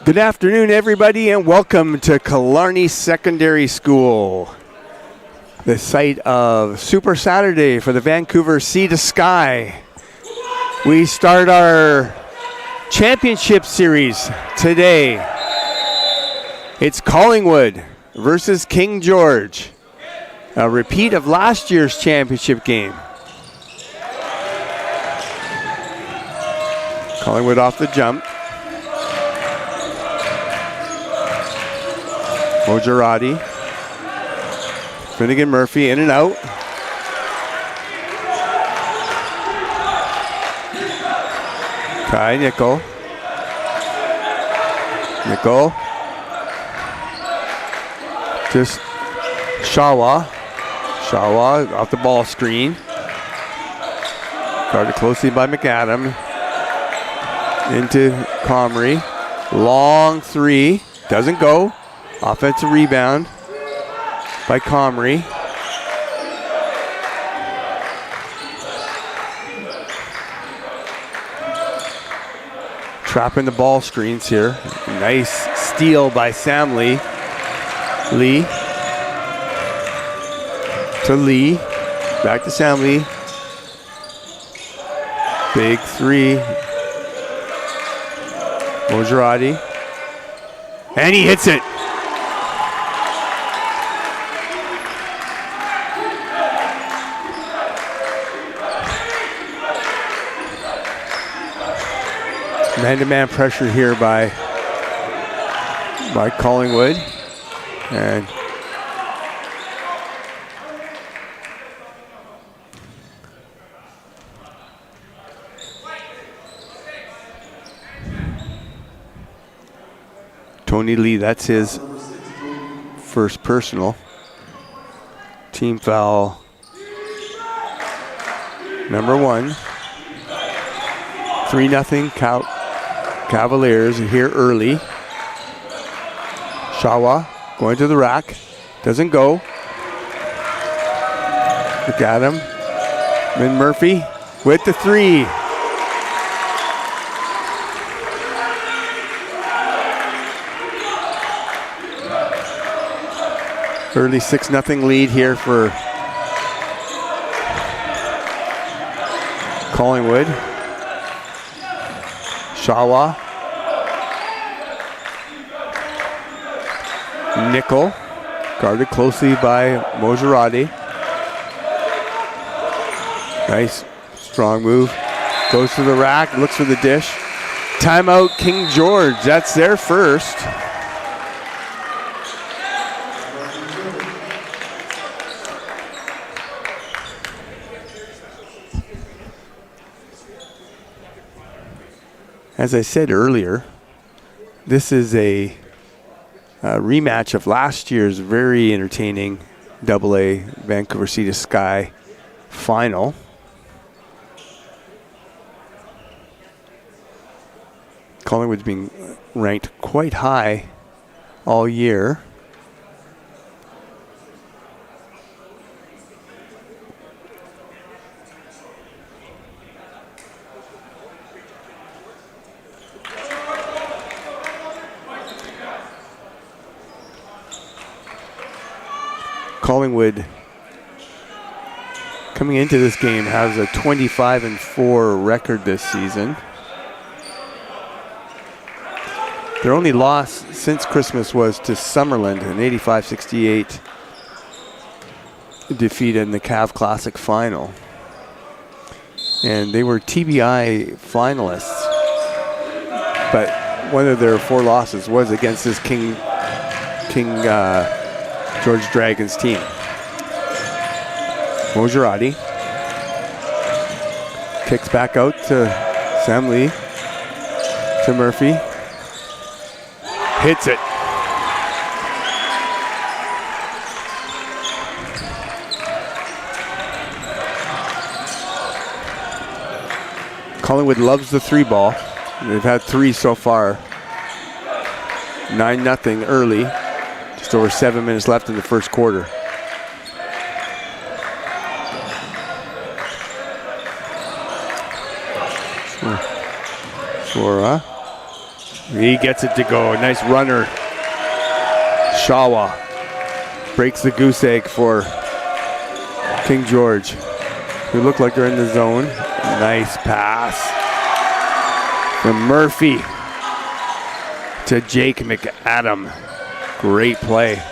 Good afternoon, everybody, and welcome to Killarney Secondary School, the site of Super Saturday for the Vancouver Sea to Sky. We start our championship series today. It's Collingwood versus King George, a repeat of last year's championship game. Collingwood off the jump. Mojarati. Finnegan Murphy in and out. Kai Nickel. Just Shawa. Shawa off the ball screen. Guarded closely by McAdam. Into Comrie. Long three. Doesn't go. Offensive rebound by Comrie. Trapping the ball screens here. Nice steal by Sam Lee. Lee. To Lee. Back to Sam Lee. Big three. Mojarati. And he hits it. Man-to-man pressure here by Collingwood. And Tony Lee, that's his first personal. Team foul number 1. 3-0 Cavaliers here early. Shawa going to the rack. Doesn't go. Look at him. Min Murphy with the three. Early 6-0 lead here for Collingwood. Shawa. Nickel. Guarded closely by Mojarati. Nice, strong move. Goes to the rack, looks for the dish. Timeout, King George. That's their first. As I said earlier, this is a rematch of last year's very entertaining AA Vancouver Sea to Sky final. Collingwood's been ranked quite high all year. Collingwood, coming into this game, has a 25-4 record this season. Their only loss since Christmas was to Summerland, an 85-68 defeat in the Cav Classic final. And they were TBI finalists, but one of their 4 losses was against this King George Dragons team. Mojarati kicks back out to Sam Lee, to Murphy. Hits it. Collingwood loves the 3 ball. They've had 3 so far. 9-0 early. Just over 7 minutes left in the first quarter. Shora He gets it to go. Nice runner. Shawa breaks the goose egg for King George, who look like they're in the zone. Nice pass from Murphy to Jake McAdam. Great play.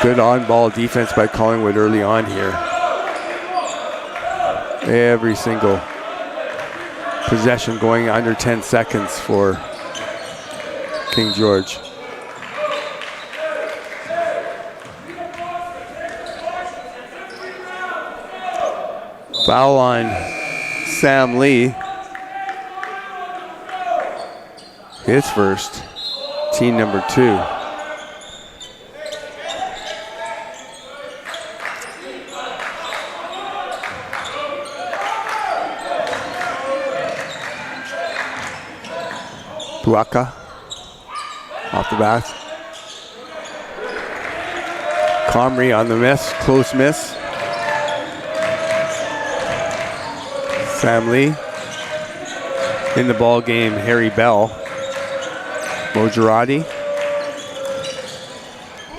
Good on-ball defense by Collingwood early on here. Every single possession going under 10 seconds for King George. Foul on Sam Lee. His first, team number 2. Puaka off the bat. Comrie on the miss, close miss. Sam Lee in the ball game. Harry Bell. Mojarati.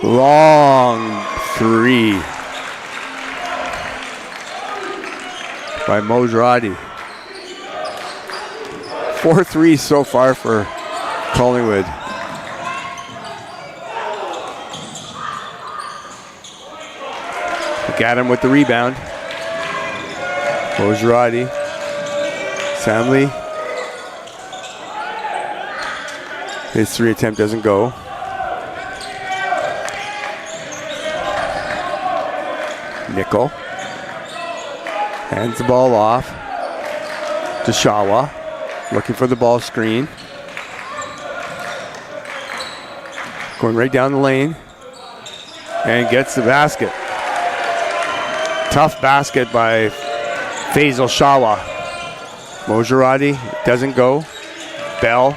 Long 3 by Mojarati. 4 threes so far for Collingwood. McAdam with the rebound. Mojarati. Sam Lee. His 3 attempt doesn't go. Nickel. Hands the ball off to Shawa. Looking for the ball screen. Going right down the lane. And gets the basket. Tough basket by Faisal Shawa. Mojarati doesn't go. Bell.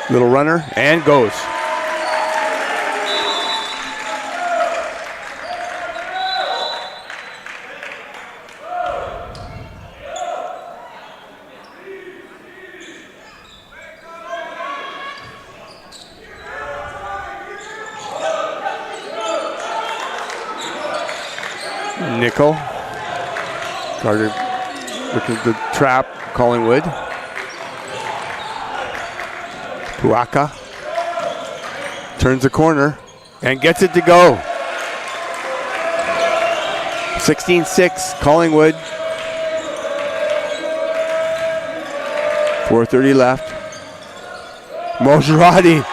Little runner and goes. Nickel. Carter looking to trap Collingwood. Puaka turns the corner and gets it to go. 16-6 Collingwood. 4:30 left. Mojarati.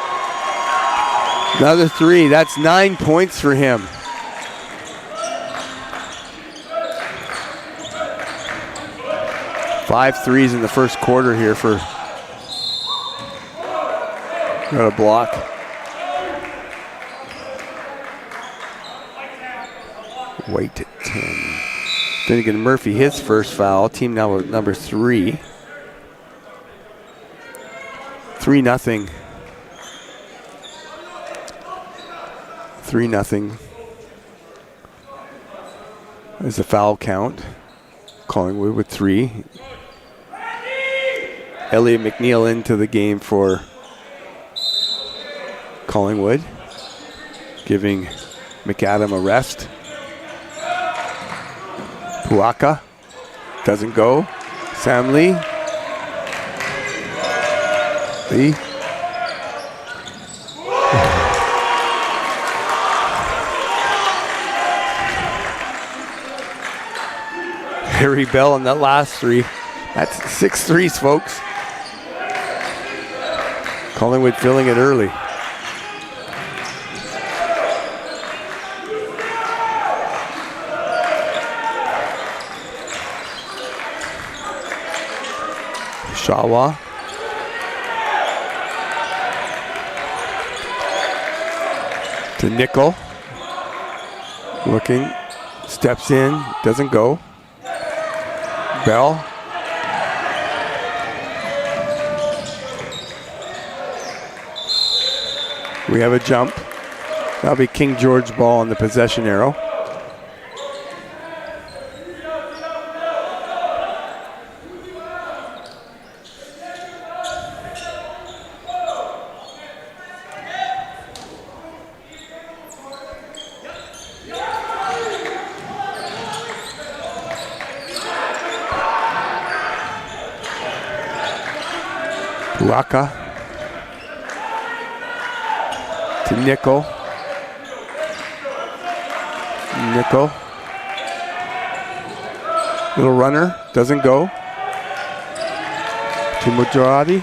Another 3. That's 9 points for him. Five threes in the first quarter here for. Got a block. White at 10. Finnegan Murphy, his first foul. Team now with number 3. 3-0. 3-0. There's a foul count. Collingwood with 3. Elliot McNeil into the game for Collingwood, giving McAdam a rest. Puaka doesn't go. Sam Lee. Lee. Harry Bell on that last 3. That's 6 threes, folks. Collingwood filling it early. Shawa. To Nickel. Looking. Steps in. Doesn't go. Bell. We have a jump. That'll be King George ball on the possession arrow. Puaka to Nickel. Nickel. Little runner, doesn't go. To Mujahidi.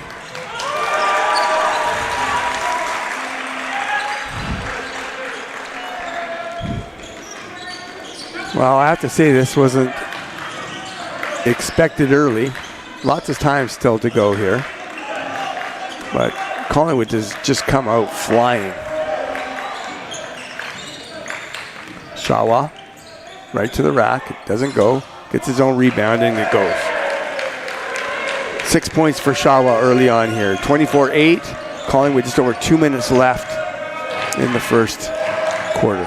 Well, I have to say this wasn't expected early. Lots of time still to go here. But Collingwood has just come out flying. Shawa, right to the rack, it doesn't go. Gets his own rebound and it goes. 6 points for Shawa early on here. 24-8. Collingwood just over 2 minutes left in the first quarter.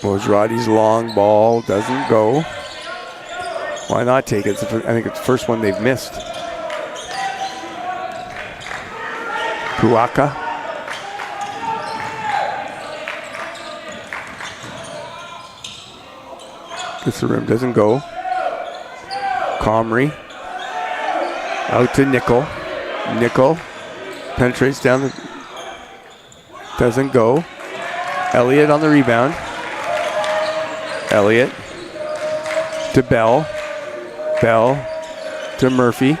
Mojradi's long ball doesn't go. Why not take it? I think it's the first one they've missed. Puaka. Gets the rim, doesn't go. Comrie. Out to Nickel. Nickel penetrates down the... Doesn't go. Elliott on the rebound. Elliott to Bell. Bell to Murphy.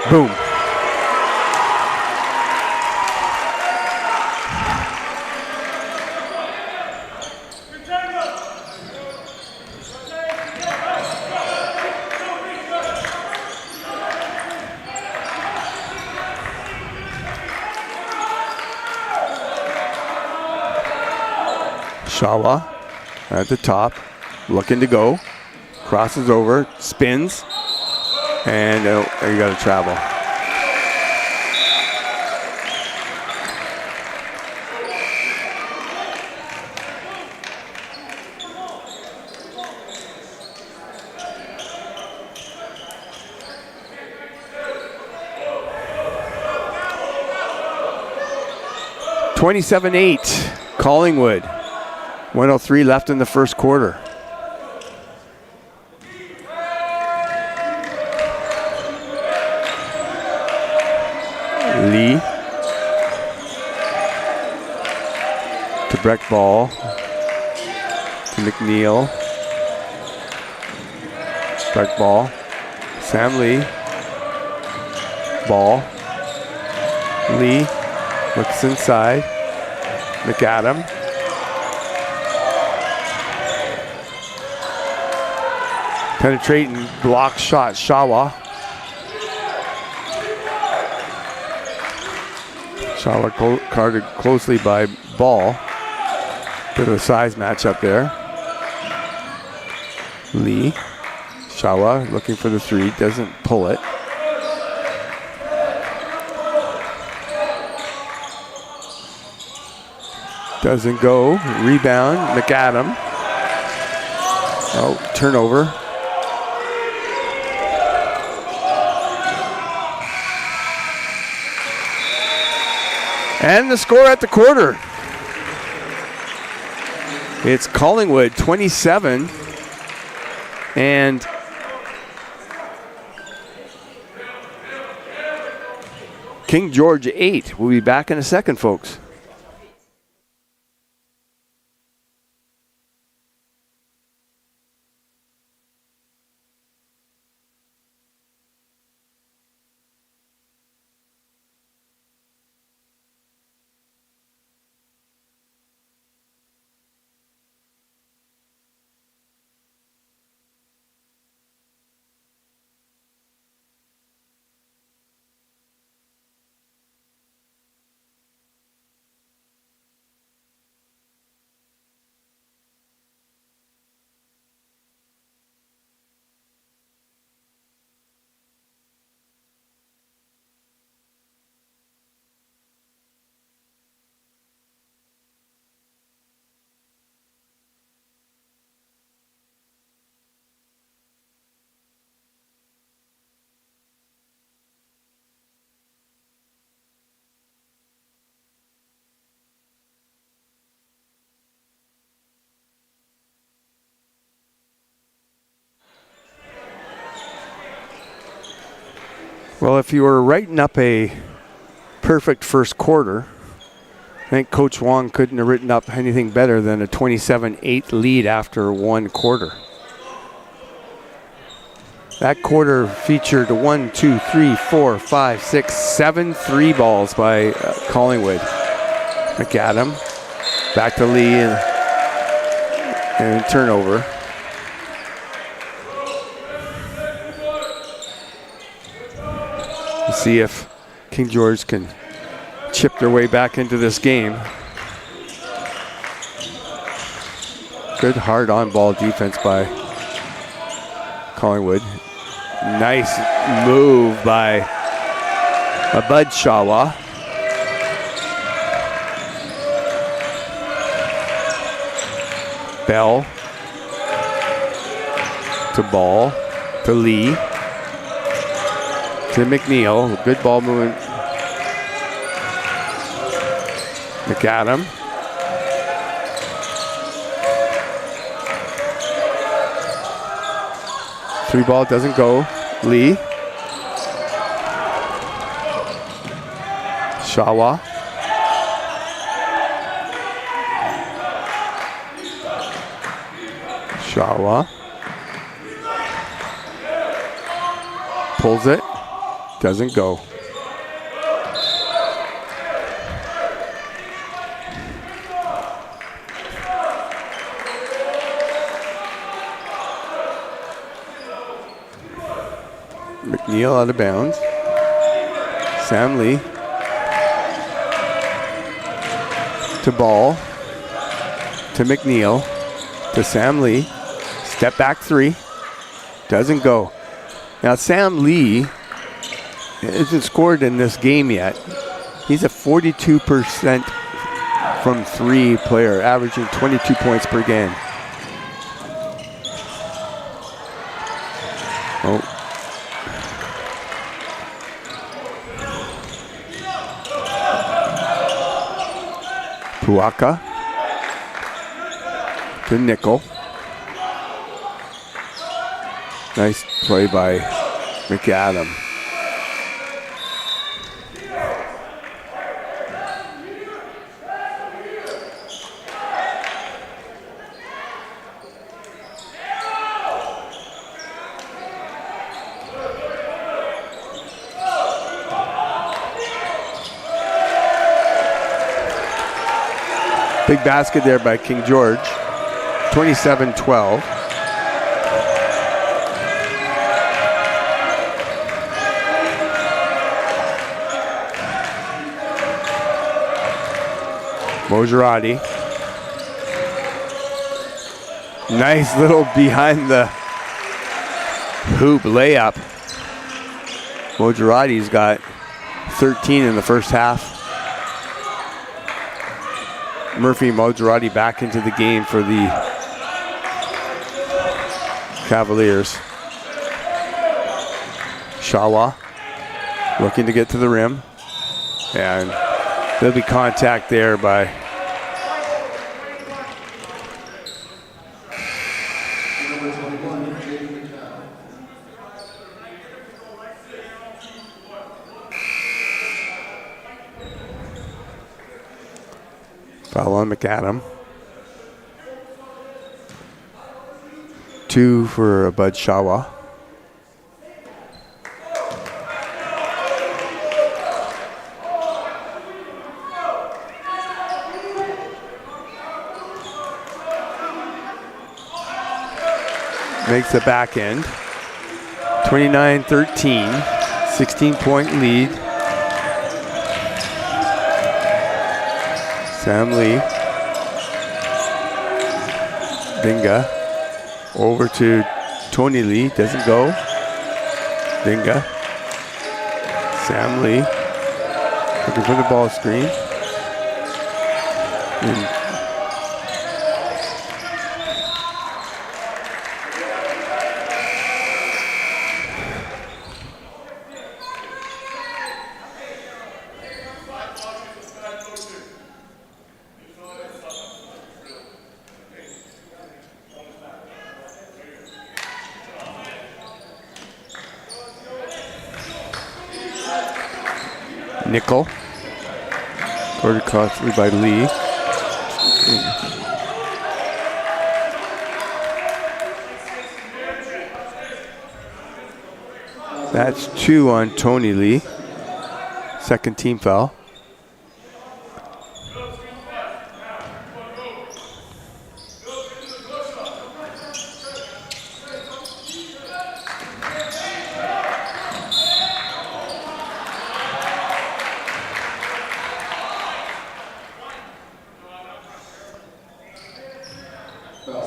Boom. Shawa at the top, looking to go. Crosses over, spins, and you got to travel. (27-8) Collingwood. 1:03 left in the first quarter. Lee to Breck ball to McNeil. Breck ball. Sam Lee. Ball. Lee looks inside. McAdam. Penetrating block shot. Shawa. Shawa guarded closely by Ball. Bit of a size matchup there. Lee. Shawa looking for the three. Doesn't pull it. Doesn't go. Rebound. McAdam. Oh, turnover. And the score at the quarter. It's Collingwood 27 and King George 8. We'll be back in a second, folks. Well, if you were writing up a perfect first quarter, I think Coach Wong couldn't have written up anything better than a 27-8 lead after one quarter. That quarter featured 1, 2, 3, 4, 5, 6, 7 3 balls by Collingwood. McAdam back to Lee and turnover. Let's see if King George can chip their way back into this game. Good hard on-ball defense by Collingwood. Nice move by Bud Shawa. Bell to Ball to Lee to McNeil. Good ball movement. McAdam. Three ball doesn't go. Lee. Shawa. Shawa. Pulls it. Doesn't go. McNeil out of bounds. Sam Lee to Ball to McNeil to Sam Lee. Step back three. Doesn't go. Now Sam Lee hasn't scored in this game yet. He's a 42% from three player, averaging 22 points per game. Oh. Puaka to Nickel. Nice play by McAdam. Big basket there by King George. 27-12. Mojarati. Nice little behind the hoop layup. Mojarati's got 13 in the first half. Murphy Mojarati back into the game for the Cavaliers. Shawa looking to get to the rim. And there'll be contact there by foul on McAdam. 2 for Bud Shawa. Makes the back end. 29-13, 16-point lead. Sam Lee. Binga. Over to Tony Lee. Doesn't go. Binga. Sam Lee. Looking for the ball screen. And Nickel. Guarded costly by Lee. That's 2 on Tony Lee. Second team foul.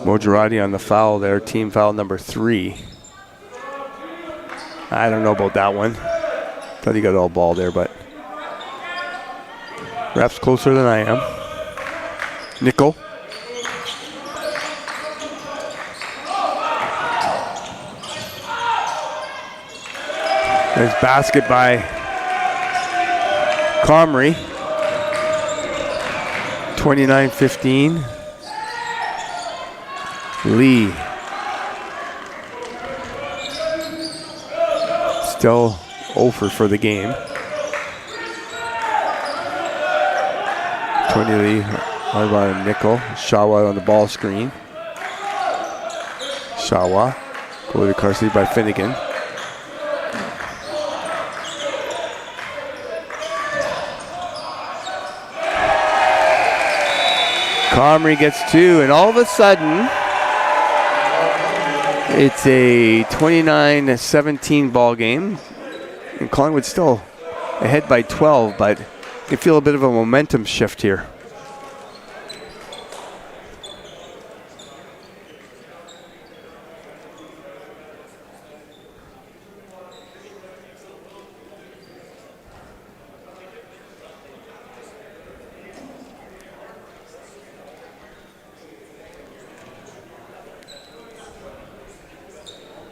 Mojarati on the foul there, team foul number 3. I don't know about that one. Thought he got all ball there, but ref's closer than I am. Nickel. Nice basket by Comrie. 29-15. Lee. Still over for the game. Tony Lee, how about a Nickel? Shawa on the ball screen. Shawa, go to Carsey by Finnegan. Comrie gets 2, and all of a sudden, it's a 29-17 ball game. And Collingwood still ahead by 12, but you feel a bit of a momentum shift here.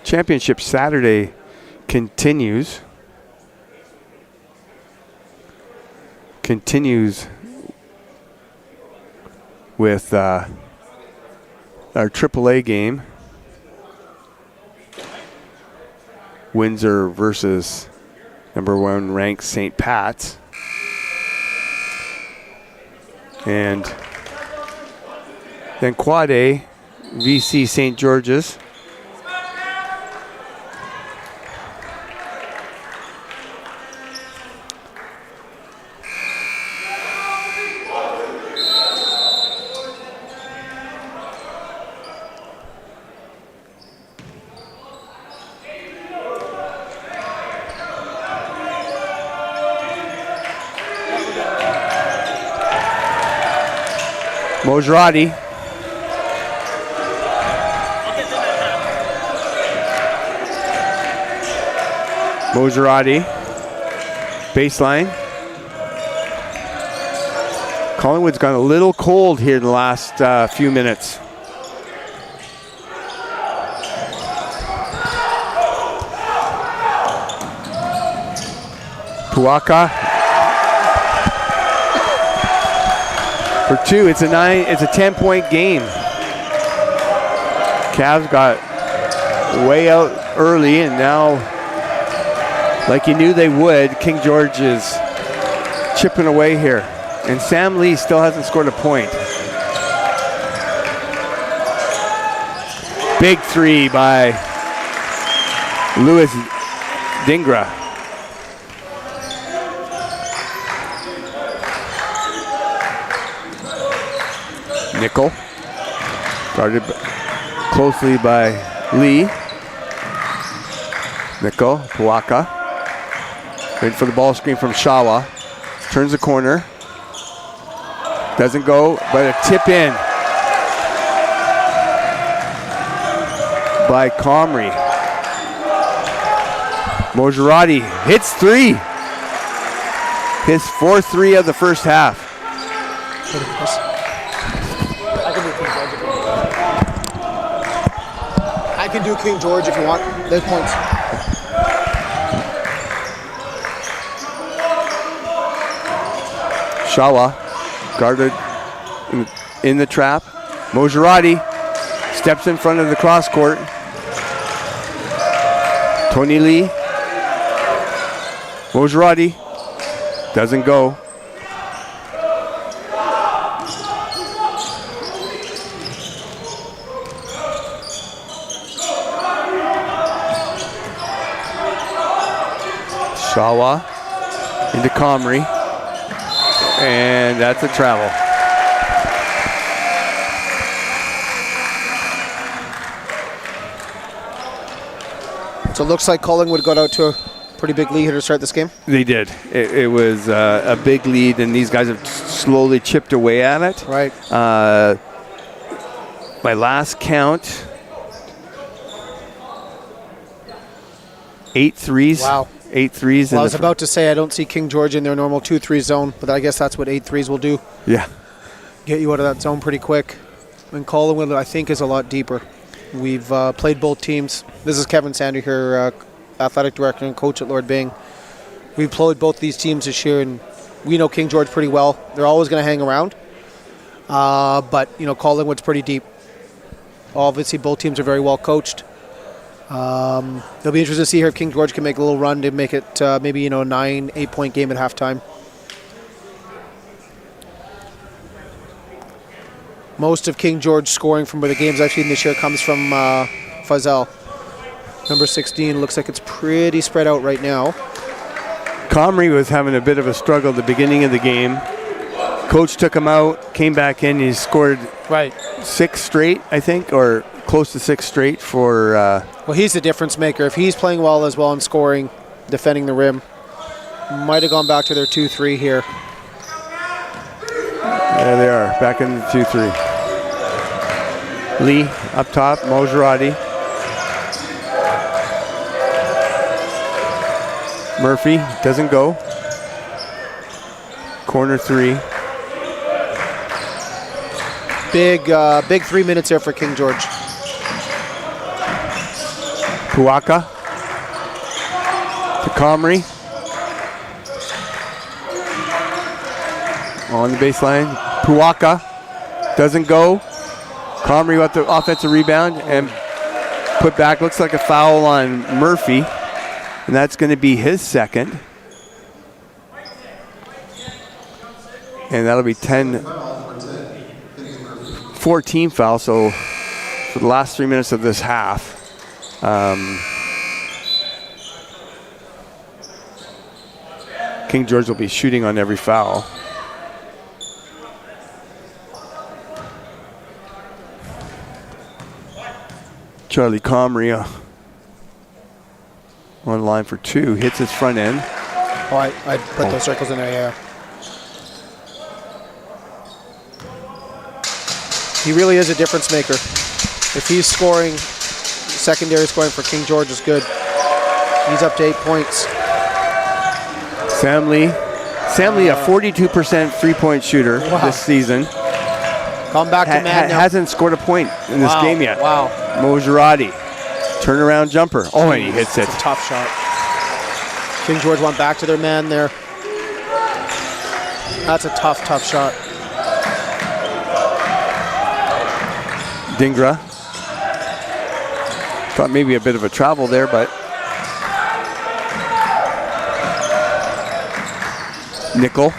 Championship Saturday continues with our AAA game. Windsor versus number 1 ranked St. Pat's. And then Quad A, VC St. George's. Mojarati. Mojarati. Baseline. Collingwood's gone a little cold here in the last few minutes. Puaka. For 2, it's a 10-point game. Cavs got way out early, and now, like you knew they would, King George is chipping away here. And Sam Lee still hasn't scored a point. Big 3 by Louis Dingra. Nickel, guarded closely by Lee. Nickel, Puaka. Waiting for the ball screen from Shawa. Turns the corner. Doesn't go, but a tip in by Comrie. Mojarati hits 3. His 4th 3 of the first half. I can do King George if you want. There's points. Shawa, guarded in the trap. Mojarati steps in front of the cross court. Tony Lee. Mojarati. Doesn't go. Shawa into Comrie. And that's a travel. So it looks like Collingwood got out to a pretty big lead here to start this game. They did. It was a big lead, and these guys have slowly chipped away at it. Right. My last count, 8 threes. Wow. 8 threes. Well, I was about to say I don't see King George in their normal 2-3 zone, but I guess that's what 8 threes will do. Yeah. Get you out of that zone pretty quick. And Collingwood, I think, is a lot deeper. We've played both teams. This is Kevin Sander here, athletic director and coach at Lord Byng. We've played both these teams this year, and we know King George pretty well. They're always going to hang around. But, Collingwood's pretty deep. Obviously, both teams are very well coached. It'll be interesting to see here if King George can make a little run to make it maybe, 9-8 point game at halftime. Most of King George scoring from the games I've seen this year comes from Fazel. Number 16, looks like it's pretty spread out right now. Comrie was having a bit of a struggle at the beginning of the game. Coach took him out, came back in, he scored 6 straight, I think, or close to 6 straight for... Well, he's the difference maker. If he's playing well as well and scoring, defending the rim, might have gone back to their 2-3 here. There they are, back in the 2-3. Lee up top, Mojarati. Murphy doesn't go. Corner 3. Big 3 minutes there for King George. Puaka to Comrie. On the baseline. Puaka doesn't go. Comrie got the offensive rebound and put back. Looks like a foul on Murphy. And that's going to be his second. And that'll be 14 foul. So for the last 3 minutes of this half, King George will be shooting on every foul. Charlie Comrie on line for 2, hits his front end. Oh, I put those circles in there, yeah. He really is a difference maker. If he's scoring, secondary scoring for King George is good. He's up to 8 points. Sam Lee, a 42% three-point shooter this season. Come back to Mad now. Hasn't scored a point in this game yet. Wow. Mojarati, turnaround jumper. Oh, and he hits it. It's a tough shot. King George went back to their man there. That's a tough shot. Dingra. Thought maybe a bit of a travel there, but Nickel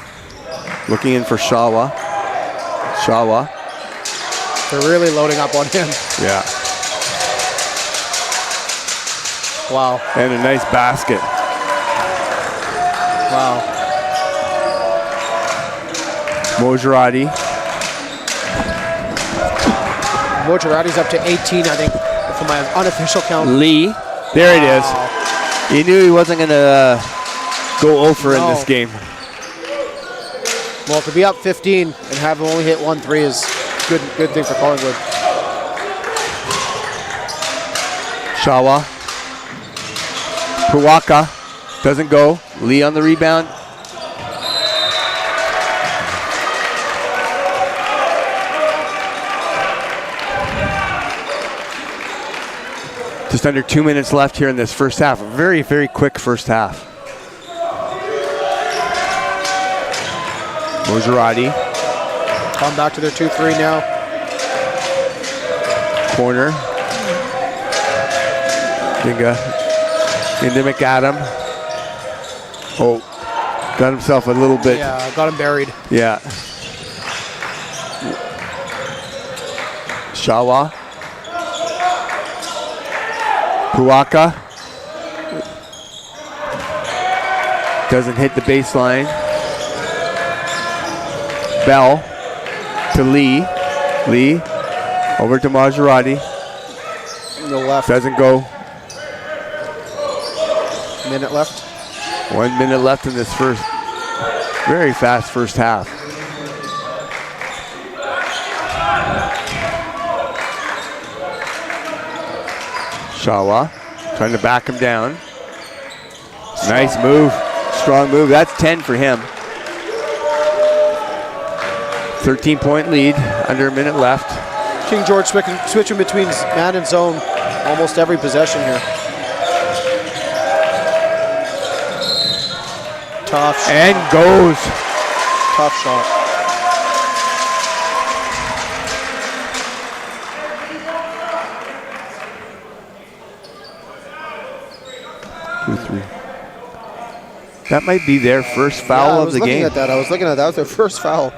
looking in for Shawa. They're really loading up on him. Yeah. Wow. And a nice basket. Wow. Mojarati's up to 18, I think, for my unofficial count. Lee. There it is. He knew he wasn't going to go over in this game. Well, to be up 15 and have him only hit 1 3 is good thing for Collingwood. Shawa. Puaka doesn't go. Lee on the rebound. Just under 2 minutes left here in this first half. A very, very quick first half. Mojarati. Come back to their 2-3 now. Corner. Dinga into McAdam. Oh, Got himself a little bit. Yeah, got him buried. Yeah. Shawa. Puaka. Doesn't hit the baseline. Bell to Lee. Lee over to Maserati. No left. Doesn't go. Minute left. 1 minute left in this very fast first half. Shawa trying to back him down. Nice move. Strong move. That's 10 for him. 13-point lead. Under a minute left. King George switching between man and zone almost every possession here. Tough shot. And goes. Tough shot. Two, three. That might be their first foul of the game. I was looking at that. That was their first foul,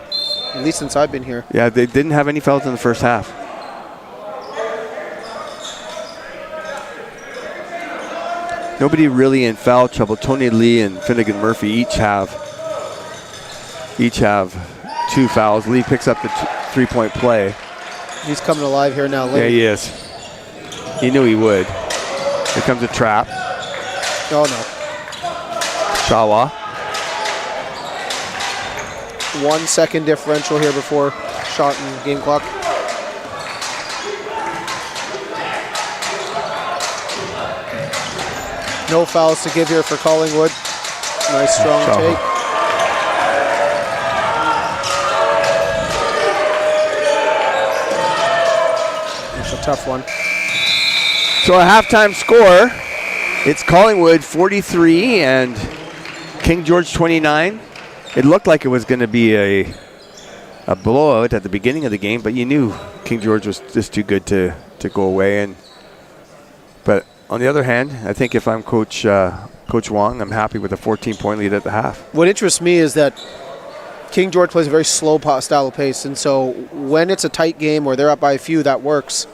at least since I've been here. Yeah, they didn't have any fouls in the first half. Nobody really in foul trouble. Tony Lee and Finnegan Murphy each have 2 fouls. Lee picks up the 3-point play. He's coming alive here now. Yeah, he is. He knew he would. Here comes a trap. Oh no. Shawa. 1 second differential here before shot and game clock. No fouls to give here for Collingwood. Nice strong take. It's a tough one. So a halftime score, it's Collingwood 43 and King George 29. It looked like it was going to be a blowout at the beginning of the game, but you knew King George was just too good to go away. But on the other hand, I think if I'm Coach Wong, I'm happy with a 14-point lead at the half. What interests me is that King George plays a very slow style of pace, and so when it's a tight game or they're up by a few, that works.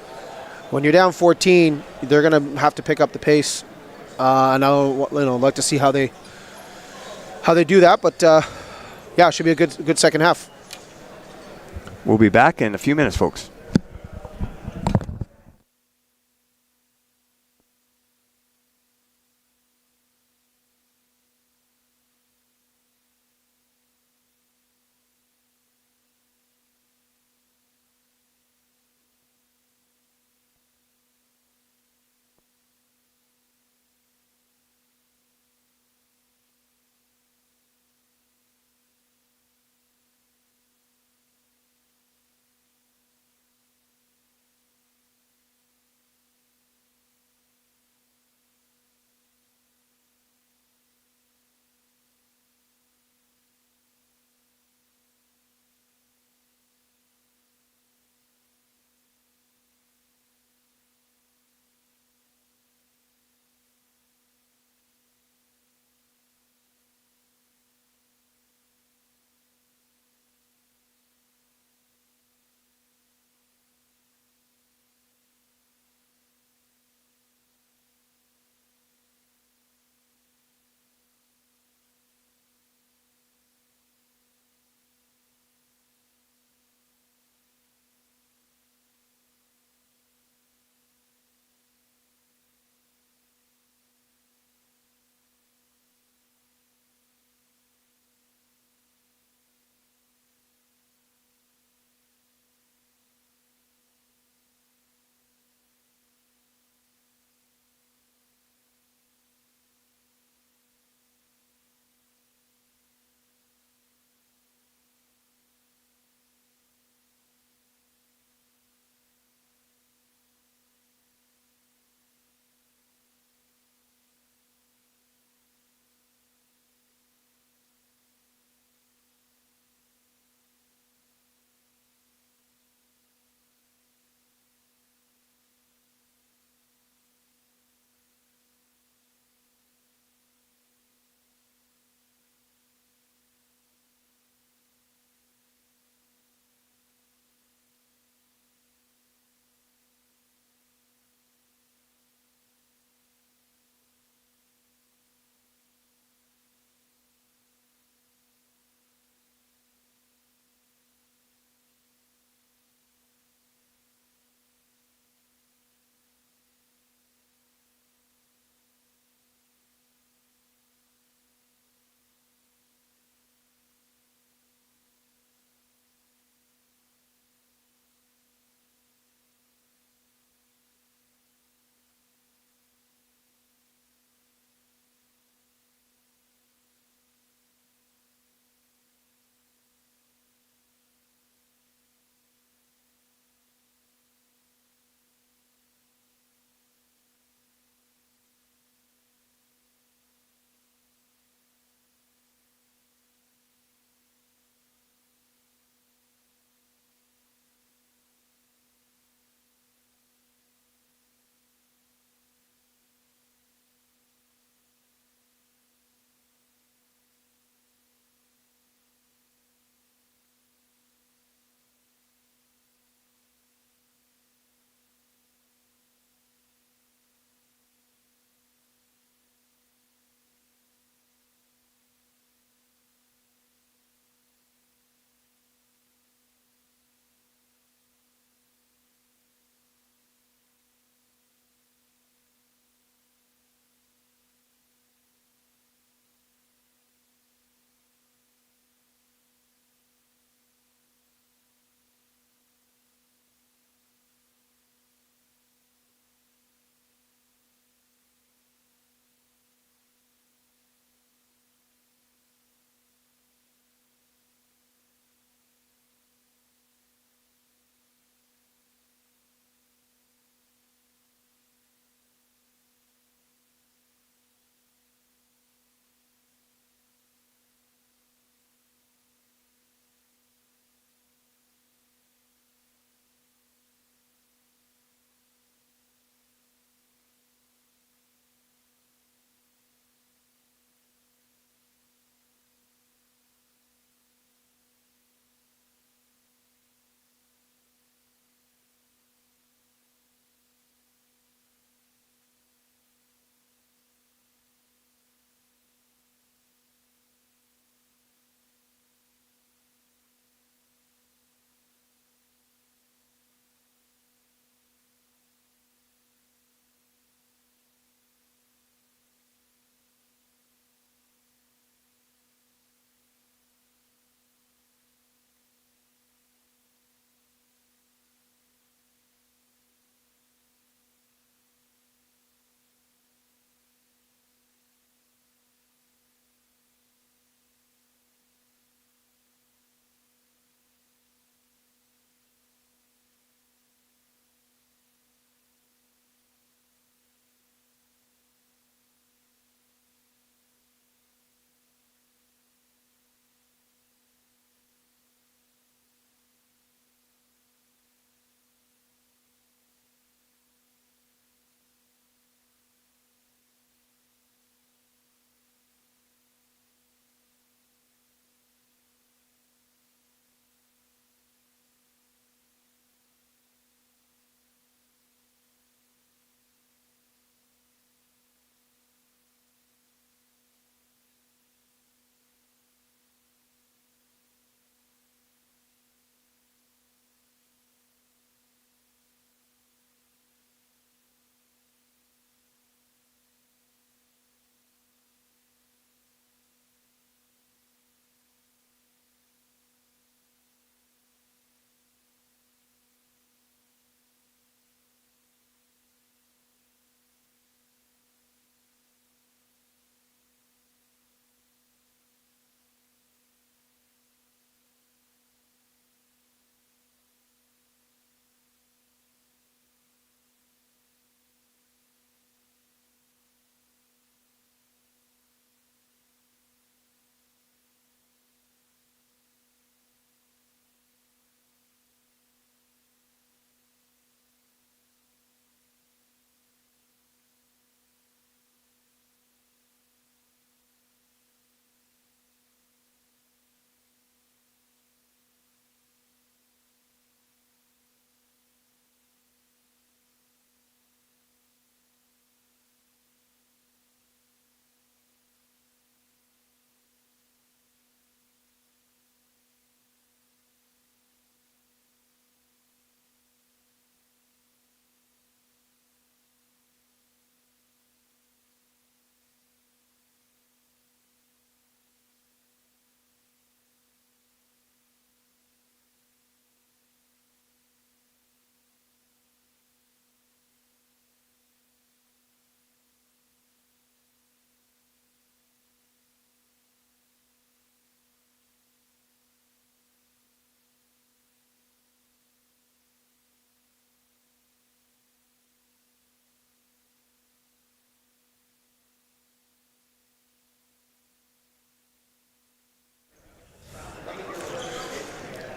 When you're down 14, they're going to have to pick up the pace, and I'd like to see how they do that. But yeah, it should be a good second half. We'll be back in a few minutes, folks.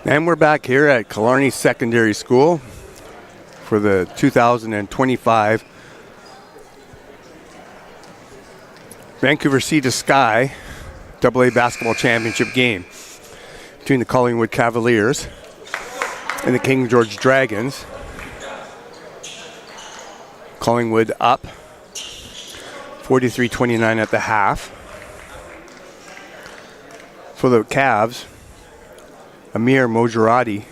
And we're back here at Killarney Secondary School for the 2025 Vancouver Sea to Sky AA Basketball Championship game between the Collingwood Cavaliers and the King George Dragons. Collingwood up 43-29 at the half. For the Cavs, Amir Mojarati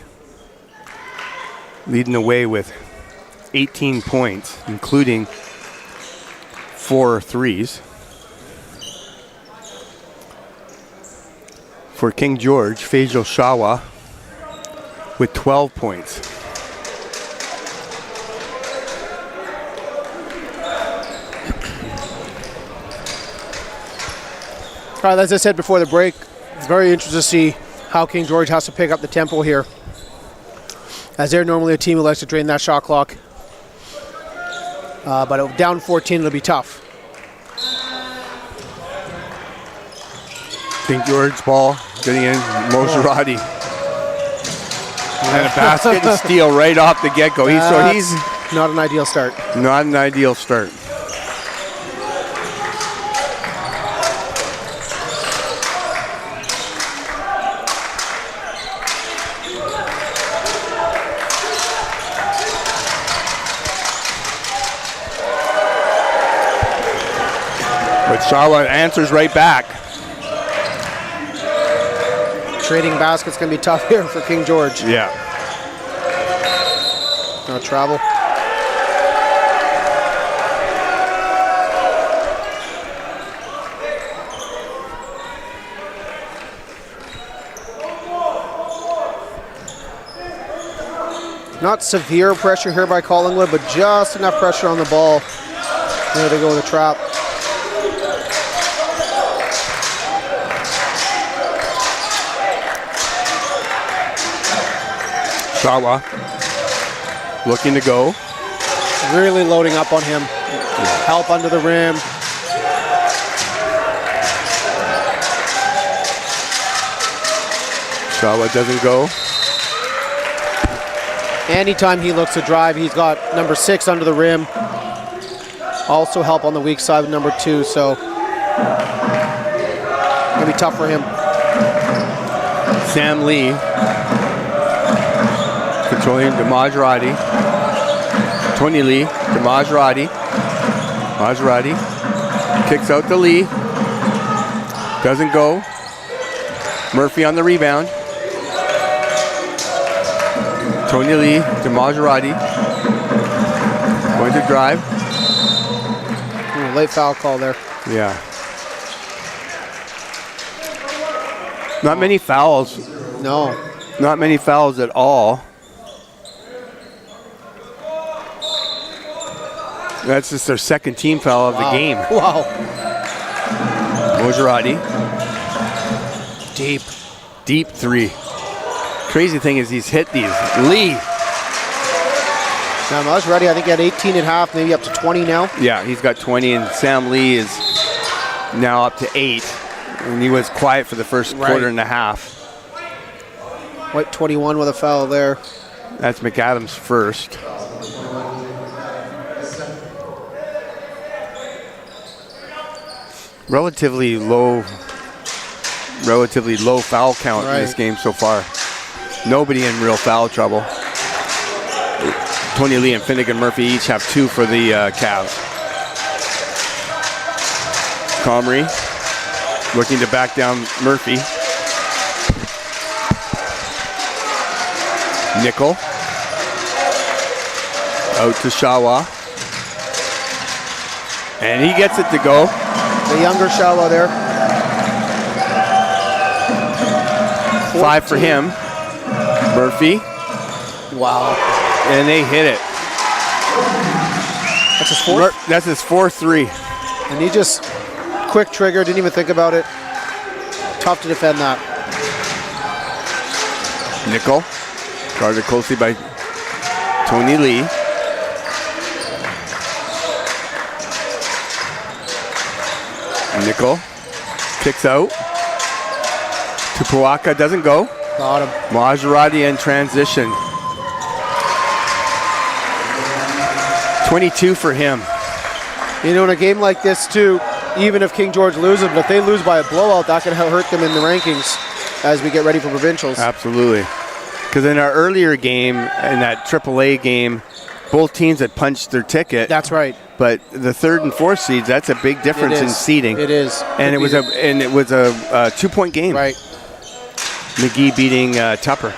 leading the way with 18 points, including 4 threes. For King George, Faisal Shawa with 12 points. All right, as I said before the break, it's very interesting to see how King George has to pick up the tempo here, as they're normally a team who likes to drain that shot clock. But down 14, it'll be tough. King George ball getting in, Mojarati. And a basket and steal right off the get-go. He's not an ideal start. Not an ideal start. But Shawa answers right back. Trading basket's going to be tough here for King George. Yeah. No travel. Not severe pressure here by Collingwood, but just enough pressure on the ball. There they go with the trap. Shawa looking to go. Really loading up on him. Help under the rim. Shawa doesn't go. Anytime he looks to drive, he's got number 6 under the rim. Also help on the weak side with number 2, so it'll be tough for him. Sam Lee controlling to Maserati. Tony Lee to Maserati. Maserati kicks out to Lee. Doesn't go. Murphy on the rebound. Tony Lee to Maserati. Going to drive. Late foul call there. Yeah. Not many fouls. No. Not many fouls at all. That's just their second team foul of the game. Wow. Mojarati. Deep. Deep 3. Crazy thing is he's hit these. Lee. Now Maserati, I think he had 18 at half, maybe up to 20 now. Yeah, he's got 20, and Sam Lee is now up to 8. And he was quiet for the first quarter and a half. White 21 with a foul there. That's McAdams' first. Relatively low foul count in this game so far. Nobody in real foul trouble. Tony Lee and Finnegan Murphy each have 2 for the Cavs. Comrie looking to back down Murphy. Nickel. Out to Shawa. And he gets it to go. The younger Shawa there. 5 for him. Murphy. Wow. And they hit it. That's his 4th? That's his 4th 3. And he just, quick trigger, didn't even think about it. Tough to defend that. Nickel. Guarded closely by Tony Lee. Nickel kicks out to Puaka, doesn't go. Got him. Maserati in transition. 22 for him. You know, in a game like this, too, even if King George loses, but if they lose by a blowout, that could hurt them in the rankings as we get ready for provincials. Absolutely. Because in our earlier game, in that AAA game, both teams had punched their ticket. That's right. But the third and fourth seeds, that's a big difference in seeding. It is. And it was a 2-point game. Right. McGee beating Tupper.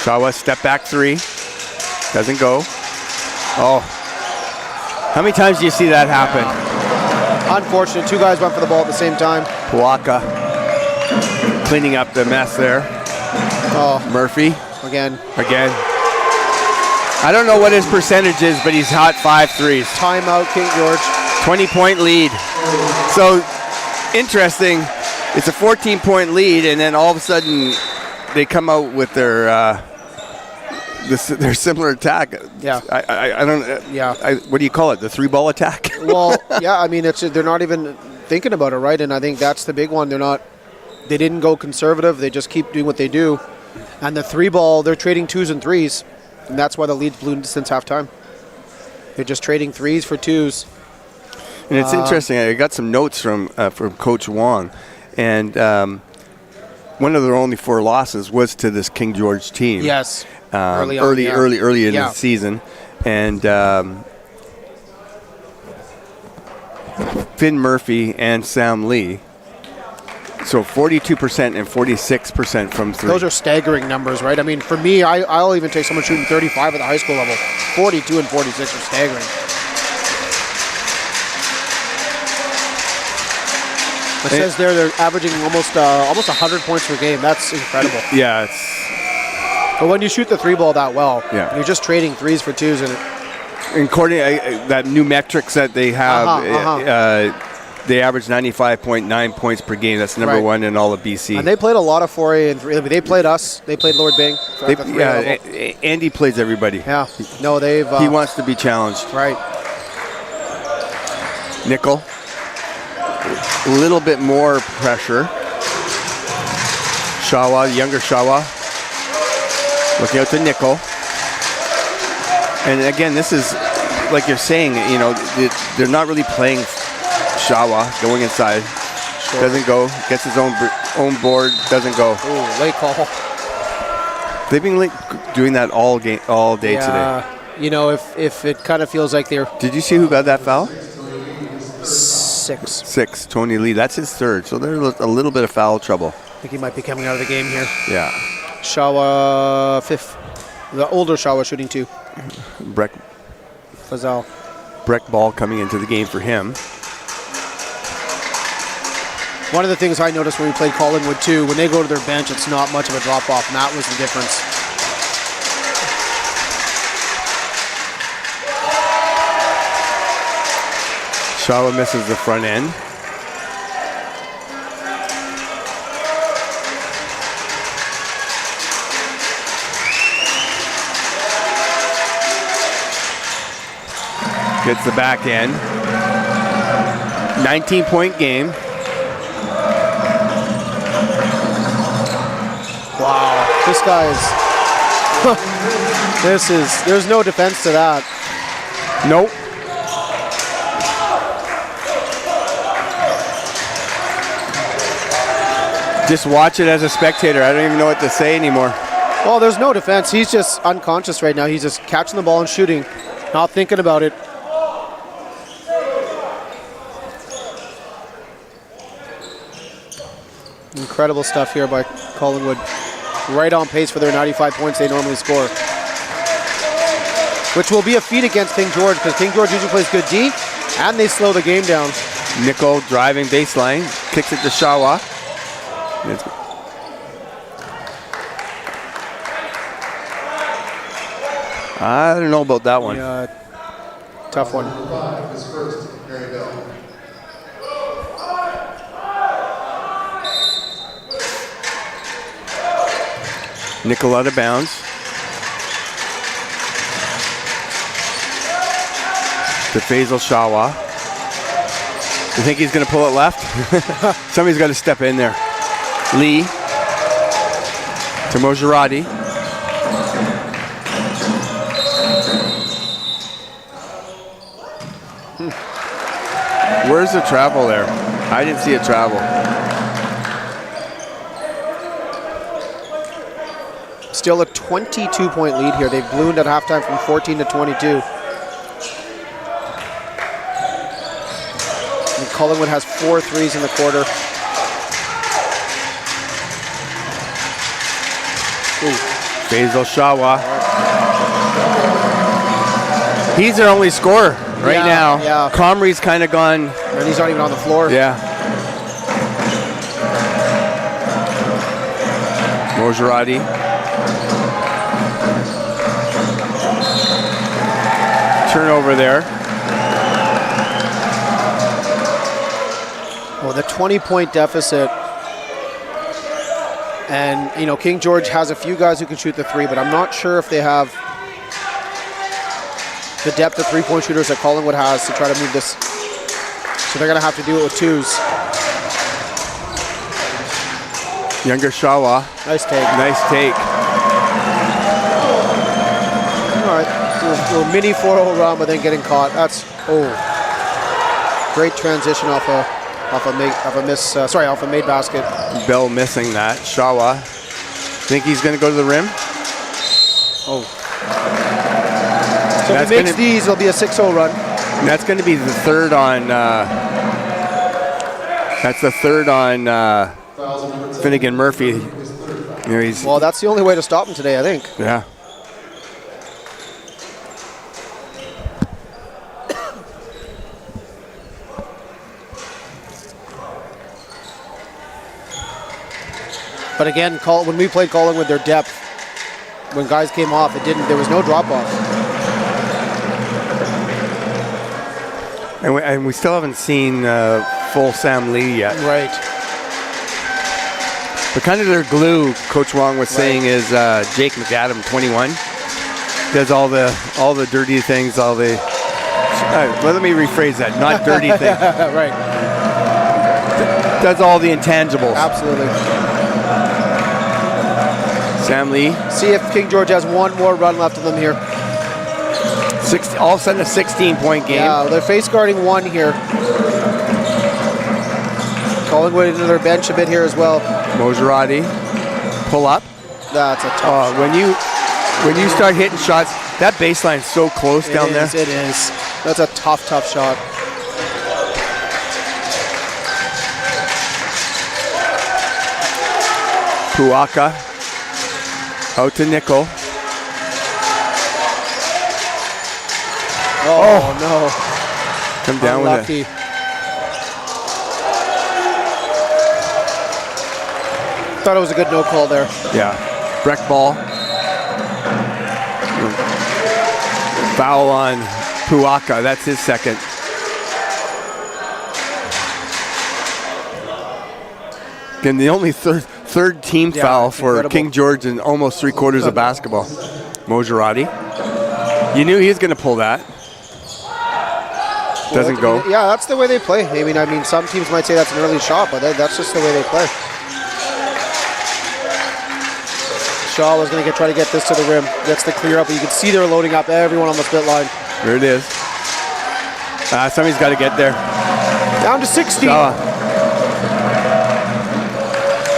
Shawa step back three. Doesn't go. Oh. How many times do you see that happen? Unfortunate. Two guys went for the ball at the same time. Puaka cleaning up the mess there. Oh. Murphy. Again. I don't know what his percentage is, but he's hot 5 threes. Timeout, King George. 20-point lead. So, interesting. It's a 14-point lead, and then all of a sudden they come out with their similar attack. Yeah. I don't. Yeah. What do you call it? The 3-ball attack? Well, yeah. I mean, they're not even thinking about it, right? And I think that's the big one. They didn't go conservative. They just keep doing what they do. And the 3-ball, they're trading 2s and 3s, and that's why the lead's ballooned since halftime. They're just trading 3s for 2s. And it's interesting. I got some notes from Coach Wong, and one of their only 4 losses was to this King George team. Yes. Early in the season, and Finn Murphy and Sam Lee. So 42% and 46% from 3. Those are staggering numbers, right? I mean, for me, I'll even take someone shooting 35 at the high school level. 42 and 46 are staggering. It says there they're averaging almost 100 points per game. That's incredible. Yeah, but when you shoot the 3-ball that well, yeah, you're just trading 3s for 2s, and according that new metrics that they have, they average 95.9 points per game. That's number 1 in all of BC. And they played a lot of 4A and 3A. They played us. They played Lord Byng. Andy plays everybody. Yeah. No, they've. He wants to be challenged. Right. Nickel. A little bit more pressure. Shawa, younger Shawa. Looking out to Nickel. And again, this is, like you're saying, you know, they're not really playing Shawa, going inside. Sure. Doesn't go. Gets his own board. Doesn't go. Ooh, late call. They've been doing that all day today. You know, if it kind of feels like they're... Did you see who got that foul? 6. Tony Lee. That's his 3rd. So there's a little bit of foul trouble. I think he might be coming out of the game here. Yeah. Shawa 5th. The older Shawa shooting 2. Breck ball coming into the game for him. One of the things I noticed when we played Collingwood too, when they go to their bench, it's not much of a drop off, and that was the difference. Shawa misses the front end. Gets the back end. 19-point game. Wow, this guy is... there's no defense to that. Nope. Just watch it as a spectator. I don't even know what to say anymore. Well, there's no defense. He's just unconscious right now. He's just catching the ball and shooting, not thinking about it. Incredible stuff here by Collingwood. Right on pace for their 95 points they normally score. Which will be a feat against King George, because King George usually plays good D, and they slow the game down. Nickel driving baseline, kicks it to Shawa. I don't know about that one. Yeah, tough one. Nickel out of bounds. To Faisal Shawa. You think he's going to pull it left? Somebody's got to step in there. Lee To Mojarati. Where's the travel there? I didn't see a travel. Still a 22-point lead here. They've ballooned at halftime from 14 to 22. And Collingwood has 4 threes in the quarter. Basil Shawa. He's their only scorer right now. Yeah. Comrie's kind of gone. And he's not even on the floor. Yeah. Mojarati. Turnover there. Well, the 20-point deficit. And, you know, King George has a few guys who can shoot the three, but I'm not sure if they have the depth of three-point shooters that Collingwood has to try to move this. So they're going to have to do it with twos. Younger Shawa. Nice take. Nice take. All right. Little mini 4-0 run, but then getting caught. That's, great transition off a made basket. Bell missing that. Shawa. Think he's going to go to the rim? So if he makes these, it'll be a 6-0 run. That's going to be the third on. That's the third on Finnegan Murphy. You know, well, that's the only way to stop him today, I think. Yeah. But again, when we played Collingwood, their depth, when guys came off, there was no drop off. And we still haven't seen full Sam Lee yet. Right. But kind of their glue, Coach Wong was saying, is Jake McAdam, 21. Does all the dirty things, well, let me rephrase that. Not dirty things. Right. Does all the intangibles. Absolutely. Sam Lee. See if King George has one more run left of them here. All of a sudden a 16-point game. Yeah, they're face guarding one here. Collingwood into their bench a bit here as well. Mojarati. Pull up. That's a tough shot. When you start hitting shots, that baseline's so close down there. It is. That's a tough shot. Puaka. Out to Nickel. Oh, no. Come down Unlucky. with it. Thought it was a good no call there. Yeah. Breck ball. Foul on Puaka. That's his second. Again, the only third team foul for incredible. King George in almost 3/4 of basketball. Mojarati. You knew he was going to pull that. Doesn't go. Yeah, that's the way they play. I mean, some teams might say that's an early shot, but that's just the way they play. Shaw was going to try to get this to the rim. Gets the clear up, but you can see they're loading up everyone on the split line. There it is. Somebody's got to get there. Down to 16. Shawa.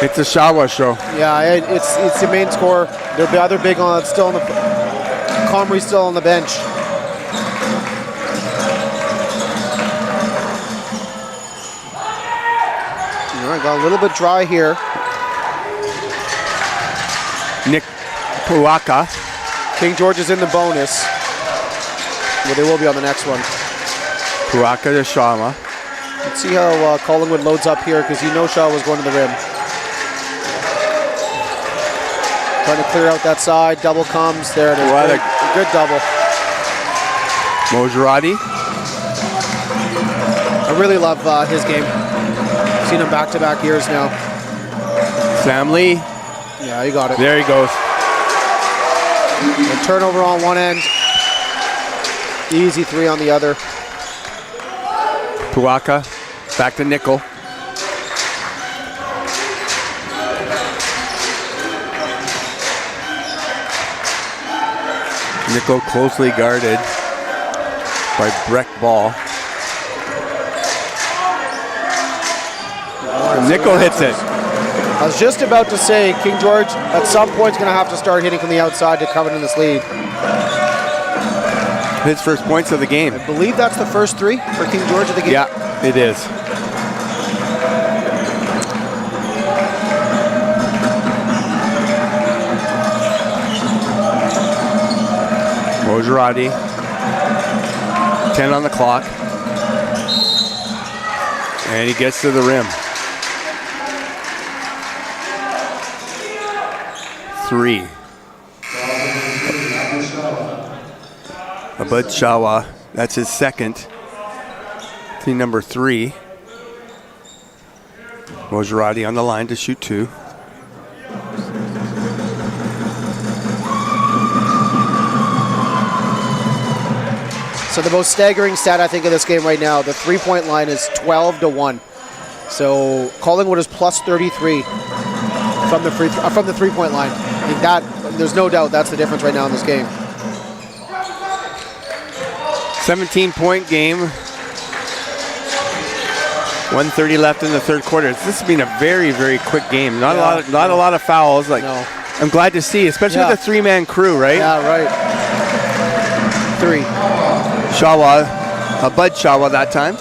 It's a Shawa show. Yeah, it's the main scorer. Their other big on still on the. Comrie's still on the bench. All right, got a little bit dry here. Nick Puaka. King George is in the bonus. Well, they will be on the next one. Puaka to Shama. Let's see how Collingwood loads up here, because you know Shaw was going to the rim. Trying to clear out that side. Double comes. There it is. What a good double. Mojarati. I really love his game. Seen him back-to-back years now. Sam Lee. Yeah, he got it. There he goes. A turnover on one end. Easy three on the other. Puaka. Back to Nickel. Nickel closely guarded by Breck Ball. Nickel hits it. I was just about to say, King George at some point is going to have to start hitting from the outside to cover in this lead. His first points of the game. I believe that's the first 3 for King George of the game. Yeah, it is. Mojarati, 10 on the clock. And he gets to the rim. 3. Abud Shawa, that's his second. Team number 3. Mojarati on the line to shoot 2. So the most staggering stat I think of this game right now, the 3-point line is 12-1. So Collingwood is plus 33 from the 3-point line. I think that there's no doubt that's the difference right now in this game. 17-point game. 1:30 left in the third quarter. This has been a very, very quick game. Not a lot of fouls. No. I'm glad to see, especially with a 3-man crew, right? Yeah, right. 3. Shawa, Abud Shawa that time.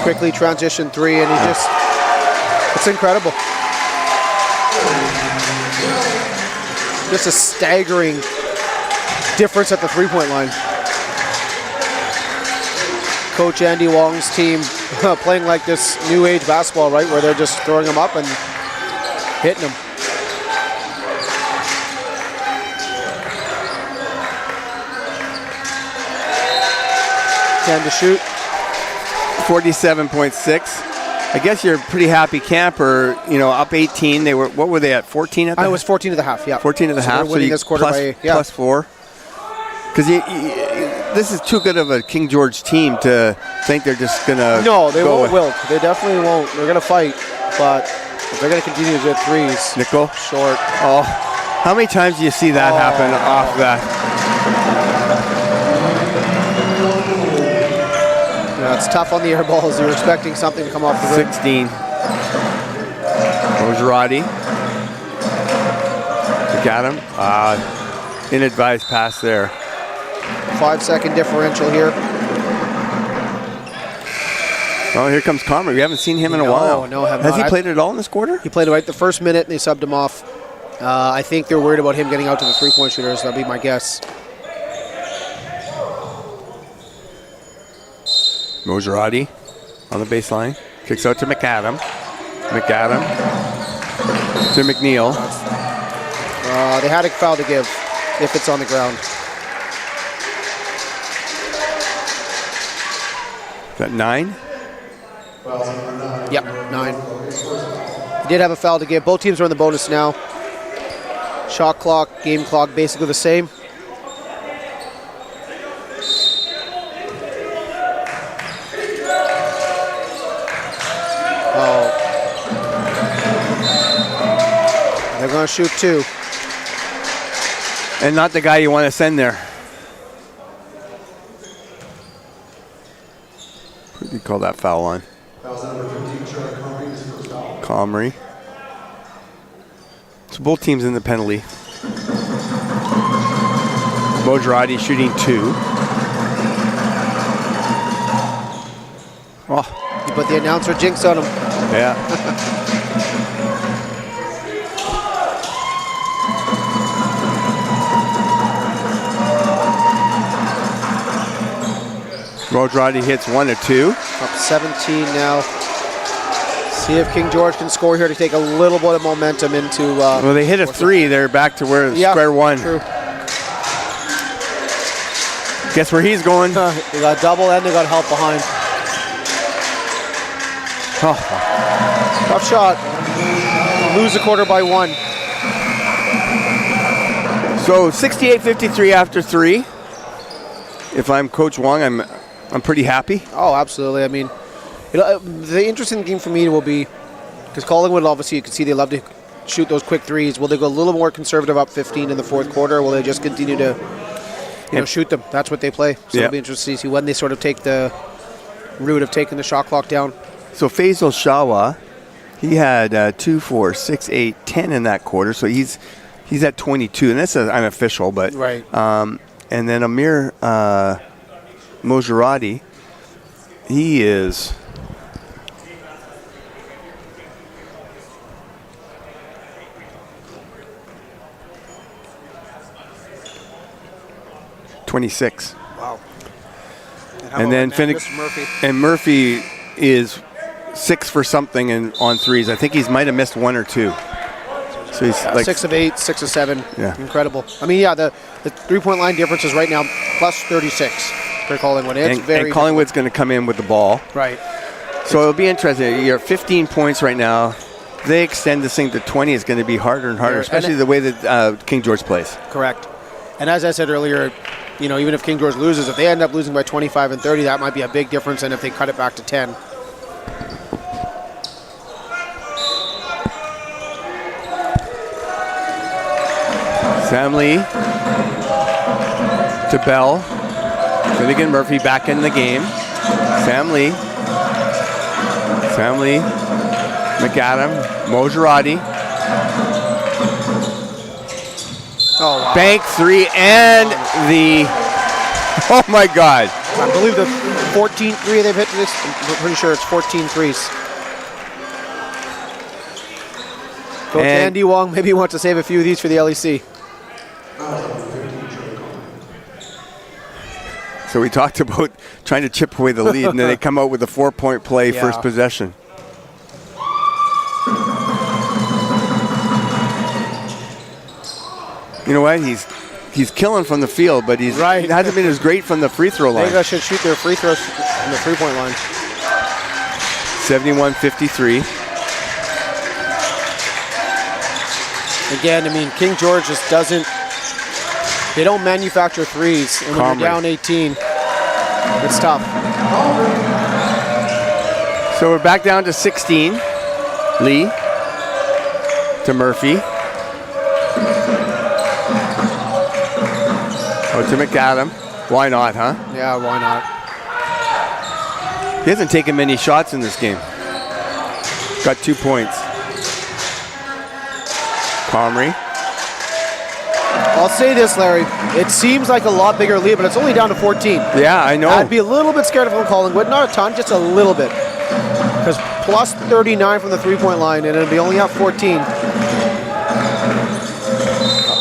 Quickly transition 3, and it's incredible. Just a staggering difference at the 3-point line. Coach Andy Wong's team playing like this new age basketball, right, where they're just throwing them up and hitting them. Time to shoot. 47.6. I guess you're a pretty happy camper, up 18. What were they at, 14 at the half? It was 14 and a half, yeah. 14 and a half, they're winning this quarter plus 4. Because this is too good of a King George team to think they're just going to No, they won't wilt. They definitely won't. They're going to fight, but if they're going to continue to get threes. Nickel? Short. Oh, how many times do you see that happen off that? Yeah, it's tough on the air balls. You're expecting something to come off the rim. 16. Mojarati. Got him. Inadvised pass there. 5-second differential here. Oh, here comes Comrie. We haven't seen him in a while. No, have Has not. he played at all in this quarter? He played right the first minute, and they subbed him off. I think they're worried about him getting out to the 3-point shooters. That'll be my guess. Mojarati on the baseline. Kicks out to McAdam. McAdam to McNeil. They had a foul to give if it's on the ground. Is that 9? Yep, 9. He did have a foul to give. Both teams are in the bonus now. Shot clock, game clock, basically the same. They're going to shoot 2. And not the guy you want to send there. Who did you call that foul on? Comrie. So both teams in the penalty. Mojarati shooting 2. Oh. You put the announcer jinx on him. Yeah. Mojarati hits 1 or 2. Up 17 now. See if King George can score here to take a little bit of momentum into... well, they hit a 3. They're back to square one. True. Guess where he's going? They got double and they got help behind. Oh. Tough shot. Lose the quarter by 1. So 68-53 after 3. If I'm Coach Wong, I'm pretty happy. Oh, absolutely. I mean, the interesting game for me will be, because Collingwood, obviously, you can see they love to shoot those quick threes. Will they go a little more conservative up 15 in the fourth quarter, or will they just continue to shoot them? That's what they play. So it'll be interesting to see when they sort of take the route of taking the shot clock down. So Faisal Shawa, he had 2, 4, 6, 8, 10 in that quarter. So he's at 22, and that's unofficial. But right. And then Amir Mojarati, he is 26. Wow. And then Murphy is 6 for something on threes. I think he might have missed 1 or 2. So he's like 6 of 8, 6 of 7. Yeah. Incredible. I mean, the 3-point line difference is right now plus 36 for Collingwood. And Collingwood's going to come in with the ball. Right. So it'll be interesting. You're 15 points right now. If they extend this thing to 20, it's going to be harder and harder, especially the way that King George plays. Correct. And as I said earlier, even if King George loses, if they end up losing by 25 and 30, that might be a big difference than if they cut it back to 10. Sam Lee to Bell. Finnegan Murphy back in the game. Sam Lee, McAdam, Mojarati. Oh, wow. Bank 3 and oh my God. I believe the 14 3 they've hit this. I'm pretty sure it's 14 threes. Coach Andy Wong maybe wants to save a few of these for the LEC. So we talked about trying to chip away the lead, and then they come out with a 4-point play first possession. You know what? He's killing from the field, but he hasn't been as great from the free throw line. Maybe I should shoot their free throws from the 3-point line. 71-53. Again, I mean, King George just doesn't. They don't manufacture threes, and when you're down 18, it's tough. So we're back down to 16. Lee to Murphy. To McAdam. Why not, huh? Yeah, why not? He hasn't taken many shots in this game. Got 2 points. Comrie. I'll say this, Larry. It seems like a lot bigger lead, but it's only down to 14. Yeah, I know. I'd be a little bit scared of him Collingwood. Not a ton, just a little bit. Because plus 39 from the 3-point line, and it'll be only up 14.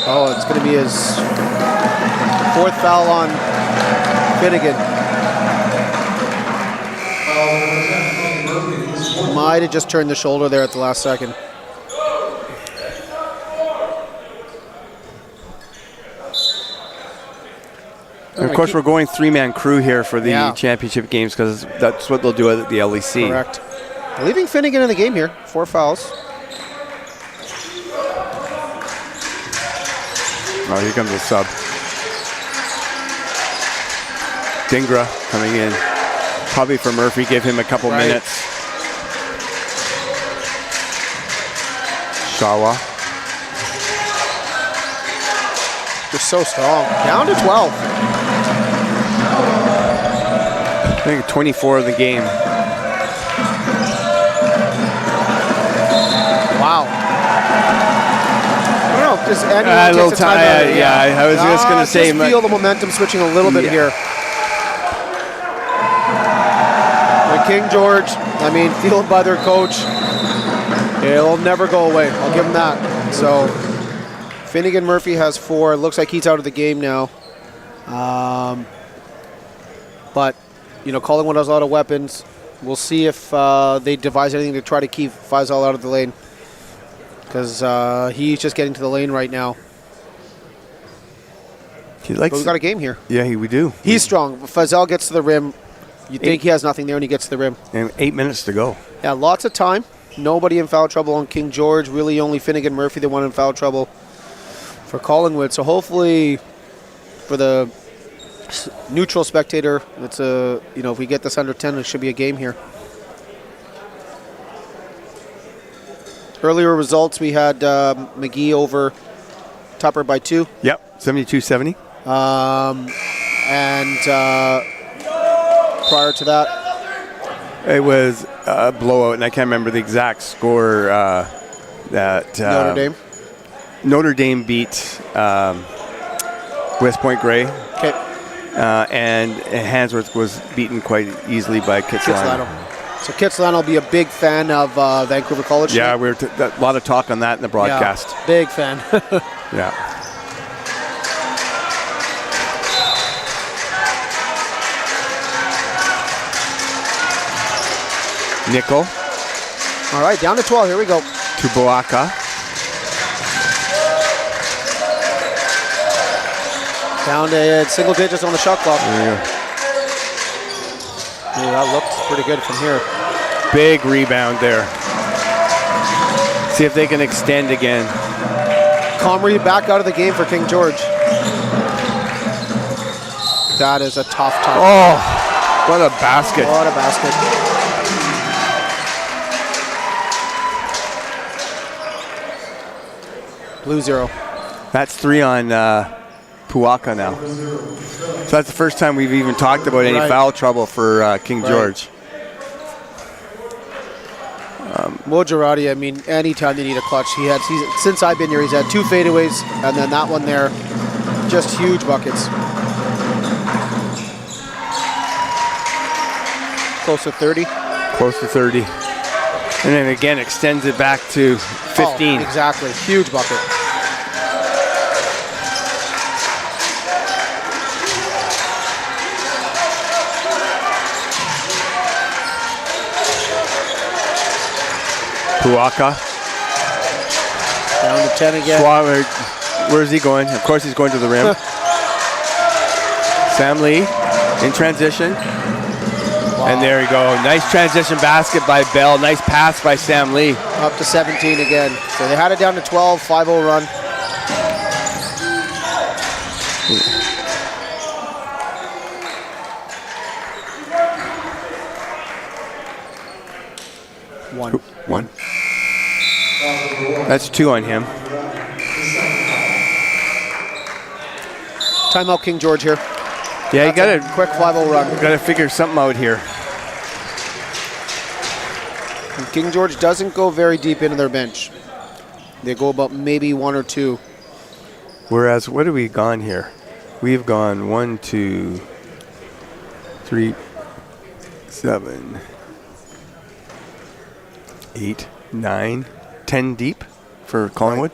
Oh, it's going to be his 4th foul on Finnegan. Might have just turned the shoulder there at the last second. And of course, we're going 3-man crew here for the championship games because that's what they'll do at the LEC. Correct. Leaving Finnegan in the game here. 4 fouls. Oh, here comes the sub. Dingra coming in. Probably for Murphy, give him a couple minutes. Shawa. Just so strong. Down to 12. I think 24 of the game. Wow. I don't know. Just Andy a little time. I was just going to say. Just feel the momentum switching a little bit here. King George, fueled by their coach, it'll never go away. I'll give him that. So, Finnegan Murphy has 4. It looks like he's out of the game now. But, Collingwood has a lot of weapons. We'll see if they devise anything to try to keep Faisal out of the lane. Because he's just getting to the lane right now. But we've got a game here. Yeah, we do. He's strong. Faisal gets to the rim. You think he has nothing there, and he gets to the rim. And 8 minutes to go. Yeah, lots of time. Nobody in foul trouble on King George. Really only Finnegan Murphy, the one in foul trouble for Collingwood. So hopefully for the neutral spectator, it's if we get this under 10, it should be a game here. Earlier results, we had McGee over Tupper by 2. Yep, 72-70. And prior to that, it was a blowout, and I can't remember the exact score. That Notre Dame. Notre Dame beat West Point Grey. Okay. And Handsworth was beaten quite easily by Kitsilano. So Kitsilano will be a big fan of Vancouver College. Yeah, we were a lot of talk on that in the broadcast. Yeah, big fan. Yeah. Nickel All right, down to 12. Here we go. to Boaka. Down to single digits on the shot clock. Yeah. Ooh, that looks pretty good from here. Big rebound there. See if they can extend again. Comrie back out of the game for King George. That is a tough. Oh, what a basket. What a basket. Blue 0. That's 3 on Puaka now. So that's the first time we've even talked about any foul trouble for King George. Mojarati, I mean, anytime they need a clutch, since I've been here, he's had 2 fadeaways, and then that one there, just huge buckets. Close to 30. Close to 30. And then again extends it back to 15. Oh, exactly, huge bucket. Puaka. Down to 10 again. Where's he going? Of course he's going to the rim. Sam Lee in transition. Wow. And there you go. Nice transition basket by Bell. Nice pass by Sam Lee. Up to 17 again. So they had it down to 12, 5-0 run. One. That's 2 on him. Timeout King George here. Yeah, you got to quick 5-0 run. Got to figure something out here. And King George doesn't go very deep into their bench. They go about maybe 1 or 2. Whereas, what have we gone here? We've gone 1, 2, 3, 7, 8, 9, 10 deep for Collingwood.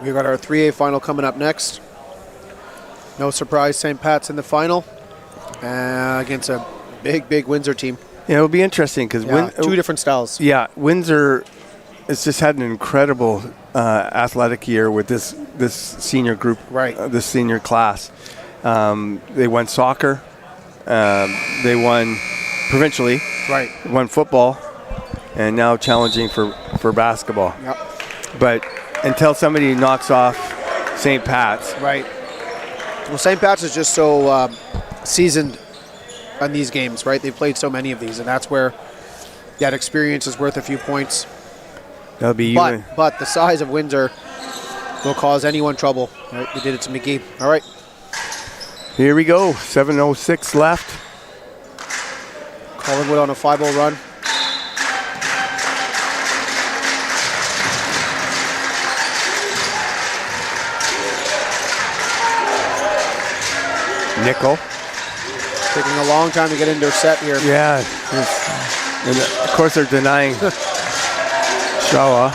We've got our 3A final coming up next. No surprise, St. Pat's in the final against a big Windsor team. Yeah, it'll be interesting because 2 different styles. Yeah, Windsor has just had an incredible athletic year with this senior group, this senior class. They won soccer, they won provincially, won football, and now challenging for basketball. Yep. But until somebody knocks off St. Pat's. Right. Well, St. Pat's is just so seasoned on these games, right? They've played so many of these, and that's where that experience is worth a few points. That'll be but the size of Windsor will cause anyone trouble. Right? They did it to McGee. All right. Here we go. 7:06 left. Collingwood on a 5-0 run. Nickel. Taking a long time to get into their set here. Yeah. And of course they're denying Shawa.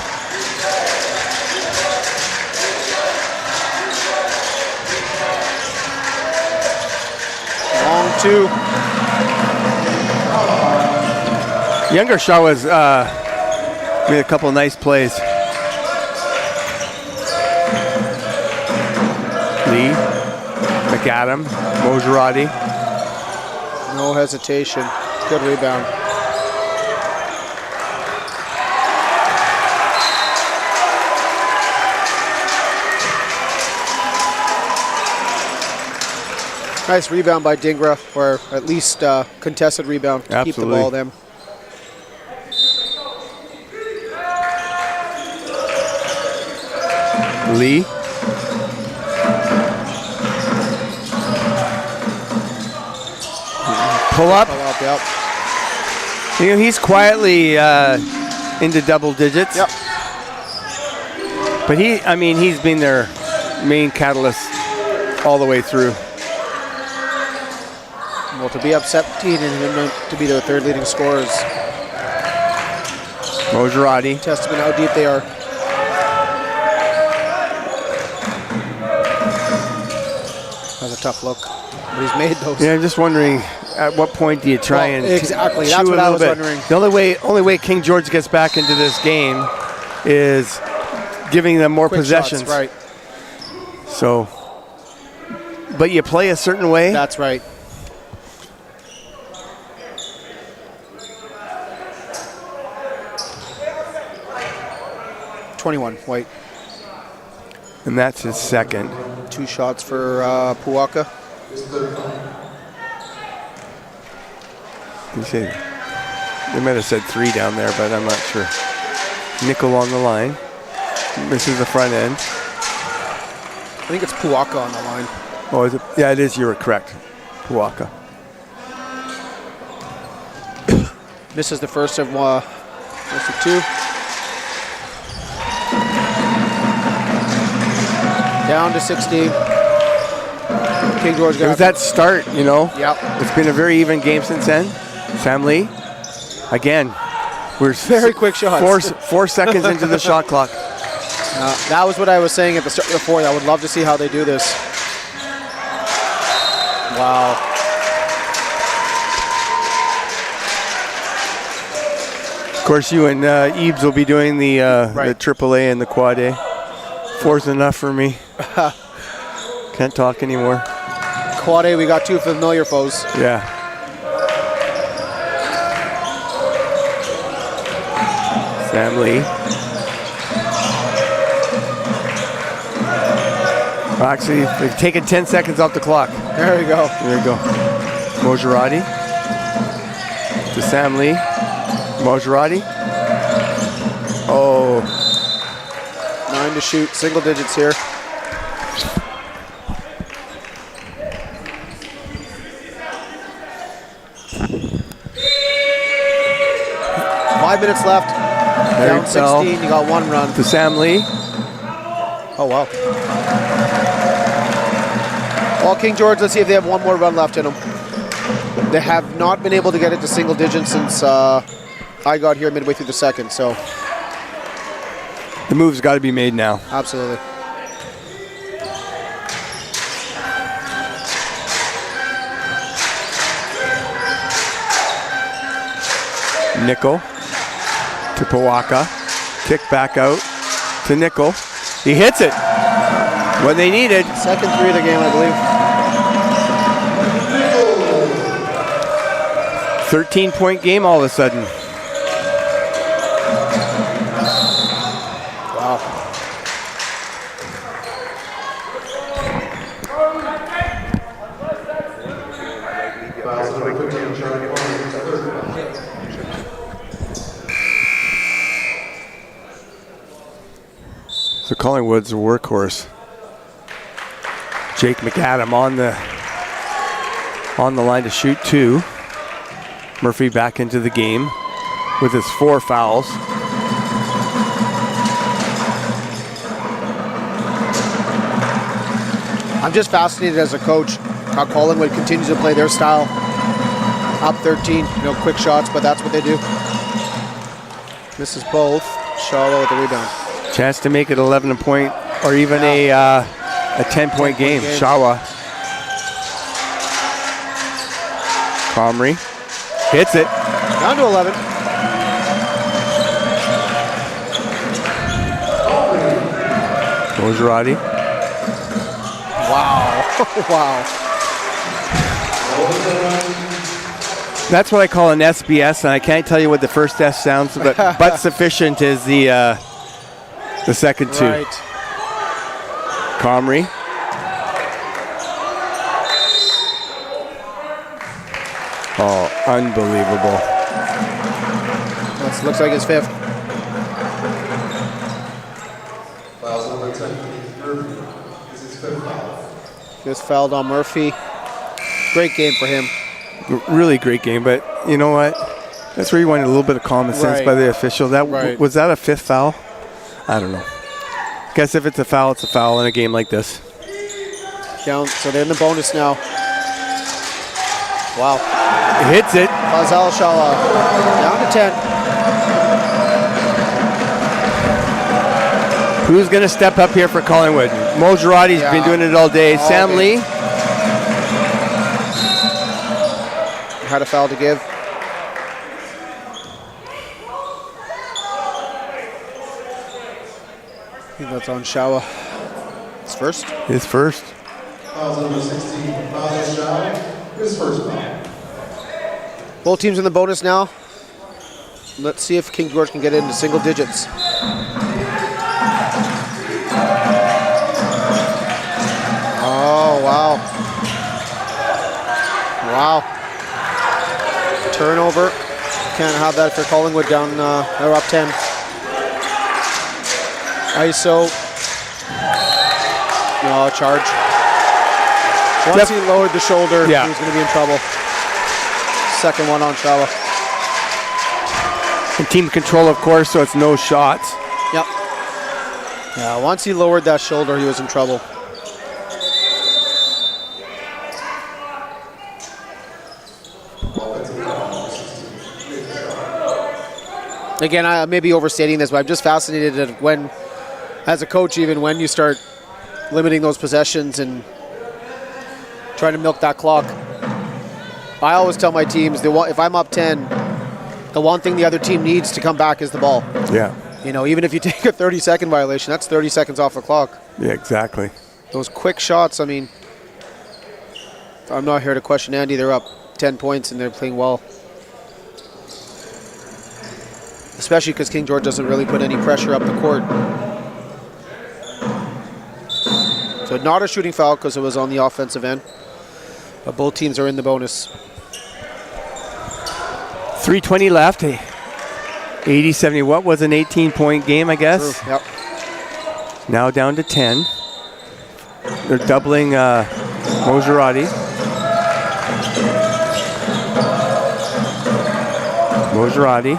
Long 2. Younger Shawa's made a couple nice plays. Lee, McAdam, Mojarati. No hesitation. Good rebound. Nice rebound by Dingra, or at least contested rebound to keep the ball then. Lee. Pull up. Yep. You know, he's quietly into double digits. Yep. But he's been their main catalyst all the way through. Well, to be up 17 and to be their third leading scorers. Mojarati. Testament how deep they are. That's a tough look. But he's made those. Yeah, I'm just wondering, at what point do you try and exactly? chew That's what a I little was bit. wondering. The only way King George gets back into this game is giving them more Quick possessions. shots, right. So, but you play a certain way. That's right. .21, White. And that's his second. 2 shots for Puaka. You say they might have said 3 down there, but I'm not sure. Nickel on the line. Misses the front end. I think it's Puaka on the line. Oh, is it? Yeah, it is. You were correct. Puaka. Misses the first of 2. Down to 16. King George got It was that start, you know. Yep. It's been a very even game since then. Sam Lee, again, we're very quick shots. 4 seconds into the shot clock. That was what I was saying at the start of the fourth. I would love to see how they do this. Wow. Of course, you and Eves will be doing the AAA and the Quad A. 4's enough for me. Can't talk anymore. Quad A, we got 2 familiar foes. Yeah. Sam Lee. Actually, they've taken 10 seconds off the clock. There we go. There we go. Mojarati to Sam Lee. Mojarati. Oh. 9 to shoot, single digits here. Five minutes left. Down 16, you got 1 run. To Sam Lee. Oh, wow. Well, King George, let's see if they have 1 more run left in them. They have not been able to get it to single digits since I got here midway through the second, so. The move's got to be made now. Absolutely. Nickel to Puaka. Kick back out to Nickel. He hits it. What they needed. Second 3 of the game, I believe. 13-point game all of a sudden. Wow. So Collingwood's a workhorse. Jake McAdam on the line to shoot 2. Murphy back into the game with his 4 fouls. I'm just fascinated as a coach how Collingwood continues to play their style. Up 13, quick shots, but that's what they do. Misses both. Shaw with the rebound. Chance to make it 11-point or even a 10-point game. Shawa. Comrie hits it. Down to 11. Mojarati. Wow. Wow. That's what I call an SBS, and I can't tell you what the first S sounds, but sufficient is the second 2. Right. Comrie. Unbelievable. That looks like his 5th. Fouls number 10, Murphy. This is his 5th foul. Just fouled on Murphy. Great game for him. Really great game, but you know what? That's where you wanted a little bit of common sense by the official. Was that a 5th foul? I don't know. Guess if it's a foul, it's a foul in a game like this. Down, so they're in the bonus now. Wow. Hits it. Fazal Shaw down to 10. Who's going to step up here for Collingwood? Mo Girardi's been doing it all day. Sam Lee. Had a foul to give. I think that's on Shawa. His first. His first. Fouls number 16, Fazal Shaw. His first foul. Both teams in the bonus now. Let's see if King George can get into single digits. Oh, wow. Wow. Turnover. Can't have that for Collingwood down, they're up 10. ISO. No, charge. Once he lowered the shoulder, he was going to be in trouble. Second one on Shawa. And team control, of course, so it's no shots. Yep. Yeah, once he lowered that shoulder, he was in trouble. Again, I may be overstating this, but I'm just fascinated at when, as a coach, even when you start limiting those possessions and trying to milk that clock. I always tell my teams, if I'm up 10, the one thing the other team needs to come back is the ball. Yeah. You know, even if you take a 30-second violation, that's 30 seconds off the clock. Yeah, exactly. Those quick shots, I mean, I'm not here to question Andy. They're up 10 points and they're playing well. Especially because King George doesn't really put any pressure up the court. So not a shooting foul because it was on the offensive end. But both teams are in the bonus. 3:20 left. 80-70. What was an 18-point game, I guess? True. Yep. Now down to 10. They're doubling Mo Girardi. Mo Girardi.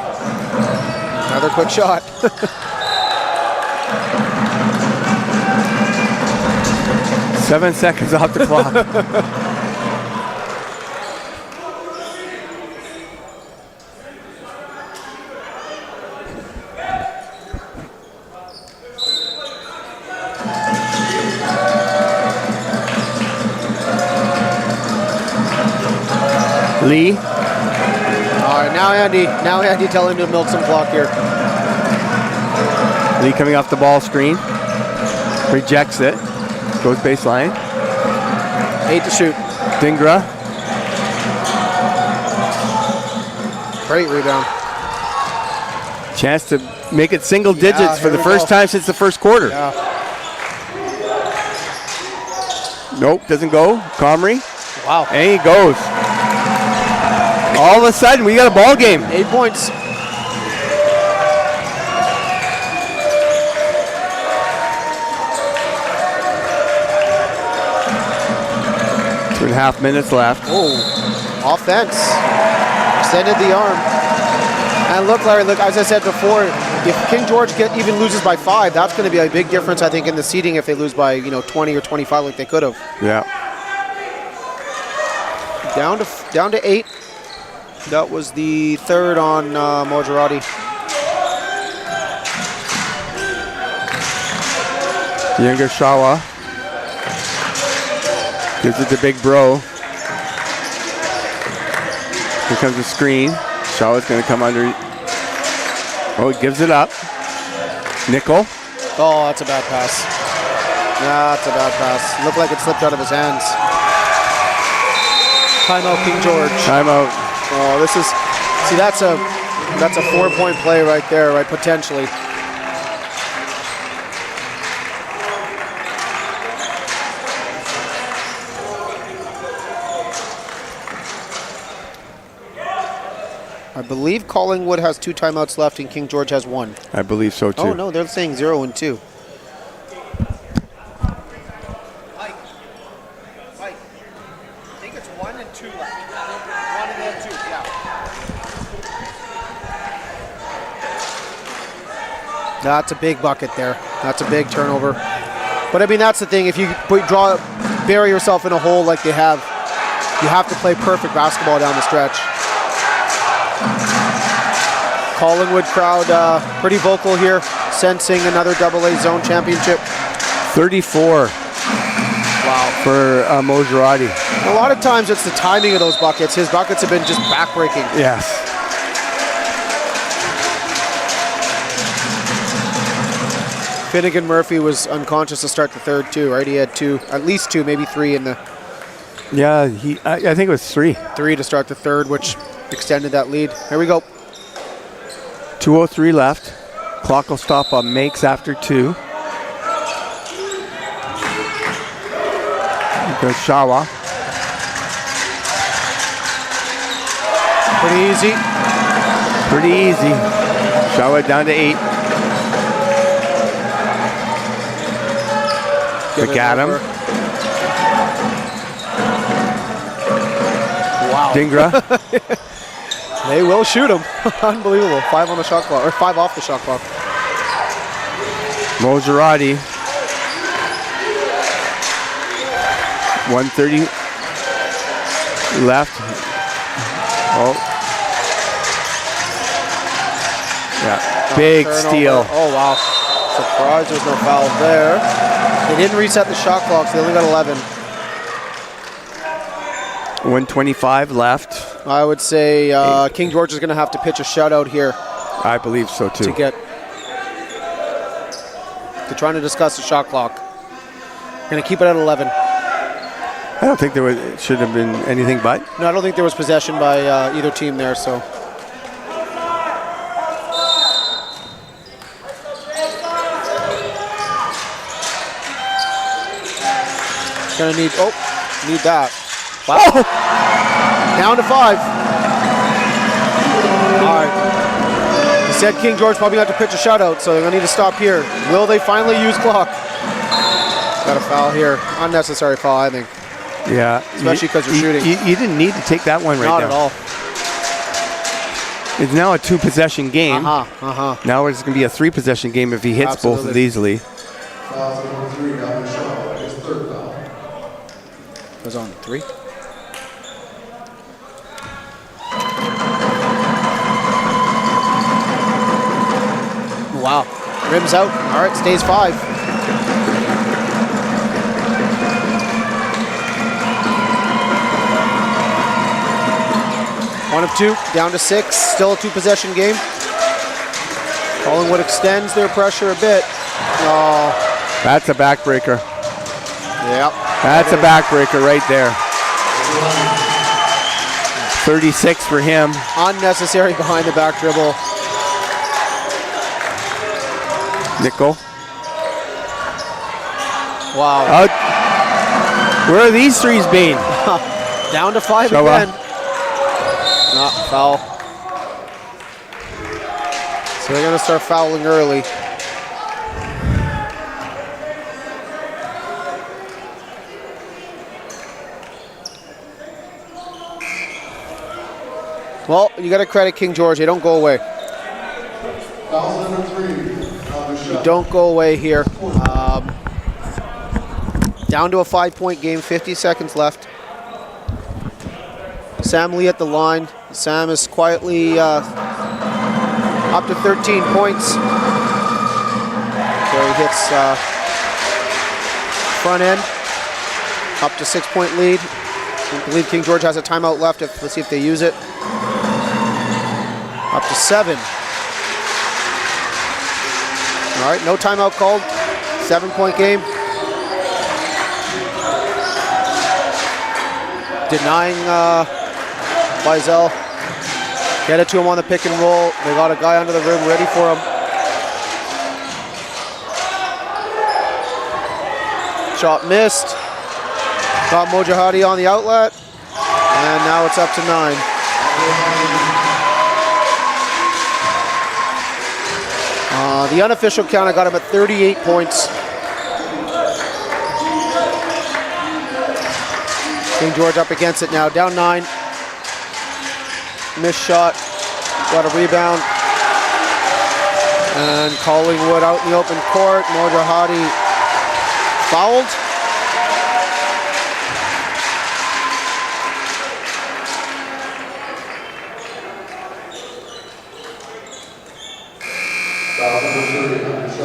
Another quick shot. Seven seconds off the clock. Lee. All right, now Andy tell him to milk some clock here. Lee coming off the ball screen. Rejects it. Goes baseline. 8 to shoot. Dingra. Great rebound. Chance to make it single digits for the first time since the first quarter. Yeah. Nope, doesn't go. Comrie. Wow. And he goes. All of a sudden, we got a ball game. 8 points. Two and a half minutes left. Oh, offense. Extended the arm. And look, Larry, as I said before, if King George even loses by 5, that's going to be a big difference, I think, in the seeding if they lose by 20 or 25 like they could have. Yeah. Down to 8. That was the third on Mo Girardi. Younger Shawa. Gives it to Big Bro. Here comes the screen. Shawa's going to come under. Oh, he gives it up. Nickel. Oh, that's a bad pass. That's a bad pass. Looked like it slipped out of his hands. Timeout, King George. Timeout. Oh, that's a 4-point play right there, right? Potentially. I believe Collingwood has 2 timeouts left and King George has 1. I believe so too. Oh no, they're saying 0 and 2. Mike, I think it's 1 and 2 left. 1 and then 2, yeah. That's a big bucket there. That's a big turnover. But I mean, that's the thing. If you bury yourself in a hole like they have, you have to play perfect basketball down the stretch. Collingwood crowd pretty vocal here, sensing another AA zone championship. 34. Wow. For Mojarati. A lot of times it's the timing of those buckets. His buckets have been just backbreaking. Yes. Finnegan Murphy was unconscious to start the third too, right? He had 2, at least 2, maybe 3 in the... Yeah, I think it was 3. 3 to start the third, which extended that lead. Here we go. 2:03 left. Clock will stop on makes after 2. Goes Shawa. Pretty easy. Pretty easy. Shawa down to 8. Look at him. Wow. Dingra. They will shoot him. Unbelievable. 5 on the shot clock, or 5 off the shot clock. Mojarati. 1:30 left. Oh. Yeah. Big Turnover. steal. Oh, wow. Surprised there's no foul there. They didn't reset the shot clock, so they only got 11. 1:25 left. I would say King George is going to have to pitch a shutout here I believe so too. to trying to discuss the shot clock. Going to keep it at 11. I don't think it should have been anything but. No, I don't think there was possession by either team there, so. Gonna need that. Wow. Oh! Down to 5. All right. He said King George probably got to pitch a shutout, so they're gonna need to stop here. Will they finally use clock? Got a foul here. Unnecessary foul, I think. Yeah. Especially because you're shooting. You didn't need to take that one right Not now. at all. It's now a 2-possession game. Now it's going to be a 3-possession game if he hits both of these easily. Foul number 3 on the shot. His third foul. Goes on 3. Wow. Rims out. All right, stays 5. One of 2, down to 6. Still a 2-possession game. Collingwood extends their pressure a bit. Oh. That's a backbreaker. Yep. That's a backbreaker right there. 36 for him. Unnecessary behind the back dribble. Nickel. Wow. Where are these threes being? Down to 5 Show again. up. Not foul. So they're going to start fouling early. Well, you got to credit King George. They don't go away. Foul number 3 on the shot. Don't go away here. Down to a 5-point game, 50 seconds left. Sam Lee at the line. Sam is quietly up to 13 points. So he hits front end. Up to 6-point lead. I believe King George has a timeout left. Let's see if they use it. Up to 7. All right, no timeout called. 7-point game. Denying Wiesel. Get it to him on the pick and roll. They got a guy under the rim ready for him. Shot missed. Got Mojahadi on the outlet. And now it's up to 9. The unofficial count, I got him at 38 points. King George up against it now, down 9. Missed shot, got a rebound. And Collingwood out in the open court. Mojahadi fouled.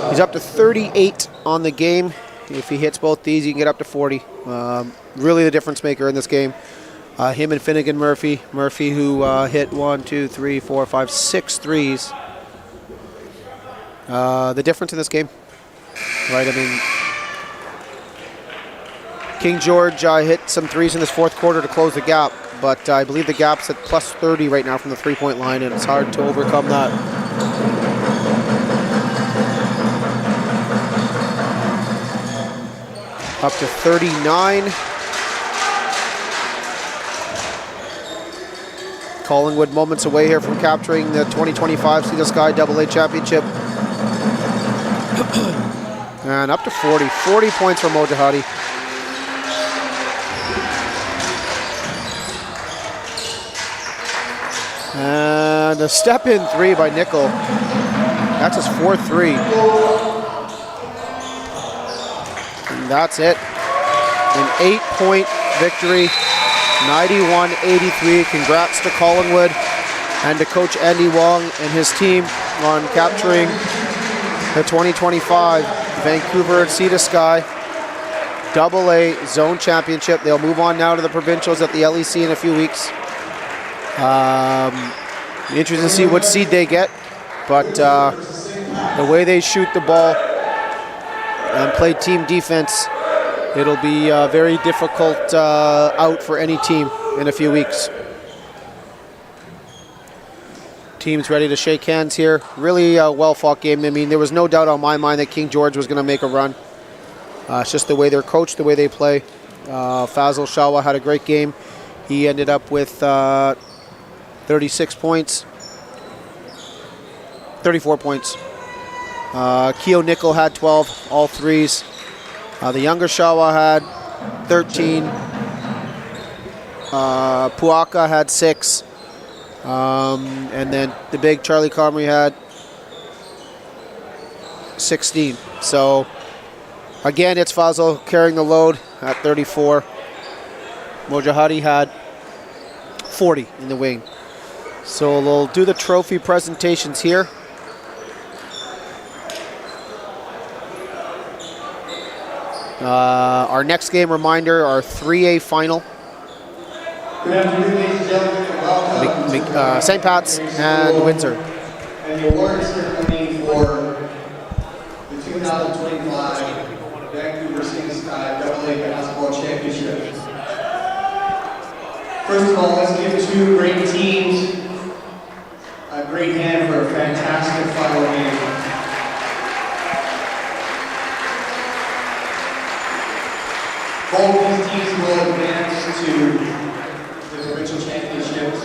He's up to 38 on the game. If he hits both these, he can get up to 40. Really the difference maker in this game. Him and Finnegan Murphy. Murphy who hit 1, 2, 3, 4, 5, 6 threes. The difference in this game, right? I mean, King George hit some threes in this fourth quarter to close the gap, but I believe the gap's at plus 30 right now from the three-point line, and it's hard to overcome that. Up to 39. Collingwood moments away here from capturing the 2025 Sea to Sky AA Championship. And up to 40. 40 points for Mojahadi. And a step-in 3 by Nickel. That's his 4th 3. And that's it. An 8-point victory, 91-83. Congrats to Collingwood and to Coach Andy Wong and his team on capturing the 2025 Vancouver Sea to Sky AA Zone Championship. They'll move on now to the provincials at the LEC in a few weeks. Interesting to see what seed they get, but the way they shoot the ball and play team defense, it'll be a very difficult out for any team in a few weeks. Teams ready to shake hands here. Really a well-fought game. I mean, there was no doubt on my mind that King George was going to make a run. It's just the way they're coached, the way they play. Fazil Shawa had a great game. He ended up with 36 points. 34 points. Keo Nickel had 12, all threes. The younger Shawa had 13. Puaka had 6. And then the big Charlie Comrie had 16. So again, it's Fazil carrying the load at 34. Mojahadi had 40 in the wing. So they'll do the trophy presentations here. Our next game reminder, our 3A final. Good afternoon, ladies and gentlemen, and welcome St. Pat's and Windsor. and the award ceremony for the 2025 Vancouver Sea to Sky AA Basketball Championship. First of all, let's give two great teams a great hand for a fantastic final game. Both these teams will advance to the provincial championships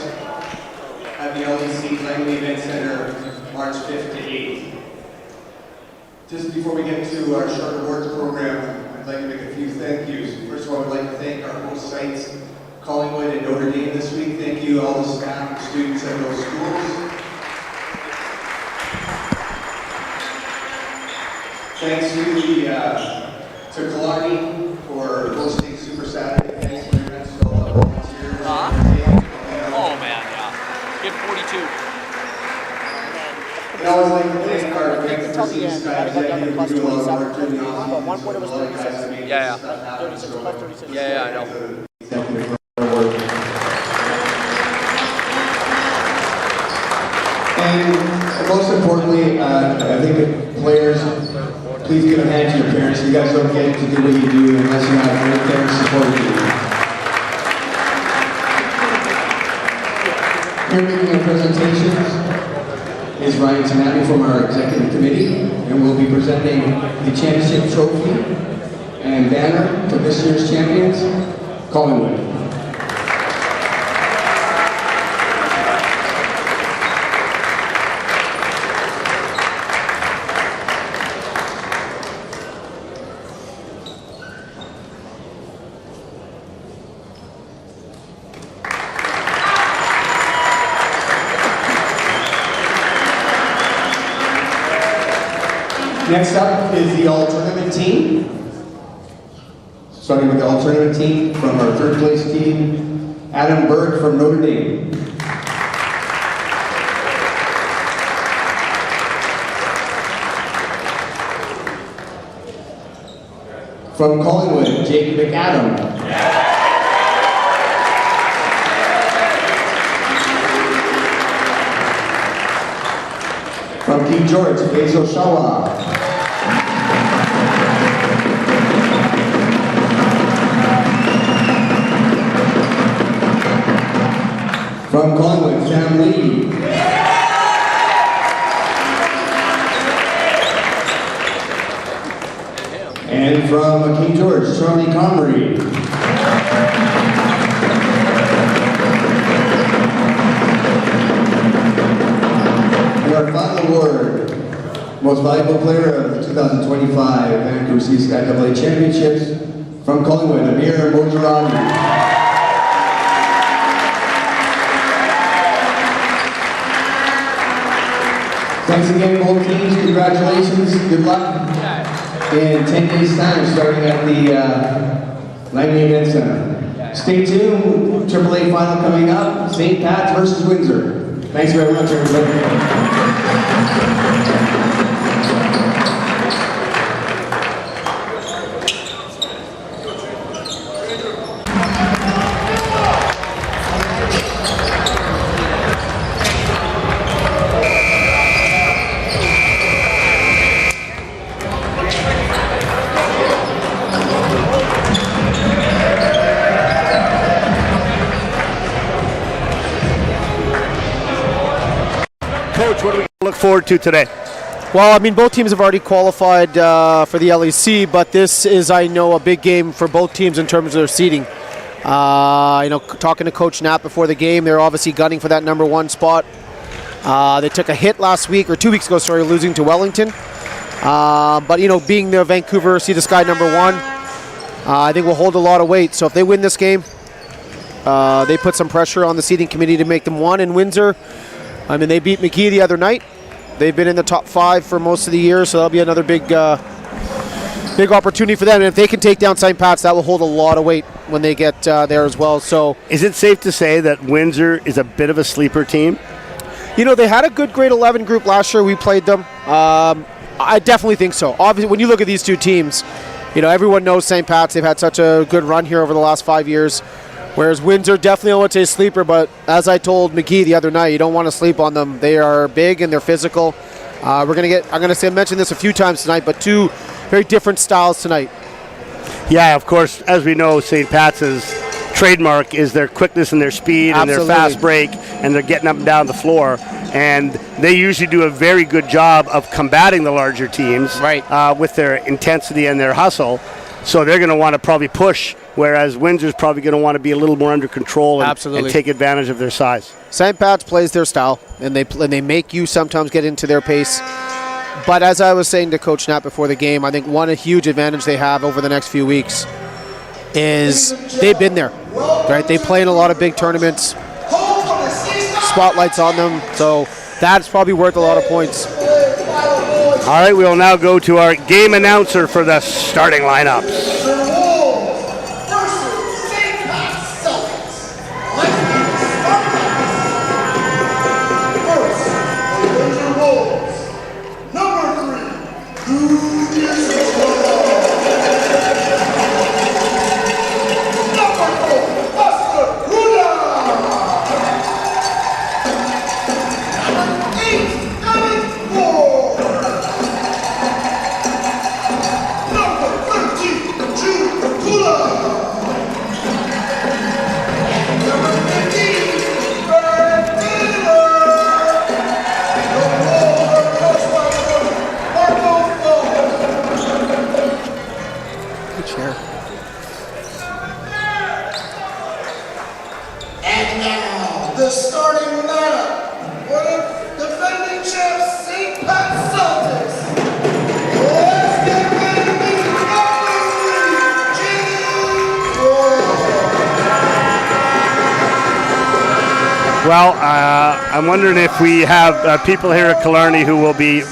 at the LEC Langley Event Center March 5th to 8th. Just before we get to our short awards program, I'd like to make a few thank yous. First of all, I'd like to thank our host sites, Collingwood and Notre Dame this week. Thank you all the staff and students at those schools. Thanks to Killarney for hosting Super Saturday. Thanks for your events to all the volunteers. Oh man, yeah. Get 42. And I always like to thank our Vancouver Sea to Sky executive who do a lot of work during the off-season. But one point it was 36. Yeah. 36 plus 36. Yeah, I know. And most importantly, I think the players, please give a hand to your parents. You guys don't get to do what you do unless you have great parents supporting you. Here making our presentations is Ryan Tanami from our executive committee, and we'll be presenting the championship trophy and banner to this year's champions, Collingwood. Next up is the all-tournament team. Starting with the all-tournament team from our third place team, Adam Berg from Notre Dame. From Collingwood, Jake McAdam. From King George, Basil Shawa. From Collingwood, Sam Lee. And from King George, Charlie Comrie. And our final award, Most Valuable Player of the 2025 Vancouver Sea Sky AA Championships, from Collingwood, Amir Mojirani. Thanks again, both teams. Congratulations. Good luck in 10 days' time, starting at the Langley Event Center. Stay tuned. AAA final coming up. St. Pat's versus Windsor. Thanks very much, everybody. Coach, what do we look forward to today? Well, I mean, both teams have already qualified for the LEC, but this is, I know, a big game for both teams in terms of their seeding. Talking to Coach Knapp before the game, they're obviously gunning for that number one spot. They took a hit last week, or 2 weeks ago, sorry, losing to Wellington. But, being the Vancouver Sea to Sky number one, I think will hold a lot of weight. So if they win this game, they put some pressure on the seeding committee to make them one in Windsor. I mean, they beat McKee the other night. They've been in the top 5 for most of the year, so that'll be another big opportunity for them. And if they can take down St. Pat's, that will hold a lot of weight when they get there as well. So, is it safe to say that Windsor is a bit of a sleeper team? They had a good grade 11 group last year. We played them. I definitely think so. Obviously, when you look at these two teams, everyone knows St. Pat's. They've had such a good run here over the last 5 years. Whereas Windsor, definitely I would say sleeper, but as I told McGee the other night, you don't want to sleep on them. They are big and they're physical. I'm going to mention this a few times tonight, but two very different styles tonight. Yeah, of course, as we know, St. Pat's trademark is their quickness and their speed and their fast break, and they're getting up and down the floor. And they usually do a very good job of combating the larger teams with their intensity and their hustle. So they're going to want to probably push, whereas Windsor's probably going to want to be a little more under control and take advantage of their size. St. Pat's plays their style, and they make you sometimes get into their pace. But as I was saying to Coach Knapp before the game, I think one huge advantage they have over the next few weeks is they've been there, right? They play in a lot of big tournaments, spotlights on them, so that's probably worth a lot of points. All right, we will now go to our game announcer for the starting lineups. Well, I'm wondering if we have people here at Killarney who will be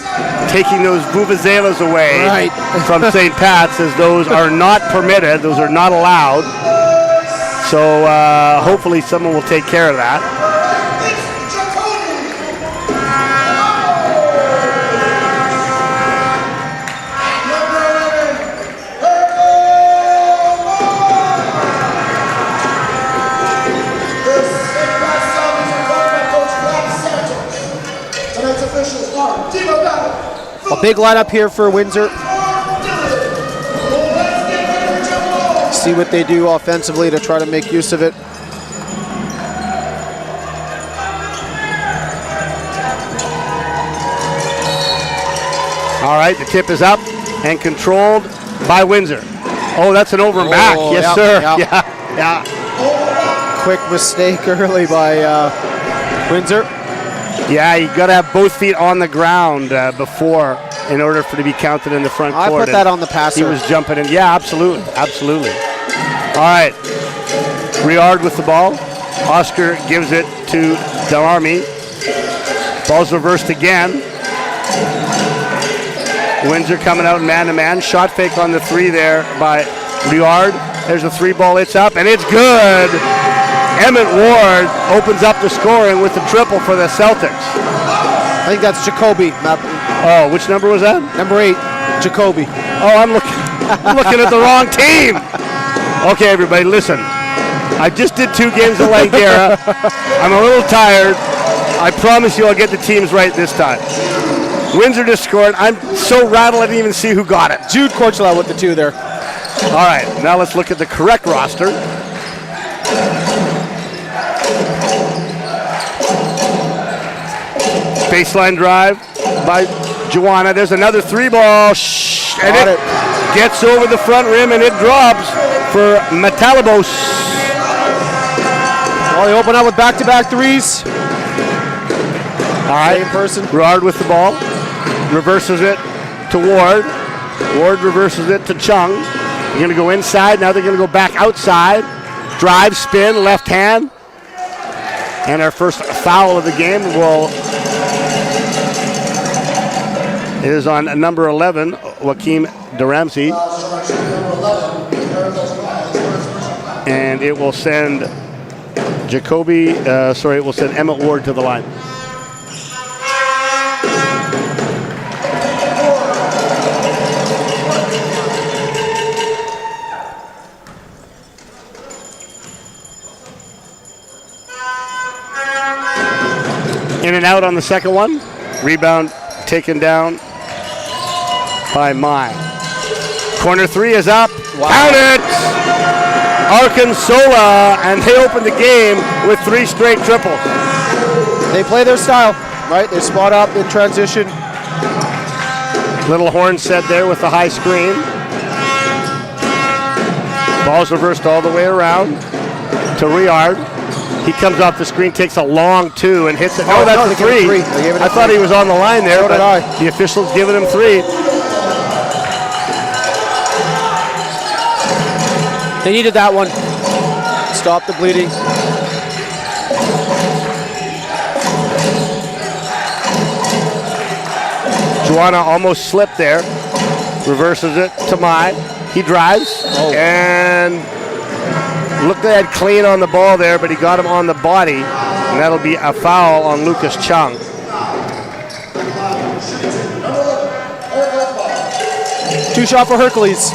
taking those vuvuzelas away Right. from St. Pat's, as those are not permitted. Those are not allowed. So hopefully someone will take care of that. A big lineup here for Windsor. See what they do offensively to try to make use of it. All right, the tip is up and controlled by Windsor. Oh, that's an over and back. Oh, Yes, yeah, sir. yeah. Yeah. Quick mistake early by Windsor. Yeah, you got to have both feet on the ground before in order for it to be counted in the front I court. put that on the passer. He was jumping in. Yeah, absolutely. Absolutely. All right. Riard with the ball. Oscar gives it to Delarmy. Ball's reversed again. Windsor coming out man-to-man. Shot fake on the three there by Riard. There's a three ball. It's up, and it's good. Emmett Ward opens up the scoring with the triple for the Celtics. I think that's Jacoby. Oh, which number was that? Number 8, Jacoby. Oh, I'm looking at the wrong team. Okay, everybody, listen. I just did 2 games of Langara. I'm a little tired. I promise you I'll get the teams right this time. Windsor just scored. I'm so rattled I didn't even see who got it. Jude Korchula with the 2 there. All right, now let's look at the correct roster. Baseline drive by Joanna. There's another 3 ball. And it gets over the front rim and it drops for Metalibos. Well, they open up with back-to-back threes. All right. Same person. Riard with the ball. Reverses it to Ward. Ward reverses it to Chung. They're going to go inside. Now they're going to go back outside. Drive, spin, left hand. And our first foul of the game is on number 11, Joaquim Duramsey. And it will send it will send Emmett Ward to the line. In and out on the second one. Rebound taken down by Mai. Corner 3 is up. Wow. Count it! Arkansas, and they open the game with 3 straight triples. They play their style, right? They spot up in transition. Little horn set there with the high screen. Ball's reversed all the way around to Riard. He comes off the screen, takes a long 2, and hits it. Oh, That's no, a they gave it 3. They gave it a I thought 3. he was on the line there, So but did I. the official's giving him 3. They needed that one. Stop the bleeding. Joanna almost slipped there. Reverses it to Mai. He drives and looked at clean on the ball there, but he got him on the body, and that'll be a foul on Lucas Chung. Two shot for Hercules.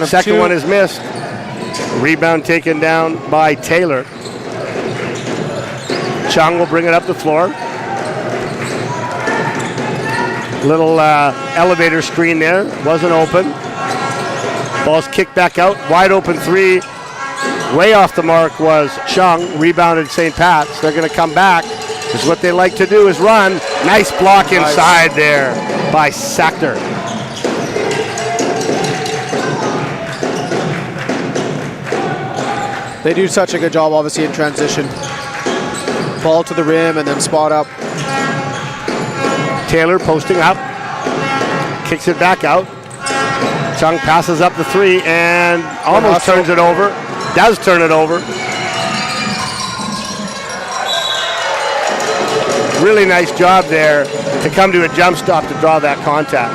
Second one is missed. Rebound taken down by Taylor. Chung will bring it up the floor. Little elevator screen there. Wasn't open. Ball's kicked back out. Wide open 3. Way off the mark was Chung. Rebounded St. Pat's. They're going to come back. Because what they like to do is run. Nice block inside there by Sachter. They do such a good job, obviously, in transition. Ball to the rim and then spot up. Taylor posting up. Kicks it back out. Chung passes up the 3 and almost turns it over. Does turn it over. Really nice job there to come to a jump stop to draw that contact.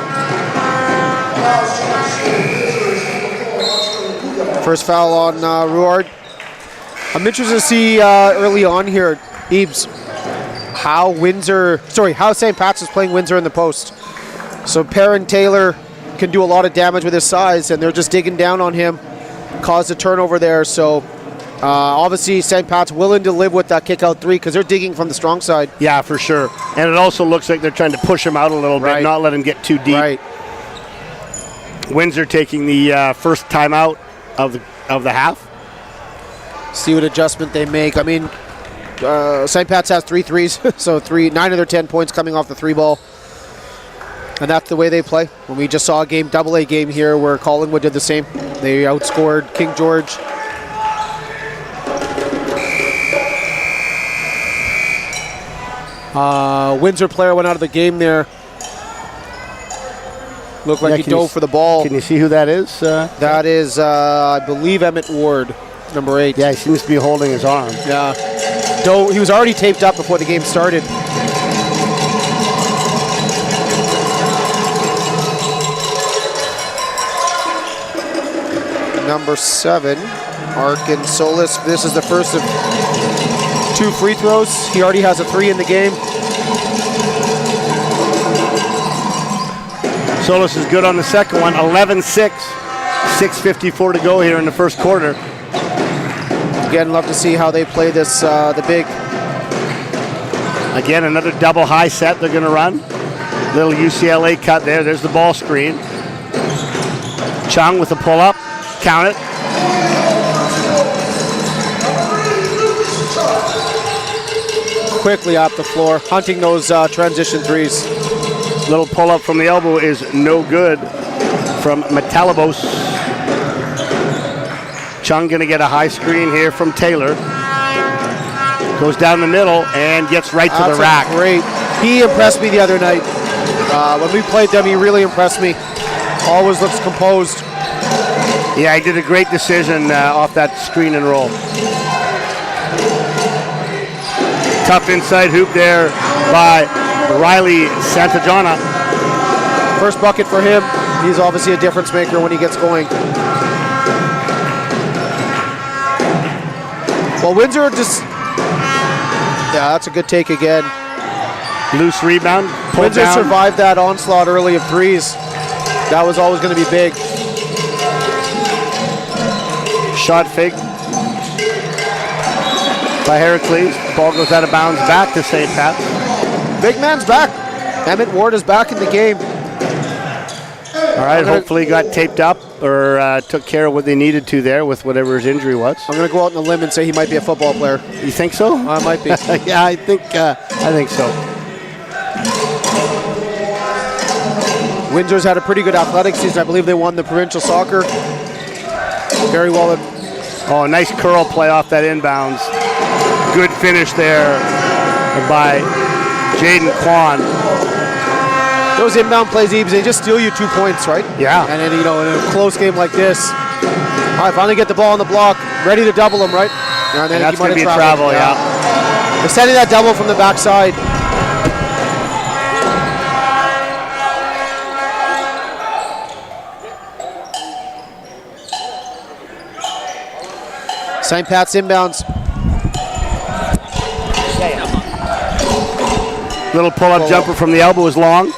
First foul on Ruard. I'm interested to see early on here, Ebbs, how St. Pat's is playing Windsor in the post. So Perrin Taylor can do a lot of damage with his size, and they're just digging down on him, caused a turnover there. So obviously St. Pat's willing to live with that kick out 3 because they're digging from the strong side. Yeah, for sure. And it also looks like they're trying to push him out a little bit, not let him get too deep. Right. Windsor taking the first timeout of the half. See what adjustment they make. I mean, St. Pat's has 3 threes, so 9 of their 10 points coming off the 3 ball. And that's the way they play. When we just saw a AA game here where Collingwood did the same. They outscored King George. Windsor player went out of the game there. Looked like he dove for the ball. Can you see who that is? That is, I believe, Emmett Ward, number 8. Yeah, he seems to be holding his arm. Yeah. He was already taped up before the game started. Number 7, Arkin Solis. This is the first of 2 free throws. He already has a 3 in the game. Solis is good on the second one. 11-6. 6:54 to go here in the first quarter. Again, love to see how they play this, the big. Again, another double high set they're going to run. Little UCLA cut there. There's the ball screen. Chung with a pull-up. Count it. Quickly off the floor, hunting those transition 3s. Little pull-up from the elbow is no good from Metalabos. Chung going to get a high screen here from Taylor. Goes down the middle and gets right to the rack. Great. He impressed me the other night. When we played them, he really impressed me. Always looks composed. Yeah, he did a great decision off that screen and roll. Tough inside hoop there by Riley Santajana. First bucket for him. He's obviously a difference maker when he gets going. Well, Windsor just... Yeah, that's a good take again. Loose rebound. Windsor survived that onslaught early of 3s. That was always going to be big. Shot fake by Heracles. Ball goes out of bounds back to St. Pat. Big man's back. Emmett Ward is back in the game. All right, hopefully got taped up or took care of what they needed to there with whatever his injury was. I'm going to go out on a limb and say he might be a football player. You think so? I might be. Yeah, I think so. Windsor's had a pretty good athletics season. I believe they won the provincial soccer. Very well. Oh, nice curl play off that inbounds. Good finish there by Jaden Kwan. Those inbound plays, Ebbs, they just steal you 2 points, right? Yeah. And then, in a close game like this, all right, finally get the ball on the block, ready to double him, right? And then that's going to be a travel, yeah. They're sending that double from the backside. St. Pat's inbounds. Little pull-up jumper from the elbow is long.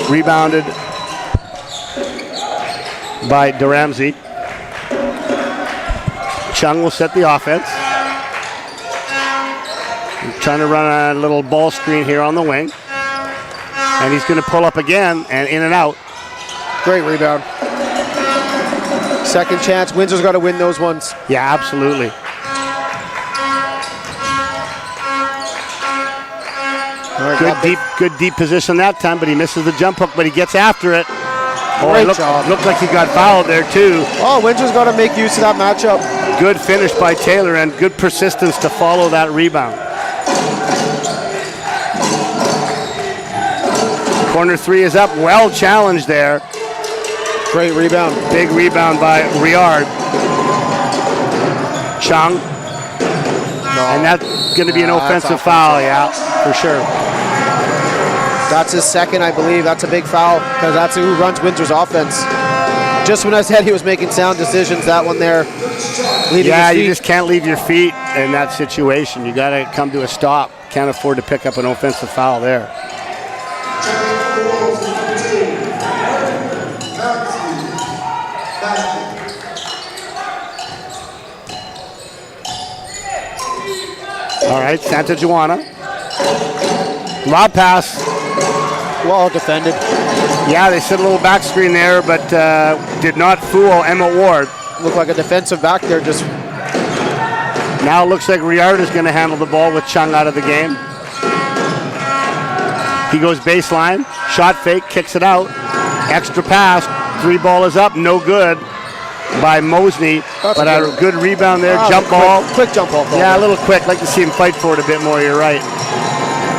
Rebounded by DeRamsey. Chung will set the offense. He's trying to run a little ball screen here on the wing. And he's going to pull up again and in and out. Great rebound. Second chance. Windsor's got to win those ones. Yeah, absolutely. Good deep position that time, but he misses the jump hook, but he gets after it. Great job. Looked like he got fouled there too. Oh, Windsor's got to make use of that matchup. Good finish by Taylor and good persistence to follow that rebound. Corner three is up. Well challenged there. Great rebound. Big rebound by Riard. Chung. And that's going to be an offensive foul, yeah, for sure. That's his second, I believe. That's a big foul because that's who runs Windsor's offense. Just when I said he was making sound decisions, that one there. Yeah, you just can't leave your feet in that situation. You got to come to a stop. Can't afford to pick up an offensive foul there. All right, Santa Juana. Lob pass. Well defended. Yeah, they set a little back screen there, but did not fool Emma Ward. Looked like a defensive back there. Just now it looks like Riard is going to handle the ball with Chung out of the game. He goes baseline, shot fake, kicks it out. Extra pass, three ball is up, no good by Mosney. But a good rebound there, jump ball. Quick jump ball. Yeah, a little quick. Like to see him fight for it a bit more, you're right.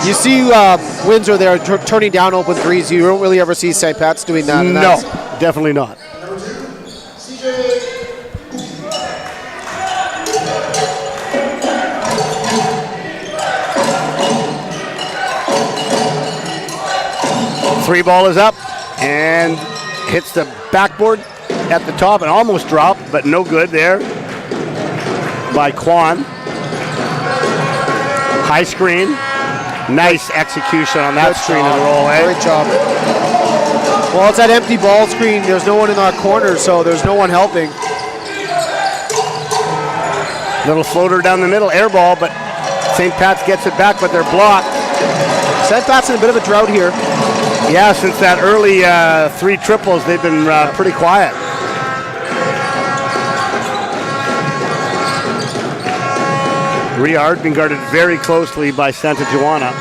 You see Windsor there turning down open threes. You don't really ever see St. Pat's doing that. No, definitely not. Three ball is up and hits the backboard at the top and almost dropped, but no good there by Kwan. High screen. Nice execution on that screen and roll. Great job. Well, it's that empty ball screen. There's no one in our corner, so there's no one helping. Little floater down the middle, air ball, but St. Pat's gets it back, but they're blocked. St. Pat's in a bit of a drought here. Yeah, since that early three triples, they've been pretty quiet. Riard being guarded very closely by Santa Juana.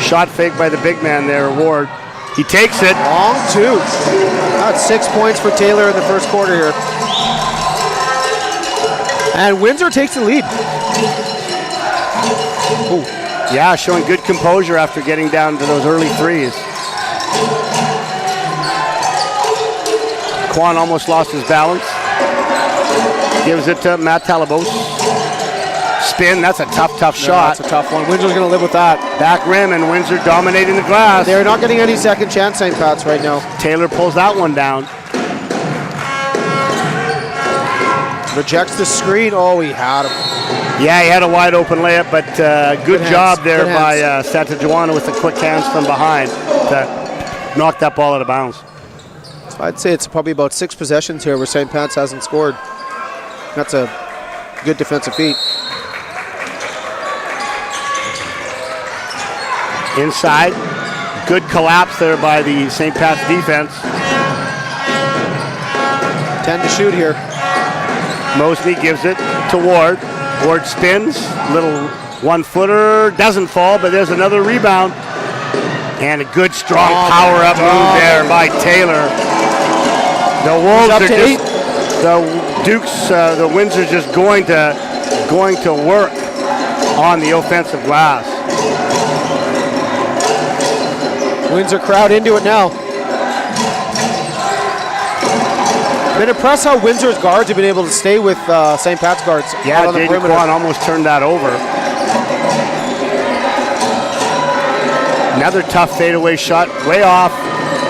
Shot fake by the big man there, Ward. He takes it. Long two. That's 6 points for Taylor in the first quarter here. And Windsor takes the lead. Ooh. Yeah, showing good composure after getting down to those early threes. Kwan almost lost his balance. Gives it to Matt Talabos. Spin, that's a tough shot. That's a tough one. Windsor's going to live with that. Back rim and Windsor dominating the glass. They're not getting any second chance, St. Pat's, right now. Taylor pulls that one down. Rejects the screen. Oh, he had him. Yeah, he had a wide open layup, but good job there by Santa Juana with the quick hands from behind to knock that ball out of bounds. So I'd say it's probably about 6 possessions here where St. Pat's hasn't scored. That's a good defensive feat. Inside, good collapse there by the St. Pat's defense. 10 to shoot here. Mosley gives it to Ward. Ward spins, little one-footer, doesn't fall, but there's another rebound. And a good, strong power-up move there by Taylor. The Wolves are just, the Dukes, the Windsor just going to work on the offensive glass. Windsor crowd into it now. Been impressed how Windsor's guards have been able to stay with St. Pat's guards. Yeah, Jaden Kwan almost turned that over. Another tough fadeaway shot, way off,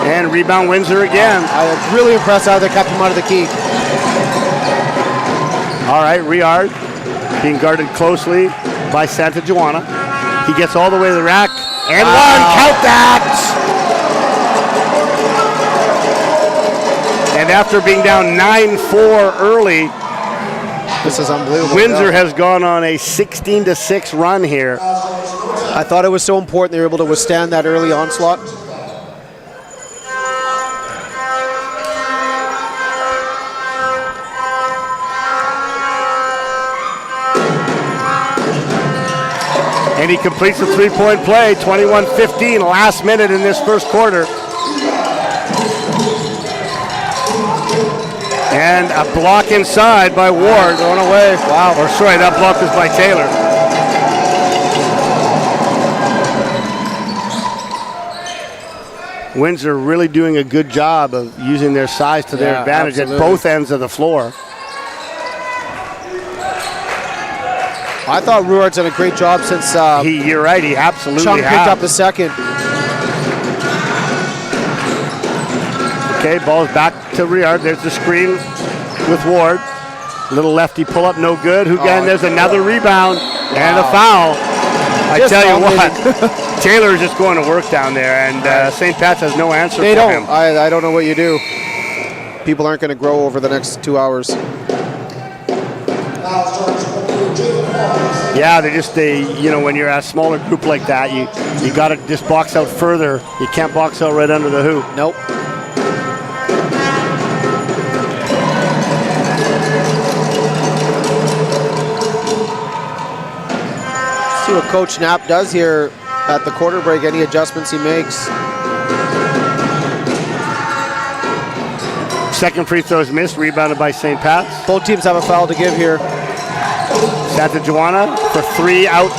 and rebound Windsor again. I was really impressed how they kept him out of the key. All right, Riard being guarded closely by Santa Juana. He gets all the way to the rack, and one, count that! And after being down 9-4 early, this is unbelievable. Windsor has gone on a 16-6 run here. I thought it was so important they were able to withstand that early onslaught. And he completes the three-point play, 21-15, last minute in this first quarter. And a block inside by Ward. Going away. Wow. Or sorry, that block was by Taylor. Windsor really doing a good job of using their size to their advantage at both ends of the floor. I thought Ruard's done a great job since You're right, he absolutely Chung has. picked up the second. Okay, ball's back to Ruard. There's the screen with Ward. Little lefty pull-up, no good. And there's another rebound and a foul. I Just tell you what, Taylor is just going to work down there, and St. Pat's has no answer They for don't. him. I don't know what you do. People aren't going to grow over the next 2 hours. Yeah, when you're a smaller group like that, you got to just box out further. You can't box out right under the hoop. Nope. See what Coach Knapp does here at the quarter break, any adjustments he makes. Second free throw is missed, rebounded by St. Pat's. Both teams have a foul to give here. Santa Joana for 3 out,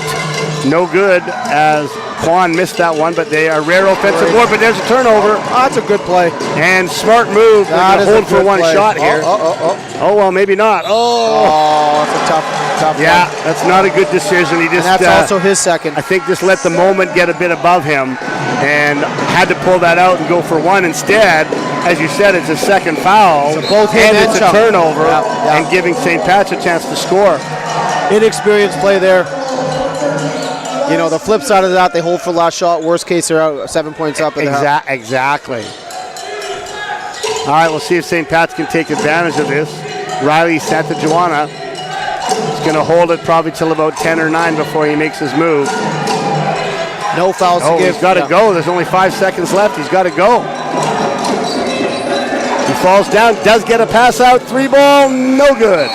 no good, as Quan missed that one, but they are rare offensive board, but there's a turnover. Oh, that's a good play. And smart move, hold for one play. shot here. Oh, well, maybe not. Oh, that's a tough yeah, one. that's not a good decision. He just, And that's also his second. I think just let the moment get a bit above him and had to pull that out and go for one. Instead, as you said, it's a second foul. So both him and and it's a Chung. turnover Yeah. and giving St. Pat's a chance to score. Inexperienced play there. You know, the flip side of that, they hold for the last shot. Worst case, they're out 7 points up. Exactly. All right, we'll see if St. Pat's can take advantage of this. Riley Santa Joana is going to hold it probably till about 10 or 9 before he makes his move. No fouls to give. He's got to go. There's only 5 seconds left. He's got to go. He falls down, does get a pass out. 3 ball, no good.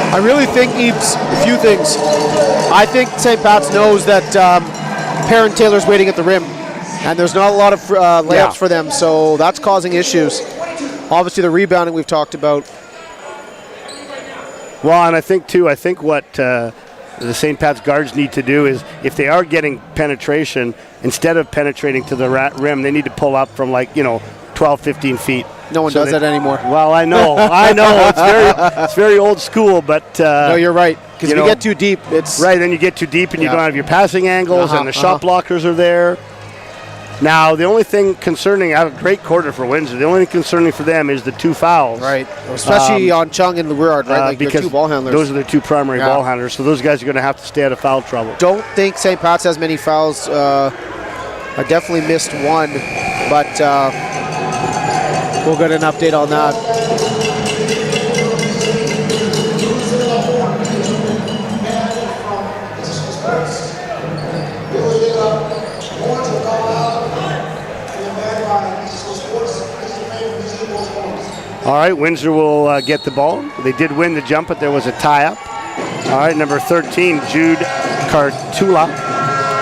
I really think a few things. I think St. Pat's knows that Perrin Taylor's waiting at the rim, and there's not a lot of layups for them, so that's causing issues. Obviously, the rebounding we've talked about. Well, and I think what the St. Pat's guards need to do is, if they are getting penetration, instead of penetrating to the rim, they need to pull up from 12, 15 feet. No one does that anymore. Well, I know. It's very old school, but no, you're right. Because if you get too deep, it's right. Then you get too deep, and you don't have your passing angles, and the shot blockers are there. Now, the only thing concerning, I have a great quarter for Windsor. The only thing concerning for them is the 2 fouls. Right. Especially on Chung and Ruard, right? Because their 2 ball handlers. Those are their 2 primary ball handlers, so those guys are going to have to stay out of foul trouble. Don't think St. Pat's has many fouls. I definitely missed one, but we'll get an update on that. All right, Windsor will get the ball. They did win the jump, but there was a tie-up. All right, number 13, Jude Cartula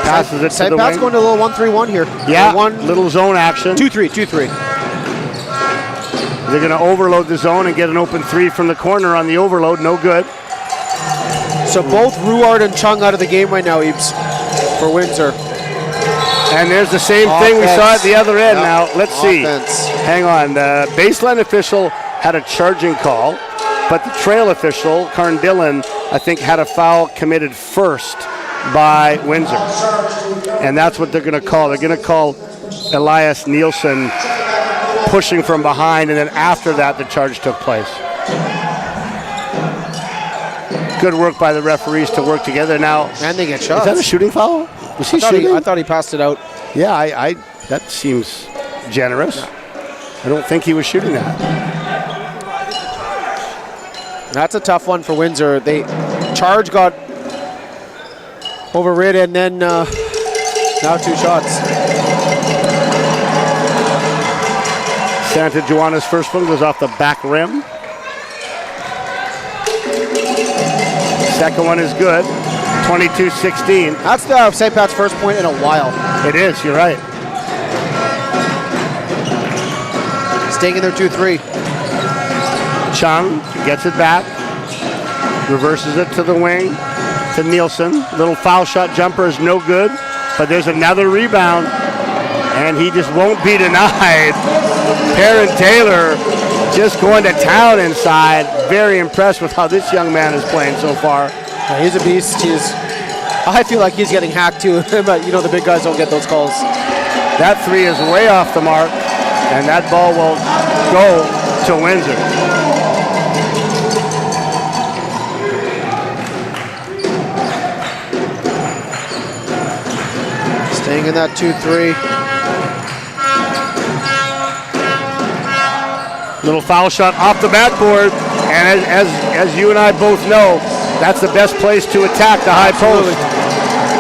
passes it to the St. Pat's wing. going to a little 1-3-1 here. Yeah, little zone action. 2-3. They're going to overload the zone and get an open 3 from the corner on the overload. No good. So both Ruard and Chung out of the game right now, Eebs, for Windsor. And there's the same thing we saw at the other end. Now, let's see. Hang on. The baseline official had a charging call, but the trail official, Karn Dillon, I think had a foul committed first by Windsor. And that's what they're going to call. They're going to call Elias Nielsen pushing from behind, and then after that, the charge took place. Good work by the referees to work together. Now, and they get shots. Is that a shooting foul? Was he shooting? I thought he passed it out. Yeah, that seems generous. I don't think he was shooting that. That's a tough one for Windsor. Charge got overrid, and then now 2 shots. Santa Joana's first one goes off the back rim. Second one is good. 22-16. That's the St. Pat's first point in a while. It is, you're right. Staying in their 2-3. Chung gets it back. Reverses it to the wing to Nielsen. Little foul shot jumper is no good, but there's another rebound. and he just won't be denied. Perrin Taylor just going to town inside. Very impressed with how this young man is playing so far. Yeah, he's a beast. I feel like he's getting hacked too, but the big guys don't get those calls. That three is way off the mark, and that ball will go to Windsor. Staying in that 2-3. Little foul shot off the backboard, and as you and I both know, that's the best place to attack the high post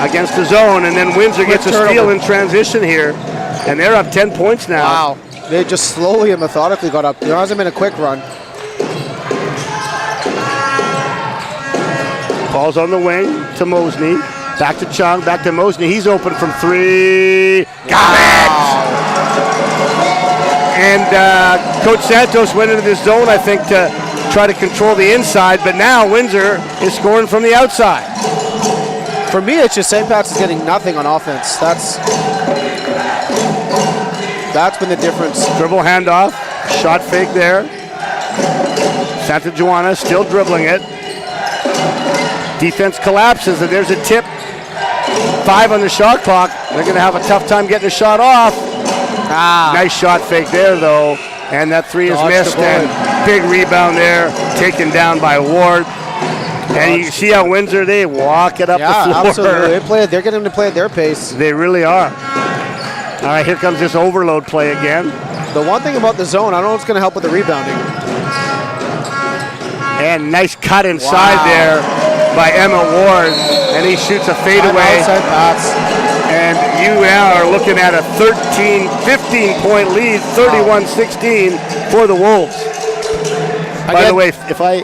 against the zone, and then Windsor gets a steal in transition here, and they're up 10 points now. Wow, they just slowly and methodically got up. There hasn't been a quick run. Ball's on the wing to Mosney, back to Chung, back to Mosney. He's open from three. Got it! And Coach Santos went into this zone, I think, to try to control the inside, but now Windsor is scoring from the outside. For me, it's just St. Pat's is getting nothing on offense. That's been the difference. Dribble handoff, shot fake there. Santa Joana still dribbling it. Defense collapses, and there's a tip. 5 on the shot clock. They're going to have a tough time getting a shot off. Nice shot fake there, though. And that three is missed, and big rebound there, taken down by Ward. And you see how Windsor, they walk it up the floor. Absolutely. They're getting them to play at their pace. They really are. All right, here comes this overload play again. The one thing about the zone, I don't know what's going to help with the rebounding. And nice cut inside there by Emma Ward. And he shoots a fadeaway. Outside pass. And you now are looking at a 15-point lead, 31-16 for the Wolves. By the way, if I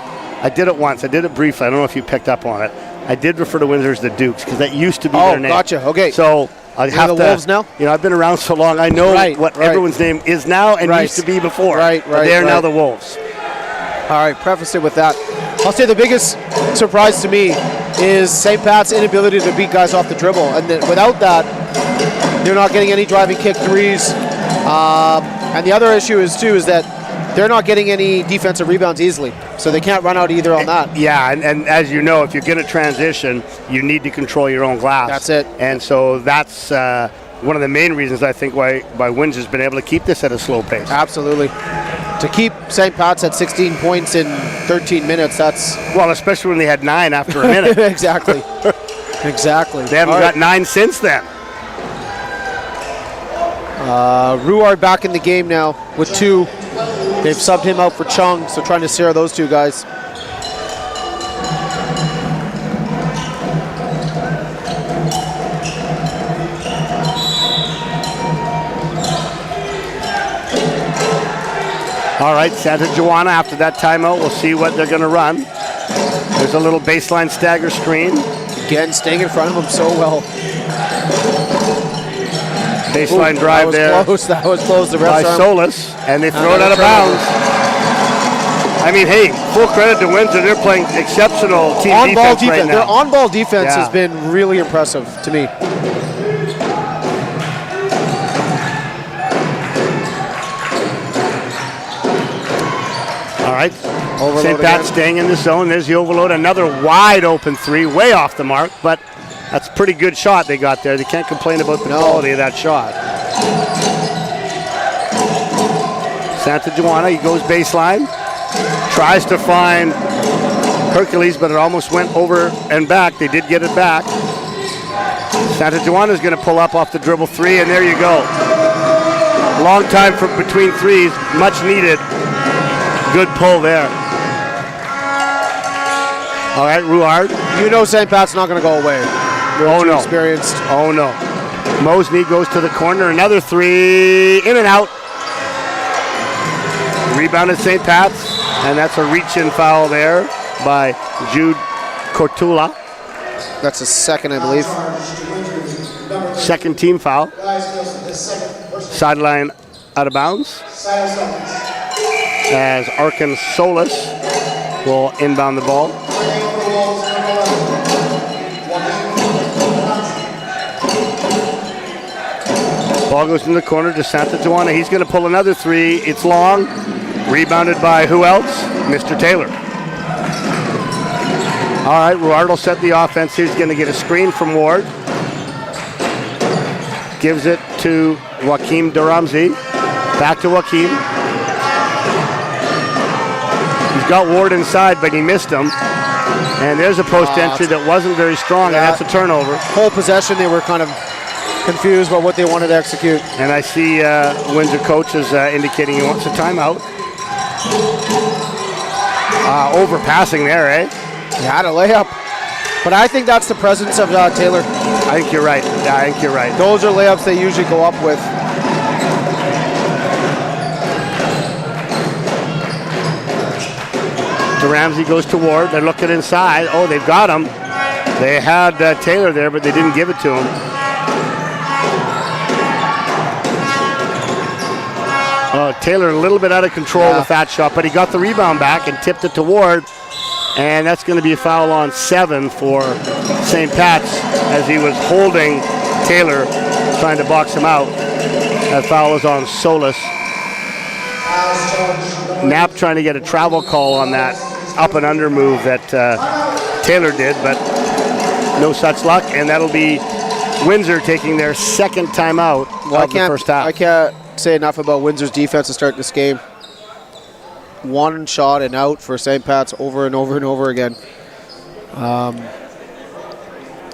did it once, I did it briefly, I don't know if you picked up on it. I did refer to Windsor as the Dukes because that used to be their name. Oh, gotcha, okay. So I have the to, Wolves now? I've been around so long, I know what everyone's name is now and used to be before. They're now the Wolves. All right, preface it with that. I'll say the biggest surprise to me is St. Pat's inability to beat guys off the dribble. And without that, they're not getting any driving kick threes. And the other issue is that they're not getting any defensive rebounds easily. So they can't run out either on that. Yeah, and as you know, if you're going to transition, you need to control your own glass. That's it. And so that's one of the main reasons I think why Windsor's been able to keep this at a slow pace. Absolutely. To keep St. Pat's at 16 points in 13 minutes, that's... Well, especially when they had 9 after a minute. Exactly. Exactly. They haven't got 9 since then. Ruard back in the game now with 2. They've subbed him out for Chung, so trying to zero those 2 guys. All right, Santa Joana after that timeout, we'll see what they're going to run. There's a little baseline stagger screen. Again, staying in front of him so well. Baseline drive there. That was close. The by Solis, and they throw it out of bounds. I mean, hey, full credit to Windsor. They're playing exceptional team defense right now. Their on-ball defense has been really impressive to me. All right, St. Pat staying in the zone. There's the overload. Another wide open 3, way off the mark, but that's a pretty good shot they got there. They can't complain about the quality of that shot. Santa Joana, he goes baseline, tries to find Hercules, but it almost went over and back. They did get it back. Santa Joana is going to pull up off the dribble 3, and there you go. Long time for between threes, much needed. Good pull there. All right, Ruard. You know St. Pat's not going to go away. Oh, no. Experienced. Oh, no. Mosney goes to the corner. Another 3. In and out. Rebounded St. Pat's. And that's a reach-in foul there by Jude Cortula. That's a second, I believe. Second team foul. Sideline out of bounds. As Arkan Solis will inbound the ball. Ball goes in the corner to Santa Joana. He's going to pull another three. It's long. Rebounded by who else? Mr. Taylor. All right, Ruard will set the offense. He's going to get a screen from Ward. Gives it to Joaquim Duramzi. Back to Joaquim. He's got Ward inside, but he missed him. And there's a post entry that wasn't very strong, and that's a turnover. Whole possession, they were kind of confused about what they wanted to execute. And I see Windsor coach is indicating he wants a timeout. Overpassing there, eh? He had a layup. But I think that's the presence of Taylor. I think you're right. Yeah, I think you're right. Those are layups they usually go up with. Ramsey goes to Ward. They're looking inside. Oh, they've got him. They had Taylor there, but they didn't give it to him. Taylor a little bit out of control with that shot, but he got the rebound back and tipped it to Ward. And that's going to be a foul on 7 for St. Pat's as he was holding Taylor, trying to box him out. That foul was on Solis. Knapp trying to get a travel call on that up and under move that Taylor did, but no such luck. And that'll be Windsor taking their second timeout of the first half. I can't say enough about Windsor's defense to start this game. One shot and out for St. Pat's over and over and over again.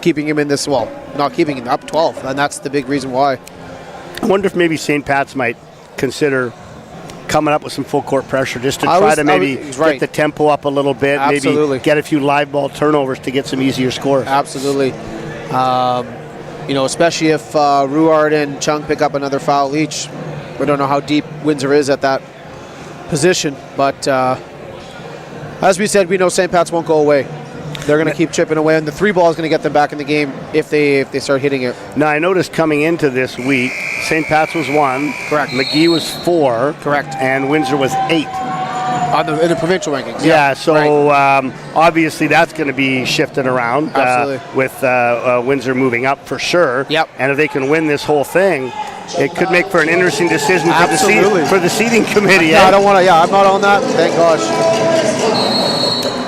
Keeping him in this, well, not keeping him up 12, and that's the big reason why. I wonder if maybe St. Pat's might consider coming up with some full court pressure just to try to maybe get the tempo up a little bit, maybe get a few live ball turnovers to get some easier scores. Absolutely. Especially if Ruard and Chung pick up another foul each. We don't know how deep Windsor is at that position, but as we said, we know St. Pat's won't go away. They're going to keep chipping away, and the 3 ball is going to get them back in the game if they start hitting it. Now, I noticed coming into this week, St. Pat's was 1. Correct. McGee was 4. Correct. And Windsor was 8. In the provincial rankings. Yeah, so obviously that's going to be shifted around. Absolutely. With Windsor moving up for sure. Yep. And if they can win this whole thing, it could make for an interesting decision for the seating committee. I don't want to. Yeah, I'm not on that. Thank gosh.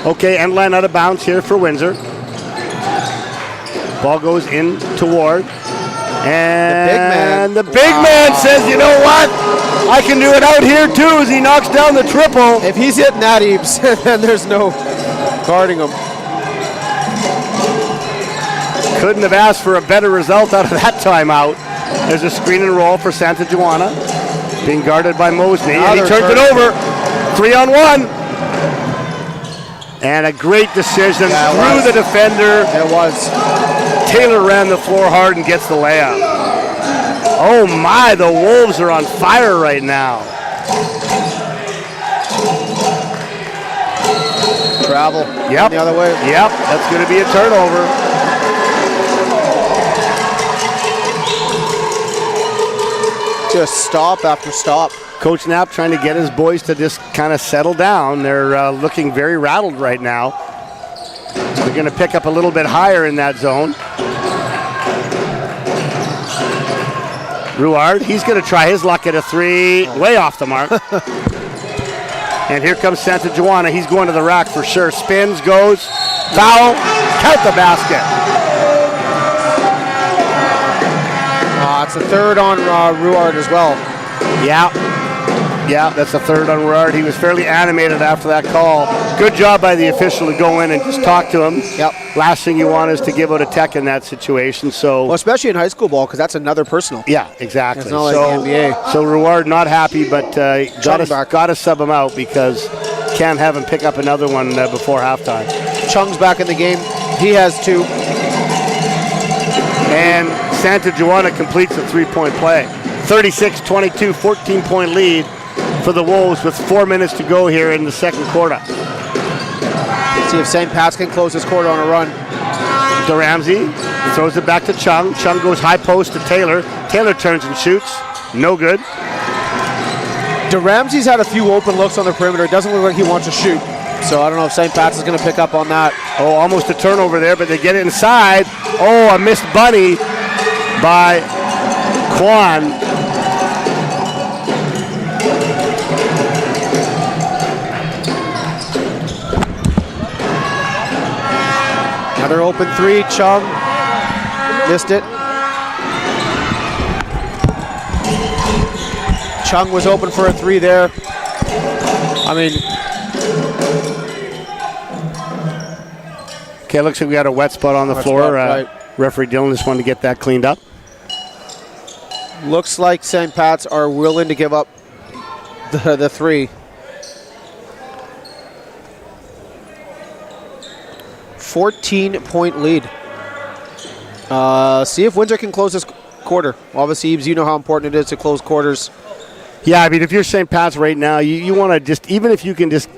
Okay, end line out of bounds here for Windsor. Ball goes in toward. And the big man says, you know what? I can do it out here too as he knocks down the triple. If he's hitting that, Eaves, then there's no guarding him. Couldn't have asked for a better result out of that timeout. There's a screen and roll for Santa Joana. Being guarded by Mosney. And he turns it over. 3-on-1. And a great decision through the defender. It was. Taylor ran the floor hard and gets the layup. Oh my, the Wolves are on fire right now. Travel. Yep. The other way. Yep, that's going to be a turnover. Just stop after stop. Coach Knapp trying to get his boys to just kind of settle down. They're looking very rattled right now. They're going to pick up a little bit higher in that zone. Ruard, he's going to try his luck at a 3, way off the mark. And here comes Santa Joana. He's going to the rack for sure. Spins, goes, foul, count the basket. It's the third on Ruard as well. Yeah, that's the third on Ruard. He was fairly animated after that call. Good job by the official to go in and just talk to him. Yep. Last thing you want is to give out a tech in that situation. So, well, especially in high school ball, because that's another personal. Yeah, exactly. It's not like the NBA. So Ruard not happy, but got to sub him out because can't have him pick up another one before halftime. Chung's back in the game. He has 2. And Santa Joana completes the 3-point play. 36-22, 14-point lead for the Wolves with 4 minutes to go here in the second quarter. Let's see if St. Pat's can close this quarter on a run. Duramzi throws it back to Chung. Chung goes high post to Taylor. Taylor turns and shoots. No good. Duramzi's had a few open looks on the perimeter. It doesn't look like he wants to shoot. So I don't know if St. Pat's is going to pick up on that. Oh, almost a turnover there, but they get it inside. Oh, a missed bunny by Quan. Another open three. Chung missed it. Chung was open for a three there. I mean, Okay, looks like we got a wet spot on the floor. Referee Dillon just wanted to get that cleaned up. looks like St. Pat's are willing to give up the three. 14-point lead. See if Windsor can close this quarter. Obviously, Eves, you know how important it is to close quarters. Yeah, I mean, if you're St. Pat's right now, you want to just, even if you can just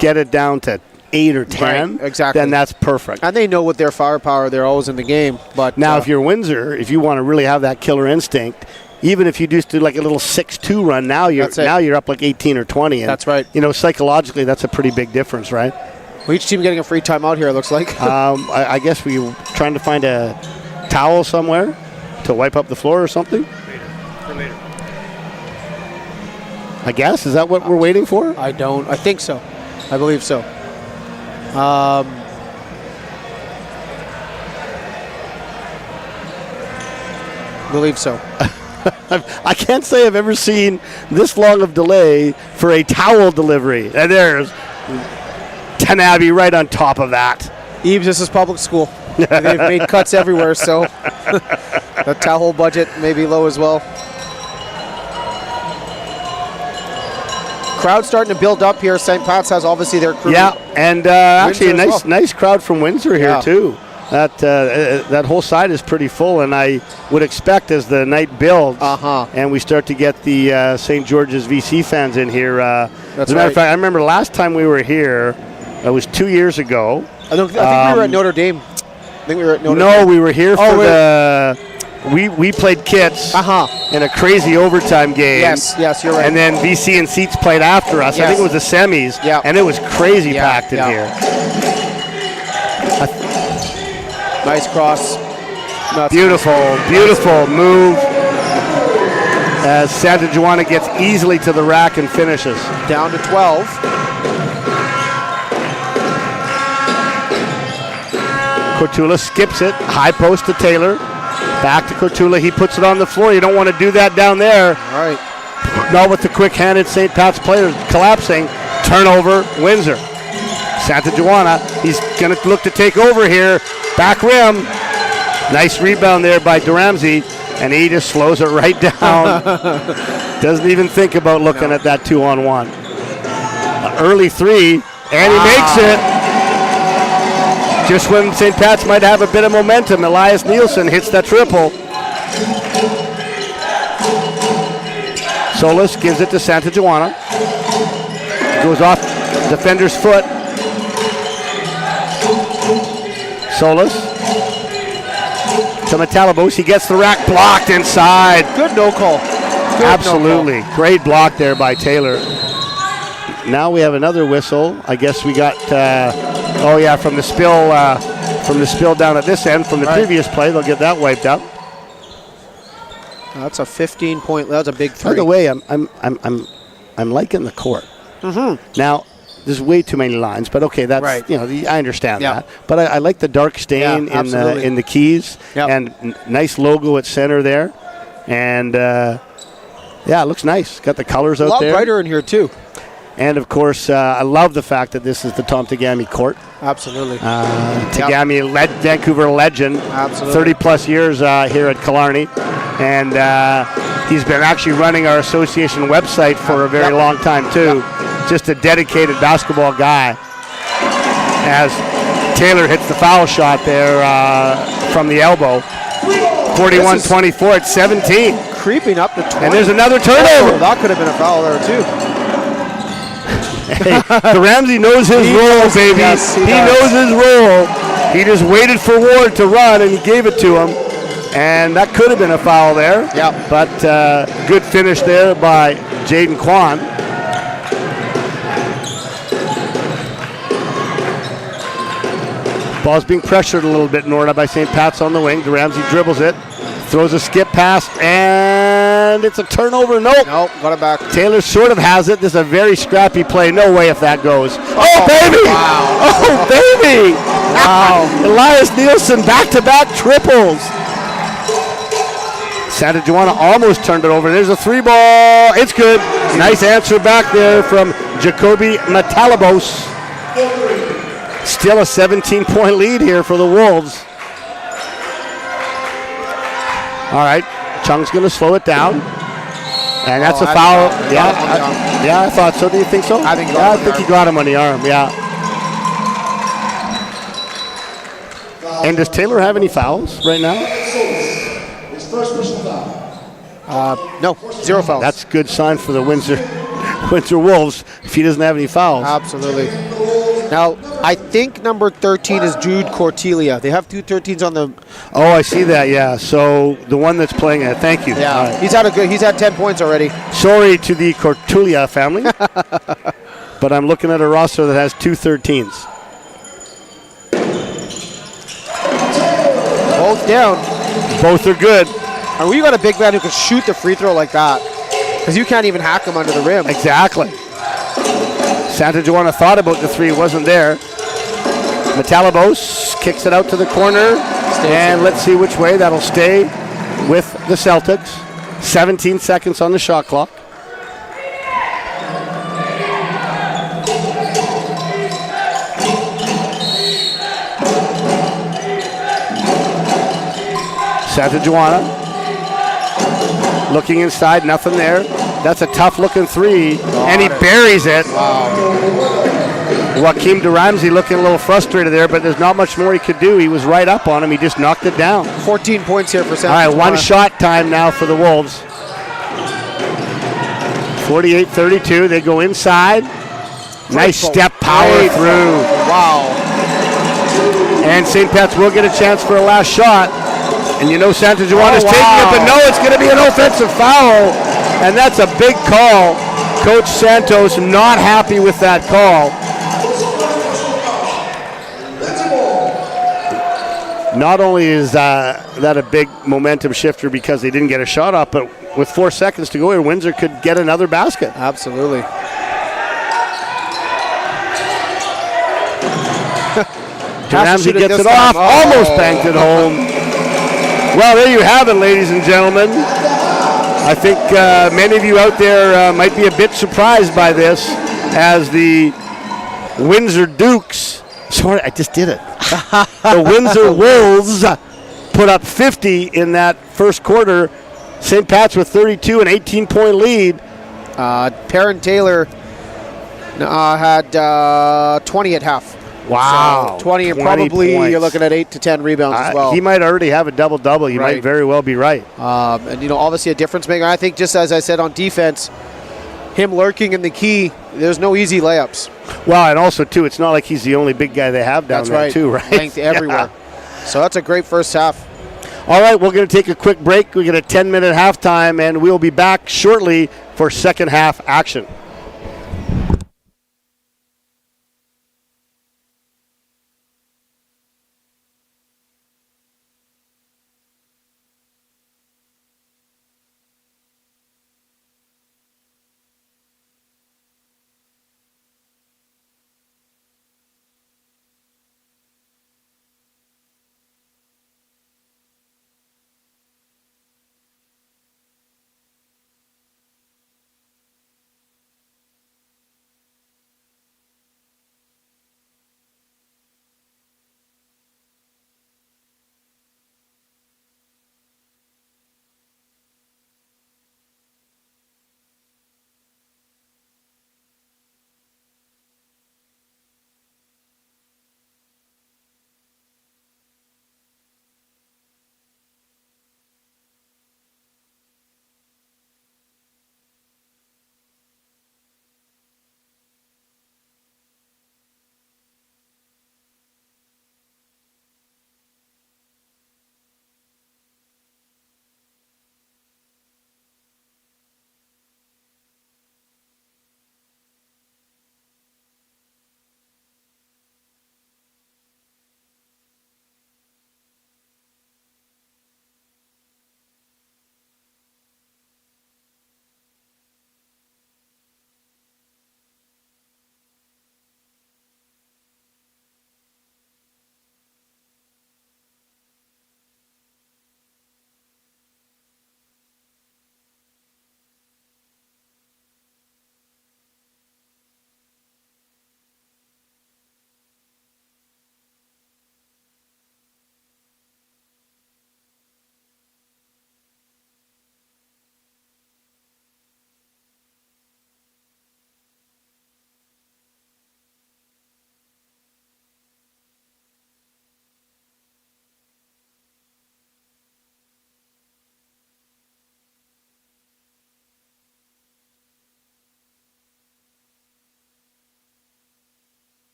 get it down to 8 or 10, right, exactly, then that's perfect. And they know with their firepower, they're always in the game. But now, if you're Windsor, if you want to really have that killer instinct, even if you just do like a little 6-2 run, now you're up like 18 or 20. And, that's right. You know, psychologically, that's a pretty big difference, right? Well, each team getting a free timeout here, it looks like. I guess we were trying to find a towel somewhere to wipe up the floor or something. Later. I guess. Is that what we're waiting for? I think so. I believe so. Believe so. I can't say I've ever seen this long of delay for a towel delivery. And there's Tanabe right on top of that. Eves, this is public school. They've made cuts everywhere, so the towel budget may be low as well. Crowd starting to build up here. St. Pat's has obviously their crew. Yeah, and actually a Windsor nice crowd from Windsor here too. That whole side is pretty full, and I would expect as the night builds and we start to get the St. George's VC fans in here. As a matter of fact, I remember last time we were here, it was 2 years ago. I think we were at Notre Dame. We were here for the. We played Kits in a crazy overtime game. Yes, you're right. And then VC and Seats played after us. I think it was the semis, and it was crazy packed in here. Nice cross. Beautiful move as Santa Juana gets easily to the rack and finishes. Down to 12. Cortula skips it, high post to Taylor. Back to Cortula, he puts it on the floor. You don't want to do that down there. All right. Not with the quick-handed St. Pat's players collapsing. Turnover, Windsor. Santa Juana, he's going to look to take over here. Back rim. Nice rebound there by DeRamsey, and he just slows it right down. Doesn't even think about looking at that 2-on-1. Early three, and he makes it. Just when St. Pat's might have a bit of momentum, Elias Nielsen hits that triple. Solis gives it to Santa Juana. Goes off defender's foot. Solis to Metalabos. He gets the rack blocked inside. Good no call. Absolutely. Great block there by Taylor. Now we have another whistle. I guess we got, from the spill down at this end from the previous play. They'll get that wiped out. That's a 15-point. That's a big three. By the way, I'm liking the court. Now, there's way too many lines, but okay, that's I understand that. But I like the dark stain in the keys and nice logo at center there, and it looks nice. Got the colors out there. A lot brighter in here too. And of course, I love the fact that this is the Tom Tagami court. Absolutely. Tagami, Vancouver legend. Absolutely. 30 plus years here at Killarney, and he's been actually running our association website for a very long time too. Just a dedicated basketball guy. As Taylor hits the foul shot there from the elbow. 41-24 at 17. Creeping up to 20. And there's another turnover. Oh, that could have been a foul there too. Hey, DeRamsey knows his role, baby. Yes, he knows his role. He just waited for Ward to run, and he gave it to him. And that could have been a foul there. Yeah. But good finish there by Jaden Kwan. Ball's being pressured a little bit, Norda, by St. Pat's on the wing. DeRamsey dribbles it. Throws a skip pass, and it's a turnover. Nope. Nope, got it back. Taylor sort of has it. This is a very scrappy play. No way if that goes. Oh, baby! Wow. Oh, baby! Wow. Elias Nielsen, back-to-back triples. Santa Joanna almost turned it over. There's a 3-ball. It's good. Nice answer back there from Jacoby Matalabos. Still a 17-point lead here for the Wolves. All right, Chung's going to slow it down. And that's a foul. Yeah, I thought so. Do you think so? I think he got him on the arm, yeah. And does Taylor have any fouls right now? No, 0 fouls. That's a good sign for the Windsor Wolves if he doesn't have any fouls. Absolutely. Now, I think number 13 is Jude Cortelia. They have 2 13s on the. Oh, I see that. Yeah. So the one that's playing it. Thank you. Yeah, Right. he's had 10 points already. Sorry to the Cortulia family, but I'm looking at a roster that has 2 13s. Both down. Both are good. And we got a big man who can shoot the free throw like that, because you can't even hack him under the rim. Exactly. Santa Joanna thought about the 3, wasn't there. Matalabos kicks it out to the corner, and let's see which way that'll stay with the Celtics. 17 seconds on the shot clock. Santa Joanna looking inside, nothing there. That's a tough looking 3, and he buries it. Wow. Joaquim DeRamsey looking a little frustrated there, but there's not much more he could do. He was right up on him. He just knocked it down. 14 points here for Santa All right, Joanna. 1 shot time now for the Wolves. 48-32. They go inside. Nice step power through. Wow. And St. Pat's will get a chance for a last shot. And you know Santa Joanna's taking it, but no, it's going to be an offensive foul. And that's a big call. Coach Santos not happy with that call. Not only is that a big momentum shifter because they didn't get a shot up, but with 4 seconds to go here, Windsor could get another basket. Absolutely. Ramsey gets it off, almost banked it home. Well, there you have it, ladies and gentlemen. I think many of you out there might be a bit surprised by this, as the Windsor Dukes, sorry, I just did it. The Windsor Wolves put up 50 in that first quarter. St. Pat's with 32, an 18-point lead. Perrin Taylor had 20 at half. Wow. So 20 and probably points. you're looking at 8 to 10 rebounds as well. He might already have a double-double. You Right. might very well be right. And, you know, obviously a difference maker. I think just as I said on defense, him lurking in the key, there's no easy layups. Well, and also, too, it's not like he's the only big guy they have down That's there, right. too, right? Length everywhere. So that's a great first half. All right, we're going to take a quick break. We get a 10-minute halftime, and we'll be back shortly for second half action.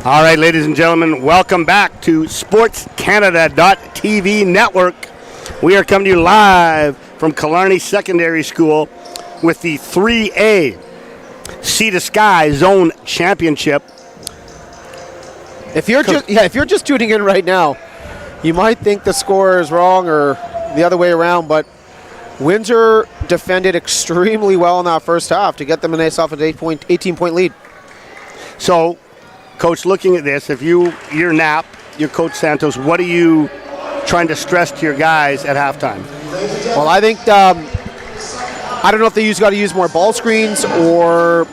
All right, ladies and gentlemen, welcome back to SportsCanada.TV network. We are coming to you live from Killarney Secondary School with the 3A Sea to Sky Zone Championship. If you're just tuning in right now, you might think the score is wrong or the other way around, but Windsor defended extremely well in that first half to get them a nice off an 18-point lead. So, Coach, looking at this, if your Coach Santos, what are you trying to stress to your guys at halftime? Well, I think I don't know if they got to use more ball screens or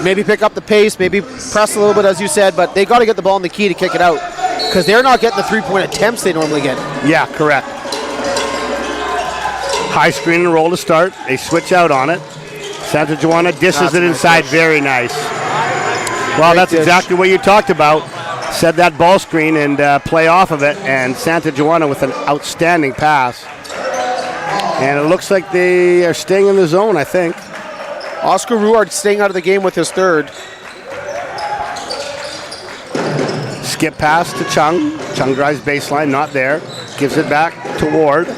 maybe pick up the pace, maybe press a little bit, as you said, but they got to get the ball in the key to kick it out because they're not getting the three-point attempts they normally get. Yeah, correct. High screen and roll to start. They switch out on it. Santa Joana dishes it inside. Nice. Very nice. Well, that's exactly what you talked about. Set that ball screen and play off of it, and Santa Joana with an outstanding pass. And it looks like they are staying in the zone, I think. Oscar Ruard staying out of the game with his third. Skip pass to Chung. Chung drives baseline, not there. Gives it back to Ward.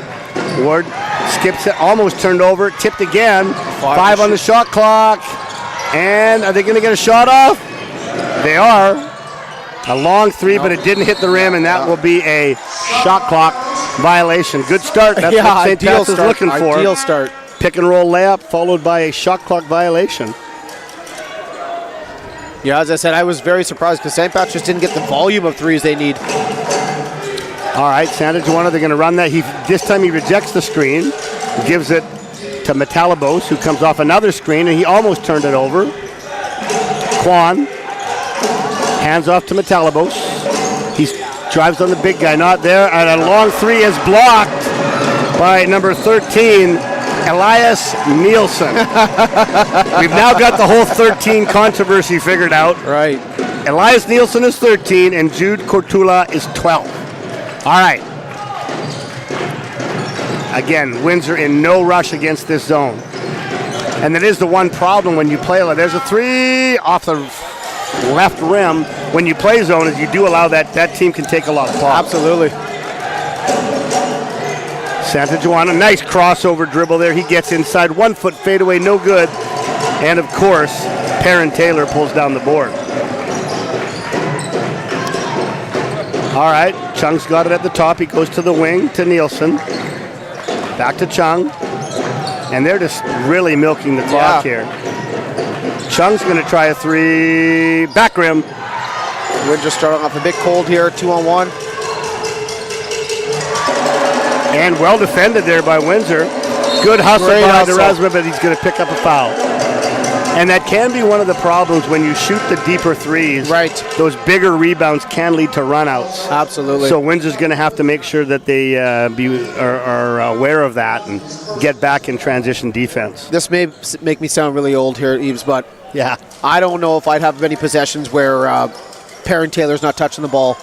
Ward skips it, almost turned over, tipped again. 5 on the shot clock. And are they going to get a shot off? They are. A long three, but it didn't hit the rim, and that will be a shot clock violation. Good start. That's what St. Pat's is looking for. Ideal start. Pick and roll layup followed by a shot clock violation. Yeah, as I said, I was very surprised because St. Pat's just didn't get the volume of threes they need. All right, Santa Joana, they're going to run that. This time he rejects the screen, gives it to Metalabos, who comes off another screen, and he almost turned it over. Quan hands off to Metalabos. He drives on the big guy, not there, and a long three is blocked by number 13, Elias Nielsen. We've now got the whole 13 controversy figured out. Right. Elias Nielsen is 13, and Jude Cortula is 12. All right. Again, Windsor in no rush against this zone. And that is the one problem when you play. There's a three off the left rim. When you play zone, is you do allow that team can take a lot of pops. Absolutely. Santa Joana, nice crossover dribble there. He gets inside, 1 foot fadeaway, no good. And of course, Perrin Taylor pulls down the board. All right, Chung's got it at the top. He goes to the wing to Nielsen. Back to Chung. And they're just really milking the clock here. Chung's going to try a three. Back rim. Windsor starting off a bit cold here, 2-on-1. And well defended there by Windsor. Good hustle by DeResma, but he's going to pick up a foul. And that can be one of the problems when you shoot the deeper threes. Right. Those bigger rebounds can lead to runouts. Absolutely. So Windsor's going to have to make sure that they are aware of that and get back in transition defense. This may make me sound really old here, Eves, but yeah, I don't know if I'd have many possessions where Perrin Taylor's not touching the ball.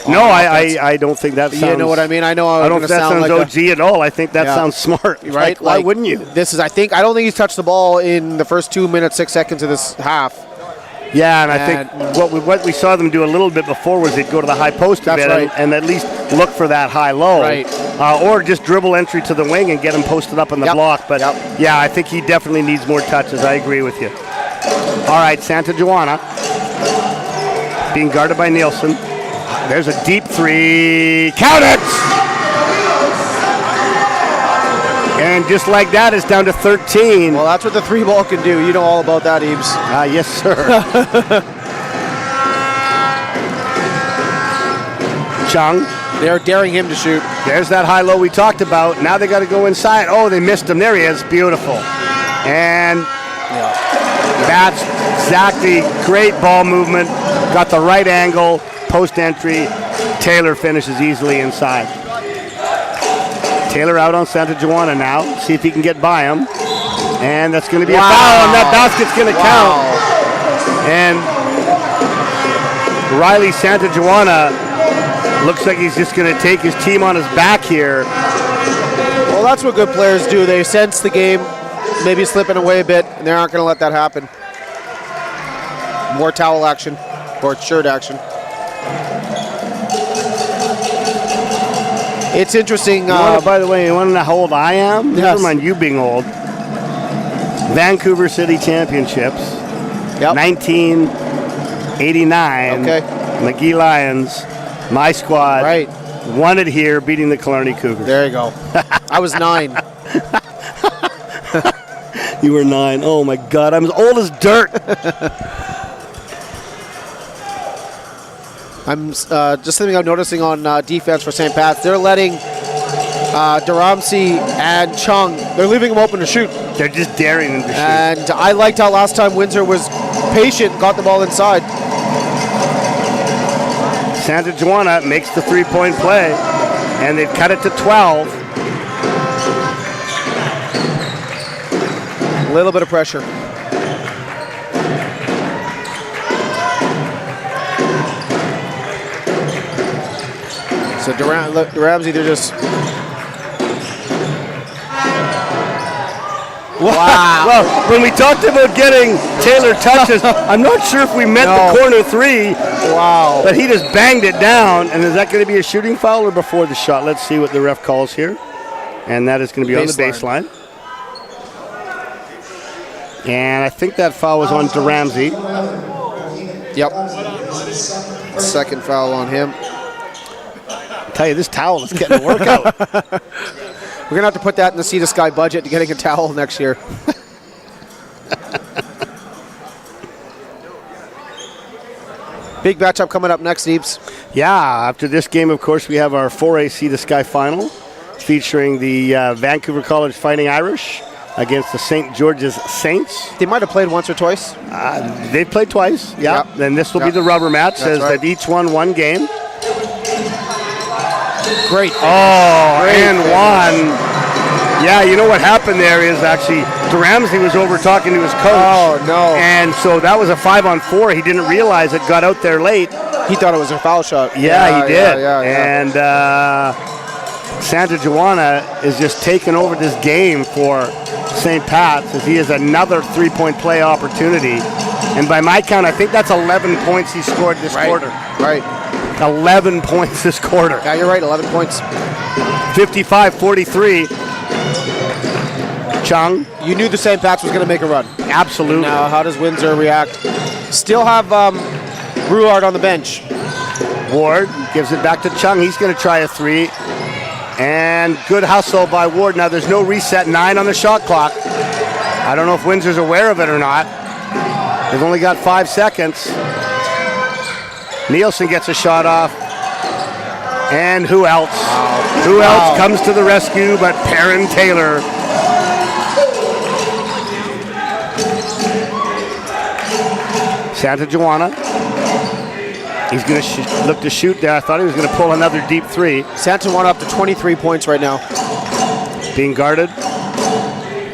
No, I don't think that sounds... You know what I mean? I don't think that sounds like OG at all. I think that sounds smart. Right? Why wouldn't you? I don't think he's touched the ball in the first 2 minutes, 6 seconds of this half. Yeah, and I think what we saw them do a little bit before was they'd go to the high post a bit and at least look for that high-low. Right. Or just dribble entry to the wing and get him posted up on the block. But yeah, I think he definitely needs more touches. I agree with you. All right, Santa Joana being guarded by Nielsen. There's a deep three. Count it! And just like that, it's down to 13. Well, that's what the three ball can do. You know all about that, Eves. Yes, sir. Chung. They're daring him to shoot. There's that high-low we talked about. Now they got to go inside. Oh, they missed him. There he is. Beautiful. And that's exactly great ball movement. Got the right angle. Post entry. Taylor finishes easily inside. Taylor out on Santa Joana now. See if he can get by him. And that's going to be a foul, and that basket's going to count. And Riley Santa Joana looks like he's just going to take his team on his back here. Well, that's what good players do. They sense the game, maybe slipping away a bit, and they aren't going to let that happen. More towel action. or shirt action. It's interesting. By the way, you want to know how old I am? Yes. Never mind you being old. Vancouver City Championships, Yep. 1989. Okay. McGee Lions, my squad, Right. won it here, beating the Killarney Cougars. There you go. I was 9. You were 9. Oh my God, I'm as old as dirt. I'm just something I'm noticing on defense for St. Pat's. They're letting Duramsi and Chung, they're leaving them open to shoot. They're just daring them to shoot. And I liked how last time Windsor was patient, got the ball inside. Santa Juana makes the three-point play, and they've cut it to 12. A little bit of pressure. So Duramsi, they're just... Wow. Well, when we talked about getting Taylor touches, I'm not sure if we meant No. the corner three, Wow. but he just banged it down. And is that going to be a shooting foul or before the shot? Let's see what the ref calls here. And that is going to be on the baseline. And I think that foul was on Duramsi. Yep. Second foul on him. I tell you, this towel is getting a workout. We're going to have to put that in the Sea to Sky budget to getting a towel next year. Big matchup coming up next, Deeps. Yeah, after this game, of course, we have our 4A Sea to Sky final featuring the Vancouver College Fighting Irish against the St. George's Saints. They might have played once or twice. They've played twice, yeah. Yep. Then this will be Yep. the rubber match, That's as right. they've each won one game. Great. Oh, Great and finish. one. Yeah, you know what happened there is actually Duramsi was over talking to his coach. Oh, no. And so that was a 5-on-4. He didn't realize it, got out there late. He thought it was a foul shot. Yeah, he did. Yeah. And Santa Juana is just taking over this game for St. Pat's as he has another three-point play opportunity. And by my count, I think that's 11 points he scored this quarter. Right. 11 points this quarter. Yeah, you're right. 11 points. 55-43. Chung. You knew the St. Pat's was going to make a run. Absolutely. Now, how does Windsor react? Still have Brouillard on the bench. Ward gives it back to Chung. He's going to try a three. And good hustle by Ward. Now there's no reset. 9 on the shot clock. I don't know if Windsor's aware of it or not. They've only got 5 seconds. Nielsen gets a shot off. And who else? Wow. Who else comes to the rescue but Perrin Taylor? Santa Juana. He's going to look to shoot there. I thought he was going to pull another deep three. Santa Juana up to 23 points right now. Being guarded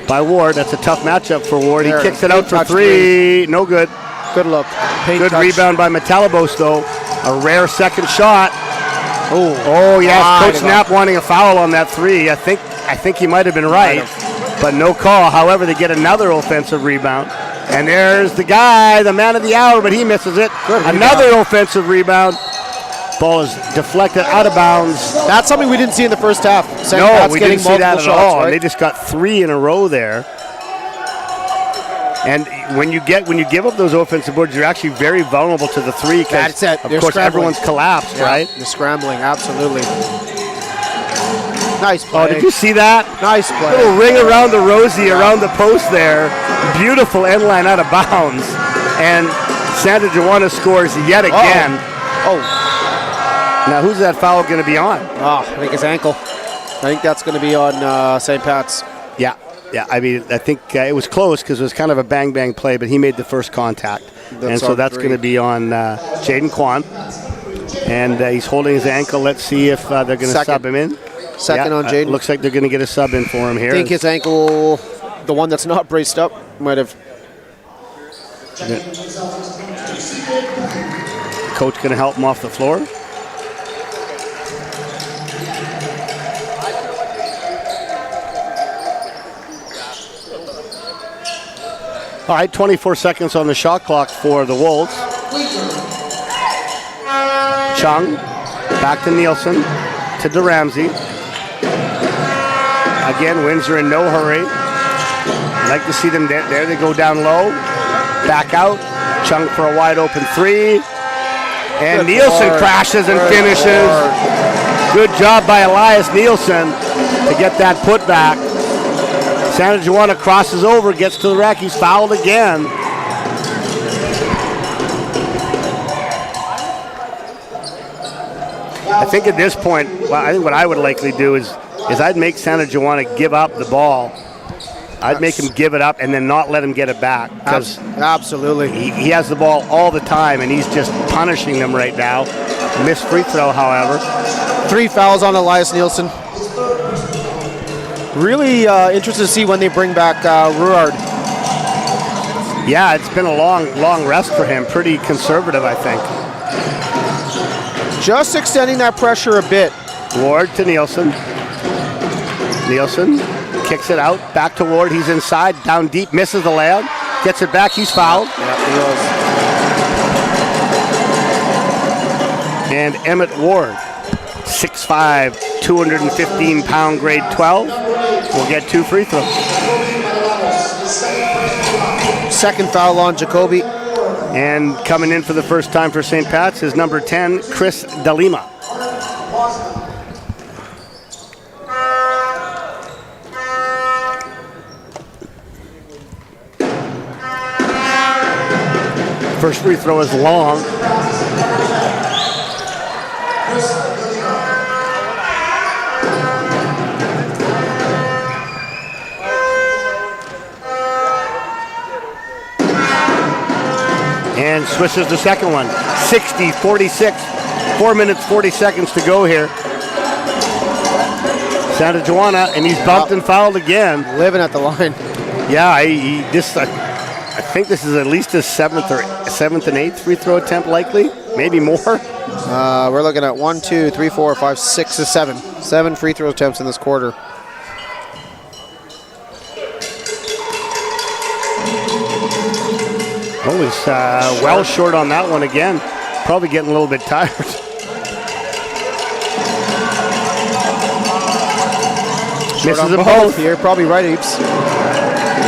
by Ward. That's a tough matchup for Ward. There, he kicks it out for touch three. No good. Good look. Paint Good touch. rebound by Metalabos, though. A rare second shot. Oh, yes. wide Coach Knapp wanting a foul on that three. I think he might have been right, but no call. However, they get another offensive rebound. And there's the guy, the man of the hour, but he misses it. Another offensive rebound. Ball is deflected out of bounds. That's something we didn't see in the first half. No, we didn't see that at shots, all. right? They just got 3 in a row there. And when you give up those offensive boards, you're actually very vulnerable to the three. That's it. Of They're course, scrambling. everyone's collapsed, right? They're scrambling, absolutely. Nice play. Oh, did you see that? Nice play. Little ring around the rosy, around the post there. Beautiful end line out of bounds. And Santa Juana scores yet again. Oh. Now, who's that foul going to be on? I think his ankle. I think that's going to be on St. Pat's. Yeah. I mean, I think it was close because it was kind of a bang-bang play, but he made the first contact. And so that's going to be on Jaden Kwan. And he's holding his ankle. Let's see if they're going to sub him in. Second on Jaden. Looks like they're going to get a sub in for him here. I think his ankle, the one that's not braced up, might have. Coach going to help him off the floor. All right, 24 seconds on the shot clock for the Wolves. Chung, back to Nielsen, to DeRamsey. Again, Windsor in no hurry. I'd like to see them there. They go down low, back out. Chung for a wide open three. And Good Nielsen board. crashes and Good finishes. board. Good job by Elias Nielsen to get that put back. Santa Juana crosses over, gets to the rack. He's fouled again. I think at this point, I think what I would likely do is I'd make Santa Juana give up the ball. I'd make him give it up and then not let him get it back. Because absolutely. he has the ball all the time, and he's just punishing them right now. Missed free throw, however. 3 fouls on Elias Nielsen. Really interested to see when they bring back Ruard. Yeah, it's been a long rest for him. Pretty conservative, I think. Just extending that pressure a bit. Ward to Nielsen. Nielsen kicks it out, back to Ward. He's inside, down deep, misses the layup. Gets it back, he's fouled. Yeah, he was. And Emmett Ward, 6'5", 215-pound grade 12, will get 2 free throws. Second foul on Jacoby. And coming in for the first time for St. Pat's is number 10, Chris DeLima. First free throw is long. And swishes the second one. 60-46. 4 minutes, 40 seconds to go here. Santa Juana, and he's bumped and fouled again. Living at the line. Yeah, I think this is at least his seventh and eighth free throw attempt, likely. Maybe more. We're looking at 1, 2, 3, 4, 5, 6 to 7. 7 free throw attempts in this quarter. Oh, he's well short on that one again. Probably getting a little bit tired. Misses them both. Here, probably right, Apes.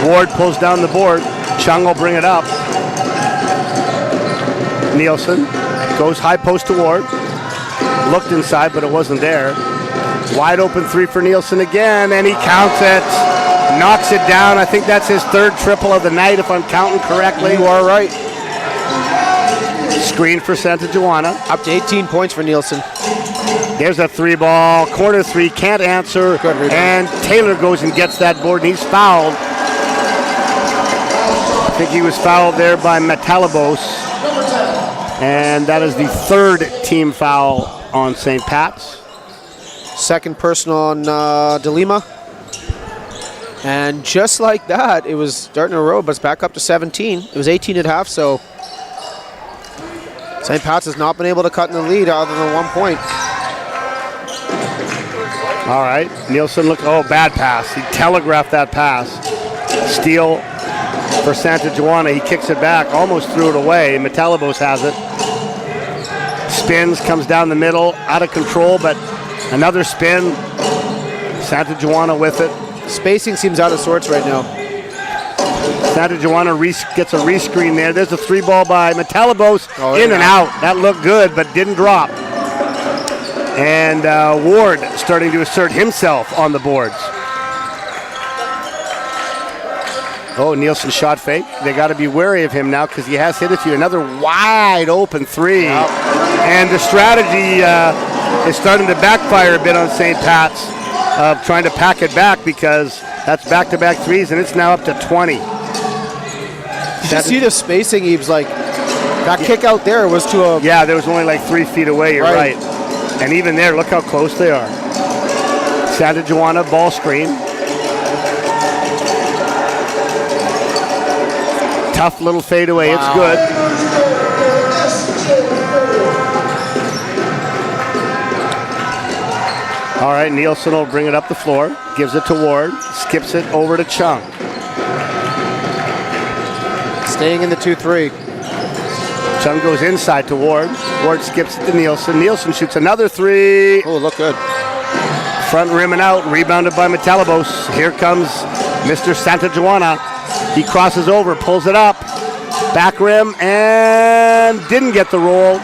Ward pulls down the board. Chung will bring it up. Nielsen goes high post to Ward. Looked inside, but it wasn't there. Wide open three for Nielsen again, and he counts it. Knocks it down. I think that's his third triple of the night, if I'm counting correctly. You are right. Screen for Santa Juana. Up to 18 points for Nielsen. There's a 3-ball. Corner three, can't answer. Good rebound. And Taylor goes and gets that board, and he's fouled. I think he was fouled there by Metalabos. And that is the third team foul on St. Pat's. Second person on DeLima. And just like that, it was starting to roll, but it's back up to 17. It was 18 at half, so St. Pat's has not been able to cut in the lead other than 1 point. All right, Nielsen bad pass. He telegraphed that pass. Steal for Santa Juana. He kicks it back, almost threw it away. Metalabos has it. Spins, comes down the middle, out of control, but another spin. Santa Juana with it. Spacing seems out of sorts right now. Santa Juana gets a rescreen there. There's a 3-ball by Metalabos. In and out. That looked good, but didn't drop. And Ward starting to assert himself on the boards. Oh, Nielsen shot fake. They got to be wary of him now because he has hit a few. Another wide open three. Yep. And the strategy is starting to backfire a bit on St. Pat's of trying to pack it back because that's back-to-back threes, and it's now up to 20. Did you see the spacing, Eves? Like, that kick out there was to a... Yeah, there was only like 3 feet away, you're right. And even there, look how close they are. Santa Juana, ball screen. Tough little fadeaway, It's good. All right, Nielsen will bring it up the floor, gives it to Ward, skips it over to Chung. Staying in the 2-3. Chung goes inside to Ward. Ward skips it to Nielsen. Nielsen shoots another three. Oh, look good. Front rim and out, rebounded by Metalabos. Here comes Mr. Santa Joana. He crosses over, pulls it up. Back rim, and didn't get the roll.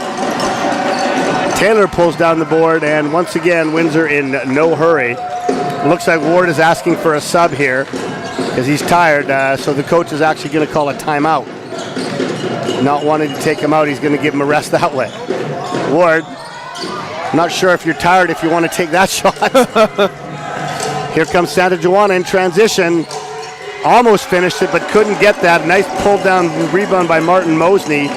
Taylor pulls down the board, and once again, Windsor in no hurry. Looks like Ward is asking for a sub here because he's tired, so the coach is actually going to call a timeout. Not wanting to take him out, he's going to give him a rest that way. Ward, not sure if you're tired if you want to take that shot. Here comes Santa Joana in transition. Almost finished it, but couldn't get that. Nice pull down rebound by Martin Mosney.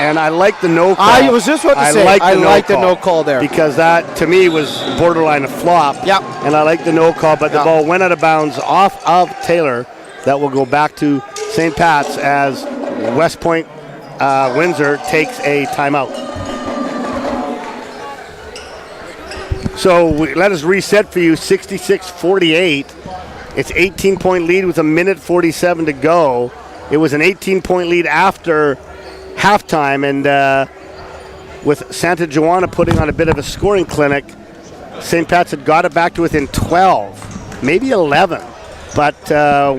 And I like the no call. I was just about to say, I like the no call there. Because that, to me, was borderline a flop. Yep. And I like the no call, but the ball went out of bounds off of Taylor. That will go back to St. Pat's as West Point Windsor takes a timeout. So let us reset for you, 66-48. It's 18-point lead with a minute 47 to go. It was an 18-point lead after halftime, and with Santa Joana putting on a bit of a scoring clinic, St. Pat's had got it back to within 12, maybe 11. But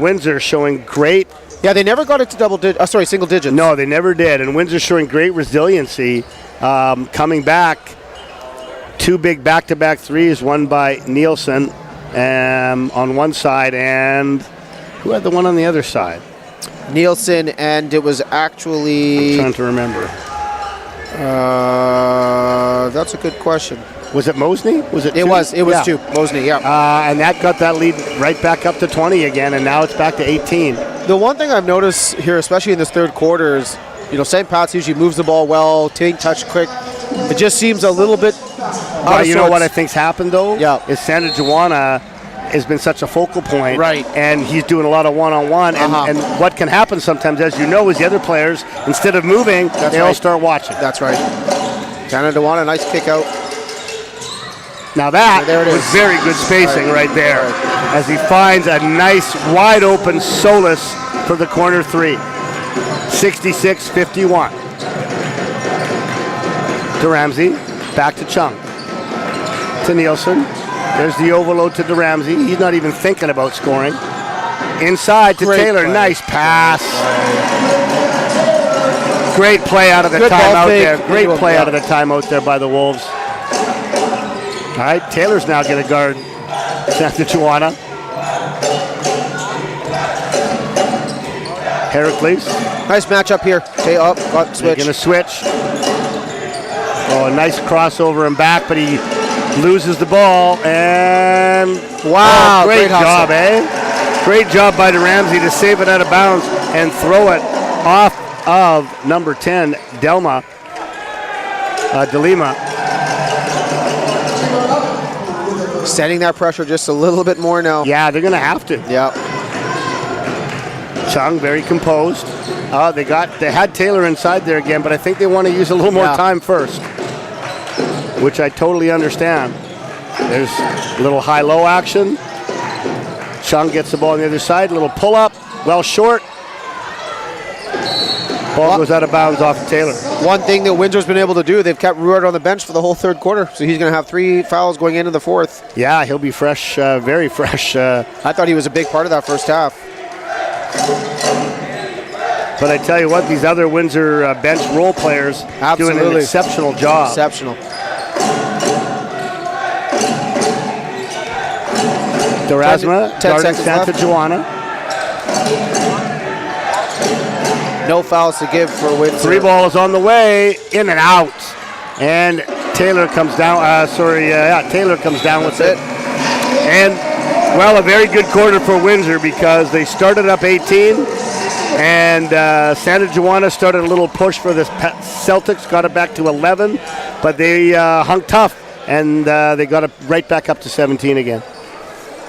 Windsor showing great. Yeah, they never got it to single digits. No, they never did, and Windsor showing great resiliency, coming back. Two big back-to-back threes, one by Nielsen on one side, and who had the one on the other side? Nielsen, and it was actually... I'm trying to remember. That's a good question. Was it Mosney? Was it? It two? was Yeah. two. Mosney, yeah. And that got that lead right back up to 20 again, and now it's back to 18. The one thing I've noticed here, especially in this third quarter, is St. Pat's usually moves the ball well, take touch quick. It just seems a little bit out of You know sorts. what I think's happened though? Yeah. Is Santa Joana has been such a focal point, right? And he's doing a lot of one-on-one. And what can happen sometimes, as you know, is the other players, instead of moving, they all start watching. That's right. Santa Joana, nice kick out. Now that was very good spacing right there, as he finds a nice wide open Solis for the corner three. 66-51. To Ramsey, back to Chung. To Nielsen. There's the overload to DeRamsey. He's not even thinking about scoring. Inside to Taylor. Play. Nice pass. Great play out of the timeout there. Great play out of the timeout there by the Wolves. All right, Taylor's now going to guard Santa Joana. Heracles. Nice matchup here. Stay up, got switch. Going to switch. Oh, a nice crossover and back, but he loses the ball. And wow, great job, Great job by DeRamsey to save it out of bounds and throw it off of number 10, Delima. Setting that pressure just a little bit more now. Yeah, they're going to have to. Yeah. Chung very composed. They had Taylor inside there again, but I think they want to use a little more time first, which I totally understand. There's a little high-low action. Chung gets the ball on the other side, a little pull-up, well short. Ball goes out of bounds off of Taylor. One thing that Windsor's been able to do, they've kept Ruard on the bench for the whole third quarter, so he's going to have 3 fouls going into the fourth. Yeah, he'll be fresh, very fresh. I thought he was a big part of that first half. But I tell you what, these other Windsor bench role players doing an exceptional job. Exceptional. Durasma guarding Santa Joana. No fouls to give for Windsor. 3 balls on the way, in and out. And Taylor comes down. Taylor comes down with it. And, well, a very good quarter for Windsor because they started up 18. And Santa Joana started a little push for the Celtics, got it back to 11. But they hung tough, and they got it right back up to 17 again.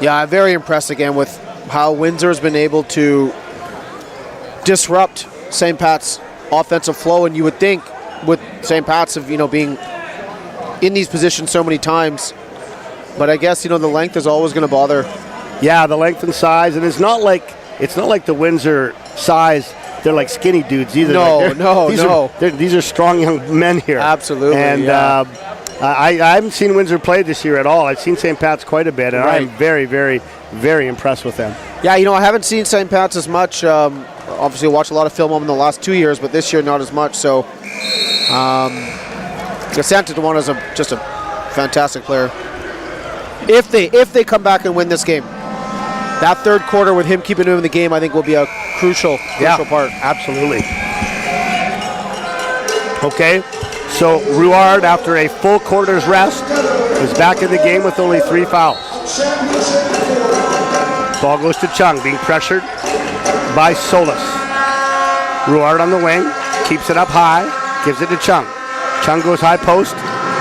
Yeah, I'm very impressed again with how Windsor's been able to disrupt St. Pat's offensive flow, and you would think with St. Pat's of being in these positions so many times, but I guess the length is always going to bother. Yeah, the length and size, and it's not like the Windsor size they're like skinny dudes either. These are strong young men here. Absolutely. And I haven't seen Windsor play this year at all. I've seen St. Pat's quite a bit, and I'm very, very, very impressed with them. Yeah, I haven't seen St. Pat's as much. Obviously, watched a lot of film on them in the last 2 years, but this year not as much. So, Santa Duana's just a fantastic player. If they come back and win this game, that third quarter with him keeping him in the game, I think will be a crucial part. Absolutely. Okay, so Ruard, after a full quarter's rest, is back in the game with only 3 fouls. Ball goes to Chung, being pressured by Solis. Ruard on the wing, keeps it up high, gives it to Chung. Chung goes high post,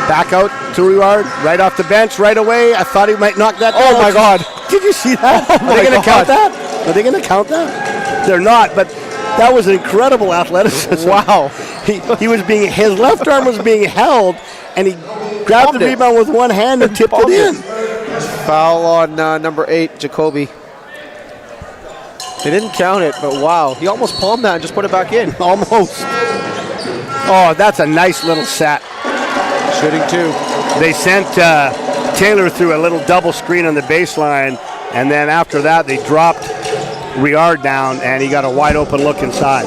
back out to Ruard, right off the bench, right away. I thought he might knock that down. Oh my God. Did you see that? Are they going to count that? Are they going to count that? They're not, but that was incredible athleticism. Wow. His left arm was being held, and he grabbed the rebound with one hand and tipped it in. Foul on number 8, Jacoby. They didn't count it, but wow. He almost palmed that and just put it back in. Almost. Oh, that's a nice little set. Shooting 2. They sent Taylor through a little double screen on the baseline, and then after that they dropped Riard down, and he got a wide open look inside.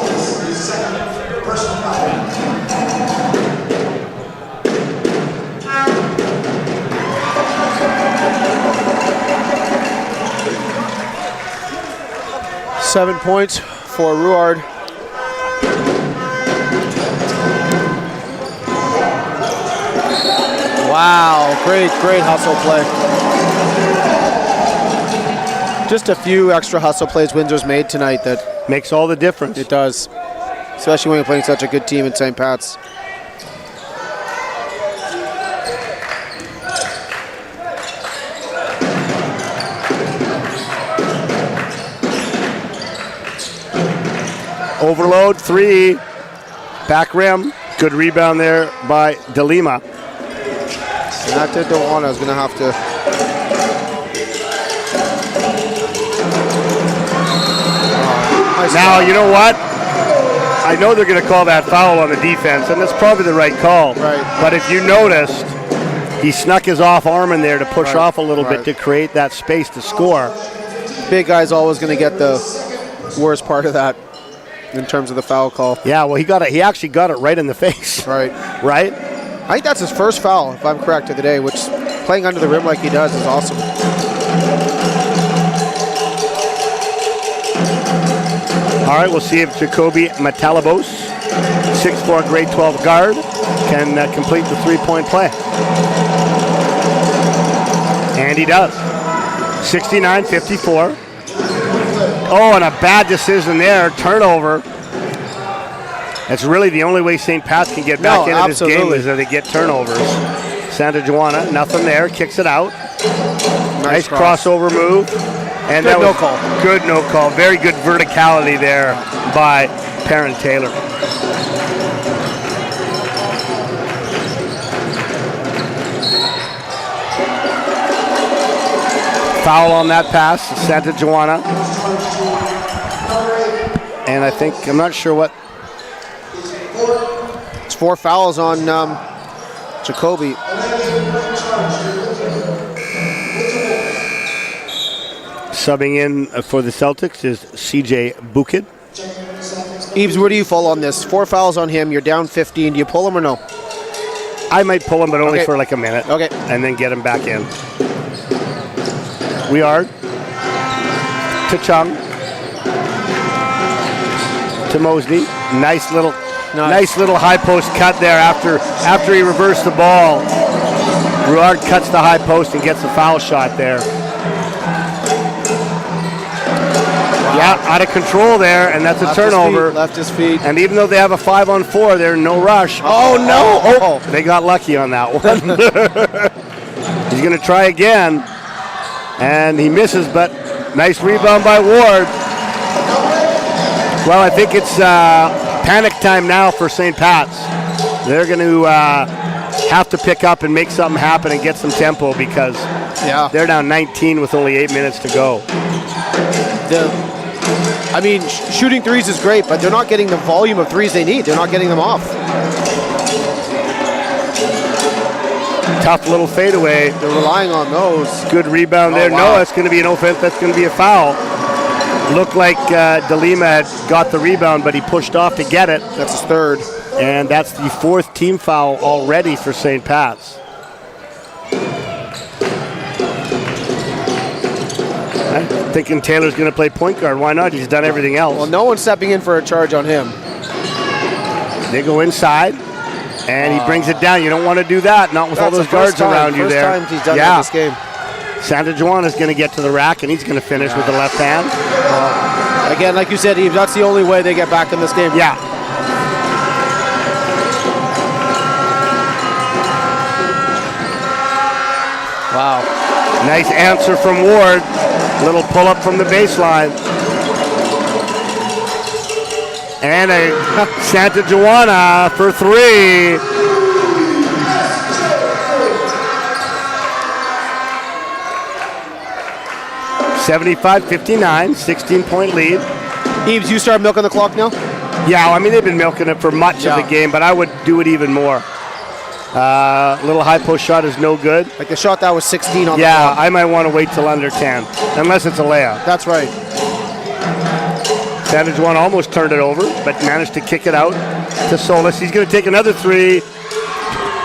Seven points for Ruard. Wow, great hustle play. Just a few extra hustle plays Windsor's made tonight that makes all the difference. It does, especially when you're playing such a good team in St. Pat's. Overload 3, back rim, good rebound there by DeLima. Santa Duana is going to have to. Now, you know what? I know they're going to call that foul on the defense, and that's probably the right call. Right. But if you noticed, he snuck his off arm in there to push off a little bit to create that space to score. Big guy's always going to get the worst part of that in terms of the foul call. Yeah, well, he actually got it right in the face. Right. Right? I think that's his first foul, if I'm correct, of the day, which playing under the rim like he does is awesome. All right, we'll see if Jacoby Matalabos, 6'4", grade 12 guard, can complete the three-point play. And he does. 69-54. Oh, and a bad decision there. Turnover. That's really the only way St. Pat's can get back into this game is that they get turnovers. Santa Juana, nothing there. Kicks it out. Nice crossover move. And that was no call. Good no call. Very good verticality there by Perrin Taylor. Foul on that pass, Santa Juana. And I think, I'm not sure what. It's 4 fouls on Jacoby. Subbing in for the Celtics is CJ Bukid. Eves, where do you fall on this? 4 fouls on him, you're down 15. Do you pull him or no? I might pull him, but only for like a minute. Okay. And then get him back in. We are to Chung. To Mosney. Nice little high post cut there after he reversed the ball. Ruard cuts the high post and gets a foul shot there. Yeah, out of control there, and that's a turnover. Left his feet. And even though they have a 5-on-4, they're no rush. Oh, no! Oh, they got lucky on that one. He's going to try again, and he misses, but nice rebound by Ward. Well, I think it's panic time now for St. Pat's. They're going to have to pick up and make something happen and get some tempo because they're down 19 with only 8 minutes to go. I mean, shooting threes is great, but they're not getting the volume of threes they need. They're not getting them off. Tough little fadeaway. They're relying on those. Good rebound there. wow. No, that's going to be an offense. That's going to be a foul. Looked like DeLima had got the rebound, but he pushed off to get it. That's his third. And that's the 4th team foul already for St. Pat's. I'm thinking Taylor's going to play point guard. Why not? He's done everything else. Well, no one's stepping in for a charge on him. They go inside, and he brings it down. You don't want to do that, not with all those guards around you there. First time he's done that this game. Santa Juana's going to get to the rack, and he's going to finish with the left hand. Again, like you said, Eve, that's the only way they get back in this game. Yeah. Wow. Nice answer from Ward. Little pull-up from the baseline. And a Santa Juana for 3. (75-59), 16-point lead. Eves, you start milking the clock now? Yeah, I mean, they've been milking it for much of the game, but I would do it even more. Little high post shot is no good. Like the shot that was 16 on the Yeah, clock. I might want to wait till under 10, unless it's a layup. That's right. Santa Juana almost turned it over, but managed to kick it out to Solis. He's going to take another 3.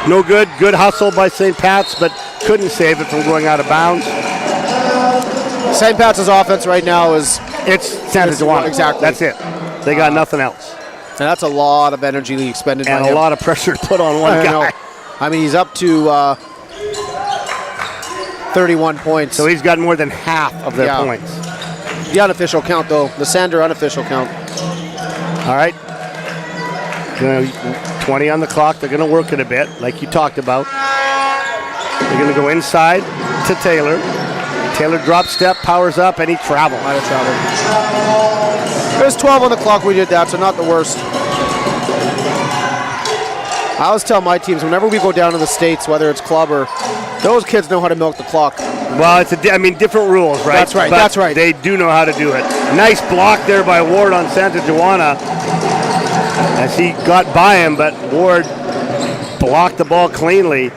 No good. Good hustle by St. Pat's, but couldn't save it from going out of bounds. St. Pat's offense right now is... It's Santa Juana. Exactly. That's it. They got nothing else. And that's a lot of energy expended And by him. a lot of pressure to put on one I guy. know. I mean, he's up to 31 points. So he's got more than half of their Yeah. points. The unofficial count, though. The Sander unofficial count. All right. 20 on the clock. They're going to work it a bit, like you talked about. They're going to go inside to Taylor. Taylor drop step, powers up, and he travels. Might have traveled. There's 12 on the clock. We did that, so not the worst. I always tell my teams, whenever we go down to the States, whether it's club or, those kids know how to milk the clock. Well, it's different rules, right? That's right, But that's right. They do know how to do it. Nice block there by Ward on Santa Juana as he got by him, but Ward blocked the ball cleanly.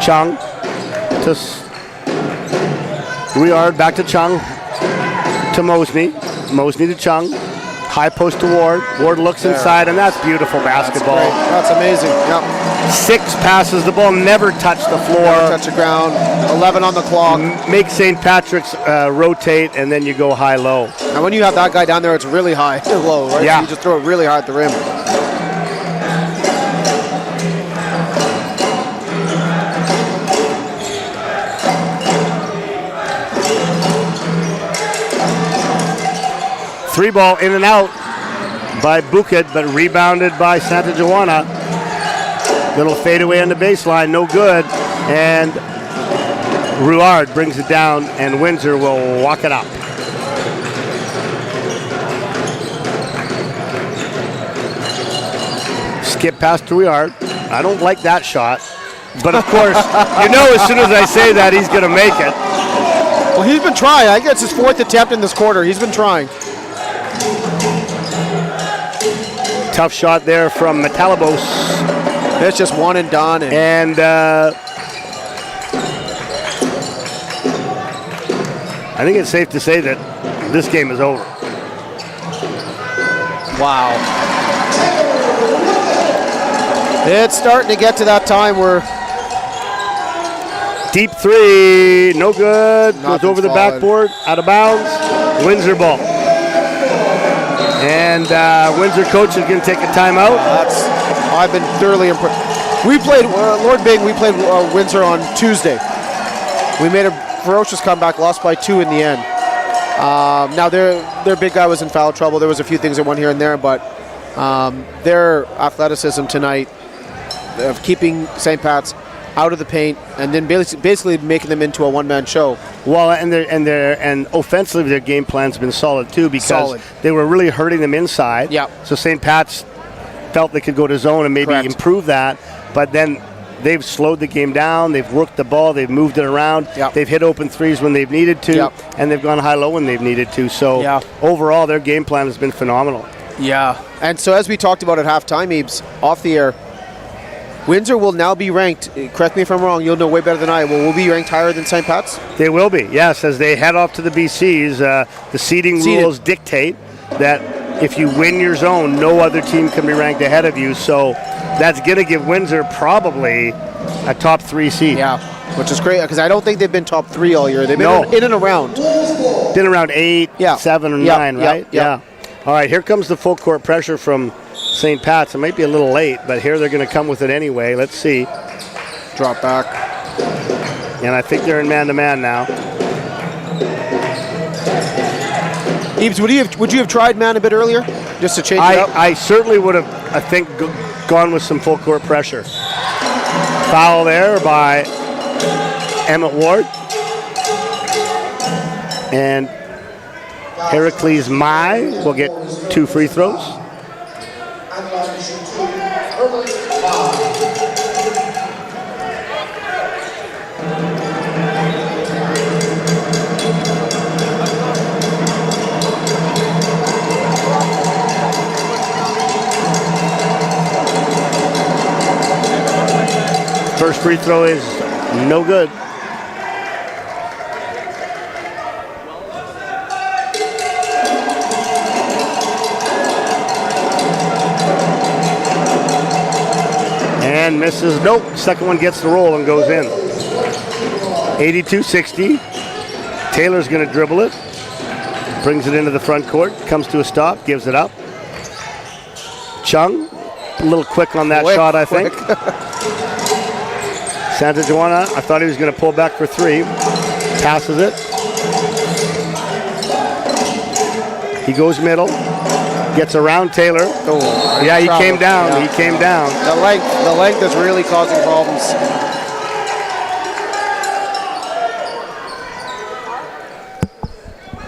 Chung to Ruillard, back to Chung to Mosney. Mosney to Chung. High post to Ward. Ward looks inside, and that's beautiful basketball. That's amazing. Yep. 6 passes the ball, never touched the floor. Touch the ground. 11 on the clock. Make St. Patrick's rotate, and then you go high-low. And when you have that guy down there, it's really high low, right? Yeah. So you just throw it really hard at the rim. Three ball in and out by Bukit, but rebounded by Santa Juana. Little fadeaway on the baseline, no good. And Ruillard brings it down, and Windsor will walk it up. Skip past to Ruillard. I don't like that shot. But of course, you know as soon as I say that, he's going to make it. Well, he's been trying. I think it's his 4th attempt in this quarter. He's been trying. Tough shot there from Metalabos. It's just one and done. And I think it's safe to say that this game is over. Wow. It's starting to get to that time where... Deep 3, no good. Nothing's Goes over the falling. backboard, out of bounds. Windsor ball. And Windsor coach is going to take a timeout. I've been thoroughly impressed. We played, Lord Bing, we played Windsor on Tuesday. We made a ferocious comeback, lost by 2 in the end. Now, their big guy was in foul trouble. There was a few things that went here and there, but their athleticism tonight of keeping St. Pat's out of the paint and then basically making them into a one-man show. Well, and offensively, their game plan's been solid too, because they were really hurting them inside. Yeah. So St. Pat's felt they could go to zone and maybe improve that, but then they've slowed the game down. They've worked the ball. They've moved it around. Yep. They've hit open threes when they've needed to, Yep. and they've gone high-low when they've needed to. So Yeah. overall, their game plan has been phenomenal. Yeah. And so as we talked about at halftime, Ebes, off the air, Windsor will now be ranked, correct me if I'm wrong, you'll know way better than I will be ranked higher than St. Pat's? They will be, yes, as they head off to the BCs. The seeding rules dictate that if you win your zone, no other team can be ranked ahead of you. So that's going to give Windsor probably a top 3 seed. Yeah, which is great because I don't think they've been top 3 all year. They've been in and around. Been around 8, 7, or 9, right? Yeah. All right, here comes the full court pressure from St. Pat's. It might be a little late, but here they're going to come with it anyway. Let's see. Drop back. And I think they're in man-to-man now. Ebes, would you have tried man a bit earlier just to change it up? I certainly would have, I think, gone with some full court pressure. Foul there by Emmett Ward. And Heracles Mai will get 2 free throws. First free throw is no good. And misses. Nope. Second one gets the roll and goes in. 82-60. Taylor's going to dribble it. Brings it into the front court. Comes to a stop. Gives it up. Chung. A little quick on that shot, I think. Santa Joana, I thought he was going to pull back for 3. Passes it. He goes middle. Gets around Taylor. Oh, yeah, he came down. Yeah. He came down. The length is really causing problems.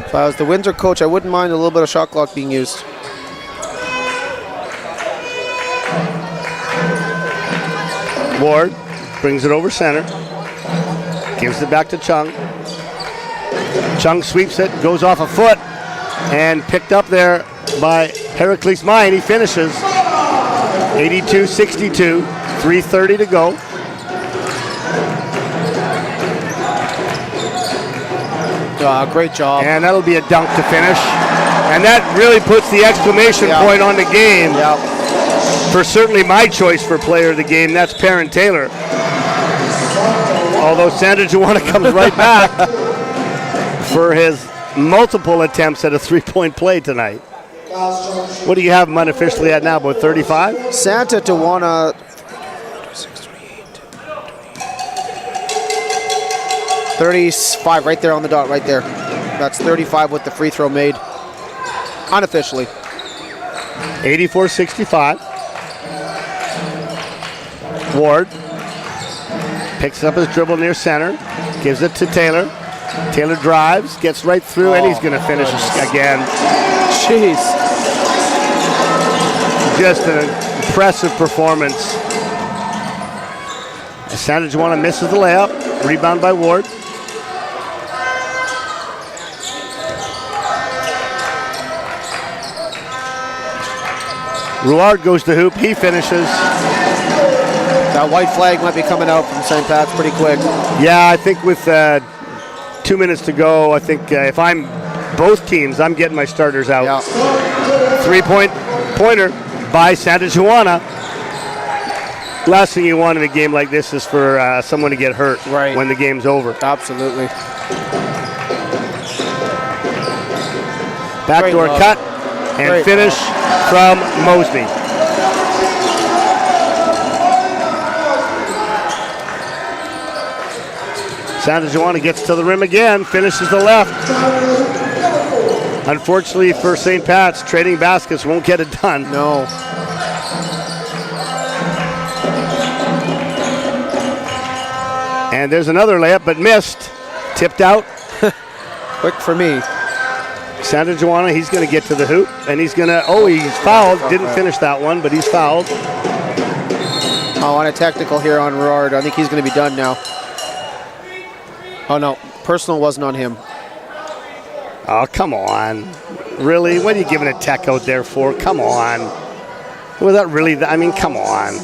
If I was the Windsor coach, I wouldn't mind a little bit of shot clock being used. Ward brings it over center. Gives it back to Chung. Chung sweeps it, goes off a foot, and picked up there by Heracles Mai, and he finishes. 82-62, 3:30 to go. Great job. And that'll be a dunk to finish. And that really puts the exclamation point on the game. For certainly my choice for player of the game, that's Perrin Taylor. Although Santa Joana comes right back for his multiple attempts at a 3-point play tonight. What do you have him unofficially at now, about 35? Santa Joana, 35, right there on the dot, right there. That's 35 with the free throw made, unofficially. 84-65. Ward picks up his dribble near center, gives it to Taylor. Taylor drives, gets right through, and he's going to finish again. Jeez. Just an impressive performance. Santa Joana misses the layup. Rebound by Ward. Rouard goes to hoop. He finishes. That white flag might be coming out from St. Pat's pretty quick. Yeah, I think with 2 minutes to go, I think if I'm both teams, I'm getting my starters out. Yeah. 3-pointer by Santa Joana. Last thing you want in a game like this is for someone to get hurt when the game's over. Absolutely. Backdoor cut and finish from Mosby. Santa Joana gets to the rim again, finishes the left. Unfortunately for St. Pat's, trading baskets won't get it done. No. And there's another layup, but missed. Tipped out. Quick for me. Santa Joana, he's going to get to the hoop, and he's going to, he's fouled. Didn't finish that one, but he's fouled. Oh, on a technical here on Ruard. I think he's going to be done now. Oh, no. Personal wasn't on him. Oh, come on. Really? What are you giving a tech out there for? Come on. Was that really? I mean, come on.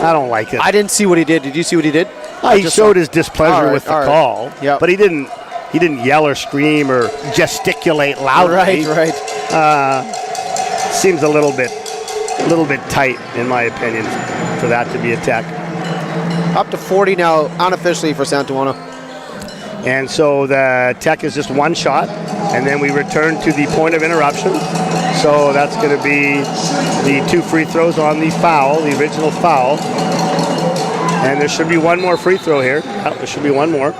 I don't like it. I didn't see what he did. Did you see what he did? He showed his displeasure with the call, Yep. but he didn't yell or scream or gesticulate loudly. Right. Seems a little bit tight, in my opinion, for that to be a tech. Up to 40 now, unofficially for Santa Juana. And so the tech is just one shot, and then we return to the point of interruption. So that's going to be the 2 free throws on the foul, the original foul. And there should be one more free throw here. Oh, there should be one more.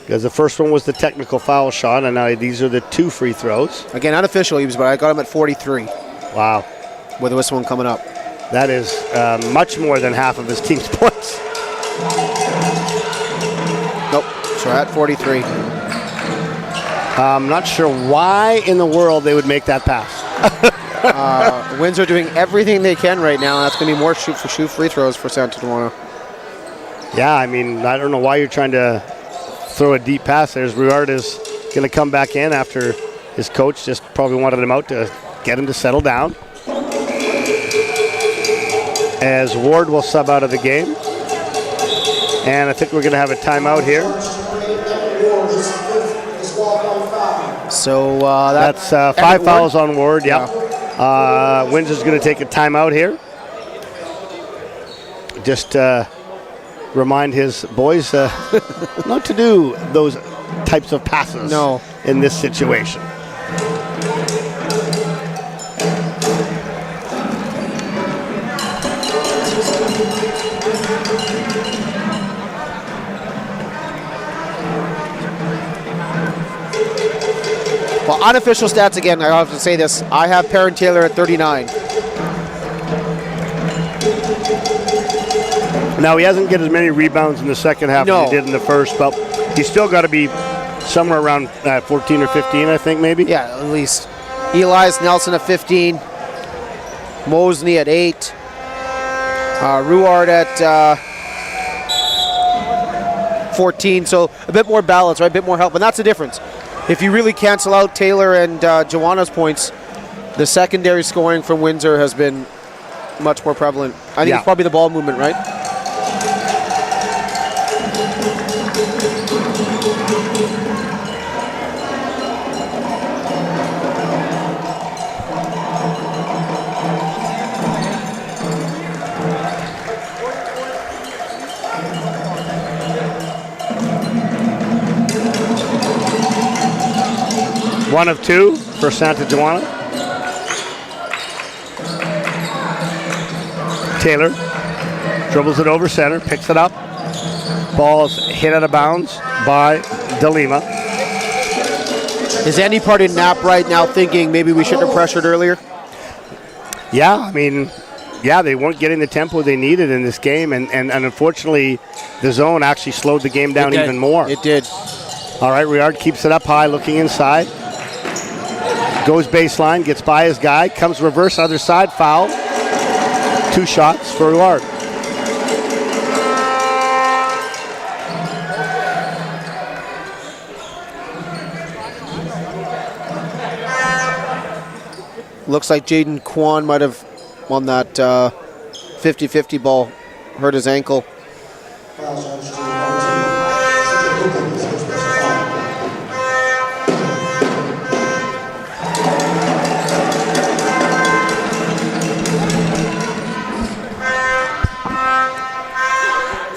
Because the first one was the technical foul shot, and now these are the 2 free throws. Again, unofficial, but I got him at 43. Wow. With this one coming up. That is much more than half of his team's points. Nope, so at 43. I'm not sure why in the world they would make that pass. Windsor doing everything they can right now, and that's going to be more shoot free throws for Santa Juana. Yeah, I mean, I don't know why you're trying to throw a deep pass there. Ruard is going to come back in after his coach just probably wanted him out to get him to settle down. As Ward will sub out of the game. And I think we're going to have a timeout here. So that's 5 fouls on Ward, yeah. Windsor's going to take a timeout here. Just remind his boys not to do those types of passes in this situation. Well, unofficial stats again, I have to say this. I have Perrin Taylor at 39. Now, he hasn't get as many rebounds in the second half as he did in the first, but he's still got to be somewhere around 14 or 15, I think, maybe. Yeah, at least. Elias Nelson at 15. Mosley at 8. Ruard at 14. So a bit more balance, right? A bit more help. And that's the difference. If you really cancel out Taylor and Joanna's points, the secondary scoring from Windsor has been much more prevalent. I think it's probably the ball movement, right? One of 2 for Santa Juana. Taylor dribbles it over center, picks it up. Ball's hit out of bounds by DeLima. Is any party nap right now thinking maybe we should have pressured earlier? Yeah, I mean, they weren't getting the tempo they needed in this game, and unfortunately, the zone actually slowed the game down even more. It did. All right, Ruard keeps it up high, looking inside. Goes baseline, gets by his guy, comes reverse other side, foul. 2 shots for Ruard. Looks like Jaden Kwan might have won that 50-50 ball, hurt his ankle.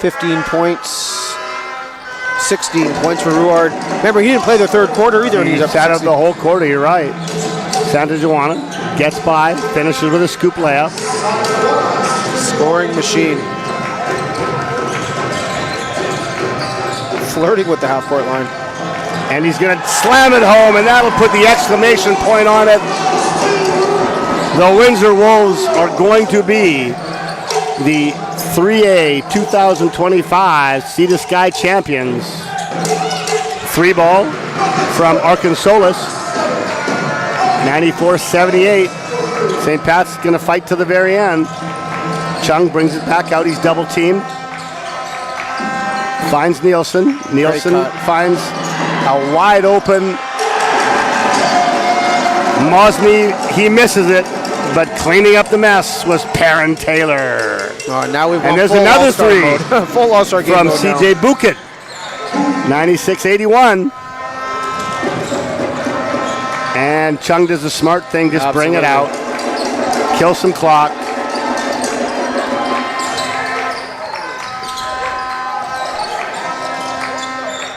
15 points, 16 points for Ruard. Remember, he didn't play the third quarter either. He sat out the whole quarter, you're right. Santa Juana gets by, finishes with a scoop layup. Scoring machine. Flirting with the half-court line. And he's going to slam it home, and that'll put the exclamation point on it. The Windsor Wolves are going to be the 3A 2025 Sea to Sky champions. 3 ball from Arkansas 94-78. St. Pat's going to fight to the very end. Chung brings it back out. He's double teamed. Finds Nielsen. Nielsen finds a wide open Mosney. He misses it, but cleaning up the mess was Perrin Taylor. Now we've and there's another three full All-Star game from CJ Buket. 96-81. And Chung does the smart thing, just bring it out. Kill some clock.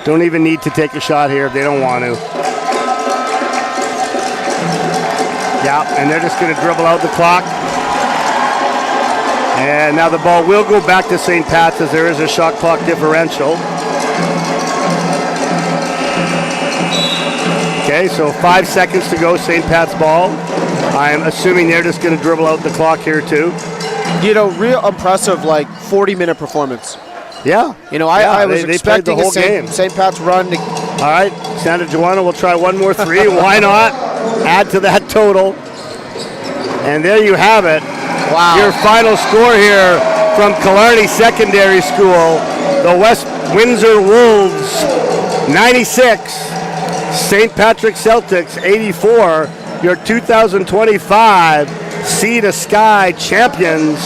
Don't even need to take a shot here if they don't want to. Yeah, and they're just going to dribble out the clock. And now the ball will go back to St. Pat's as there is a shot clock differential. Okay, so 5 seconds to go, St. Pat's ball. I'm assuming they're just going to dribble out the clock here too. You know, real impressive, like 40-minute performance. Yeah. You know, I was expecting the whole game. St. Pat's run. All right, Santa Joanna will try one more three. Why not? Add to that total. And there you have it. Wow. Your final score here from Killarney Secondary School. The West Windsor Wolves, 96. St. Patrick Celtics, 84. Your 2025 Sea to Sky champions.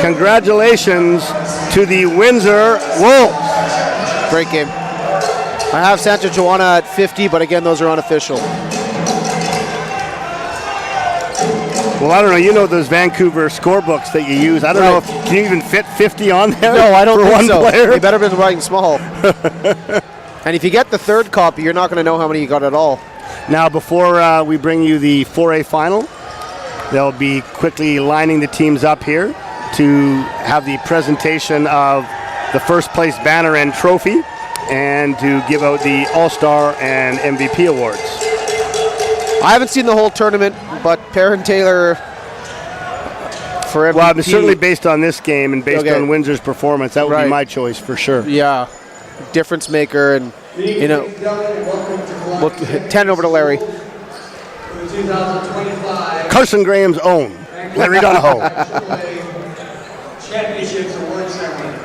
Congratulations to the Windsor Wolves. Great game. I have Santa Joanna at 50, but again, those are unofficial. Well, I don't know. You know those Vancouver scorebooks that you use. I don't know if can you even fit 50 on there. No, I don't for think one so. player. They better be writing small. And if you get the third copy, you're not going to know how many you got at all. Now, before we bring you the 4A final, they'll be quickly lining the teams up here to have the presentation of the first place banner and trophy and to give out the All-Star and MVP awards. I haven't seen the whole tournament, but Perrin Taylor for MVP. Well, certainly based on this game and based on Windsor's performance, that would be my choice for sure. Yeah, difference maker, and you know, we'll 10 over to Larry. Carson Graham's own, Larry Donahoe. Championships award ceremony.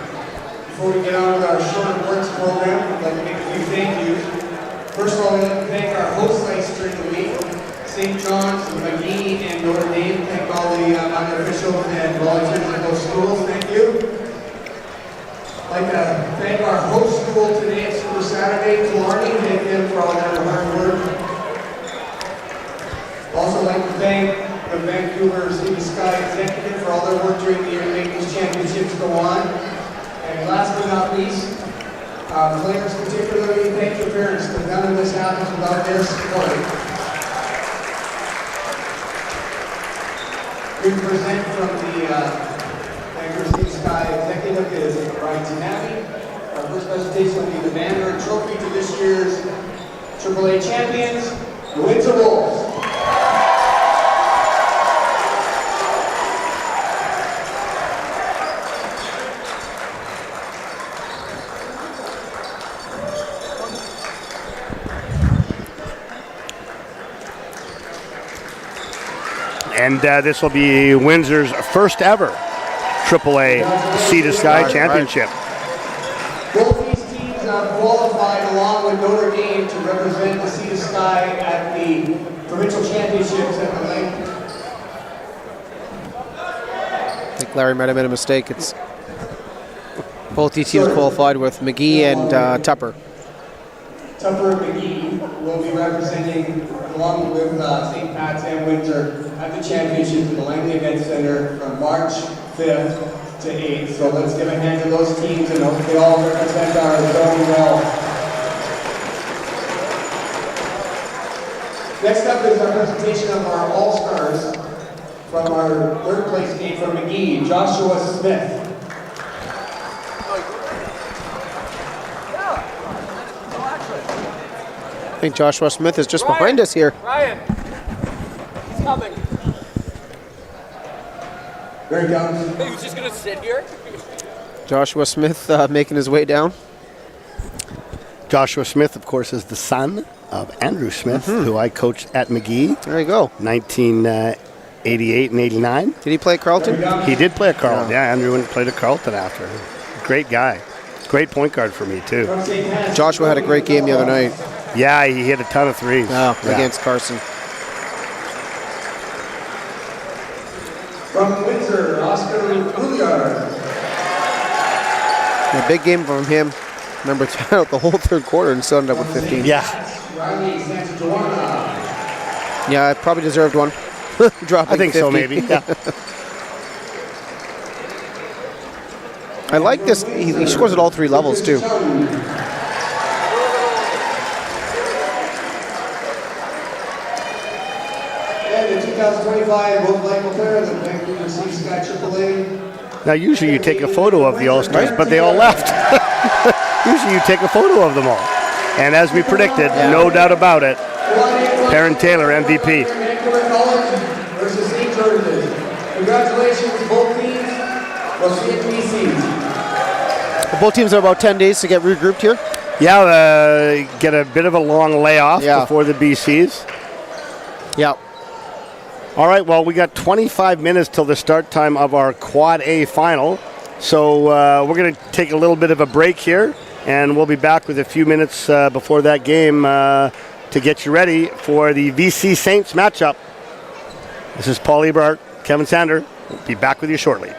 Before we get on with our short awards program, I'd like to make a few thank yous. First of all, we'd like to thank our host sites during the week, St. John's, McGee, and Notre Dame. Thank all the officials and volunteers at those schools. Thank you. I'd like to thank our host school today at Super Saturday, Killarney. Thank them for all their hard work. Also like to thank the Vancouver Sea to Sky executive for all their work during the year to make these championships go on. And last but not least, players particularly, thank your parents, because none of this happens without their support. We present from the Vancouver Sea to Sky executive is Ryan Tanabe. Our first presentation will be the banner and trophy to this year's AAA champions, the Windsor Wolves. And this will be Windsor's first ever AAA Sea to Sky championship. Both these teams have qualified along with Notre Dame to represent the Sea to Sky at the provincial championships at the lake. I think Larry might have made a mistake. It's both these teams qualified with McGee and Tupper. Tupper and McGee will be representing along with St. Pat's and Windsor at the championships at the Langley Event Center from March 5th to 8th. So let's give a hand to those teams and hope they all represent our zone well. Next up is our presentation of our All-Stars from our third place game from McGee, Joshua Smith. I think Joshua Smith is just behind us here. Ryan, he's coming. Very young. He was just gonna sit here. Joshua Smith making his way down. Joshua Smith, of course, is the son of Andrew Smith, who I coached at McGee. There you go. 1988 and 89. Did he play at Carleton? He did play at Carleton. Yeah, Andrew went and played at Carleton after. Great guy. Great point guard for me, too. Joshua had a great game the other night. Yeah, he hit a ton of threes. Against Carson. From Windsor, Oscar Bouillard. A big game from him. Remember, out the whole third quarter and still ended up with 15. Yeah. Riley Santajuana. Yeah, I probably deserved one. Dropping I think 50. so, maybe. Yeah. I like this. He scores at all three levels, too. And the 2025 World Life Player of the Vancouver Sea Sky AAA. Now, usually you take a photo of the All-Stars, but they all left. Usually you take a photo of them all. And as we predicted, no doubt about it, Perrin Taylor, MVP. Vancouver College versus St. George's. Congratulations, both teams. We'll see you at BC. Both teams are about 10 days to get regrouped here. Yeah, get a bit of a long layoff before the BCs. Yeah. All right, well, we got 25 minutes till the start time of our Quad A final. So we're going to take a little bit of a break here, and we'll be back with a few minutes before that game to get you ready for the VC Saints matchup. This is Paul Eberhardt, Kevin Sander. We'll be back with you shortly.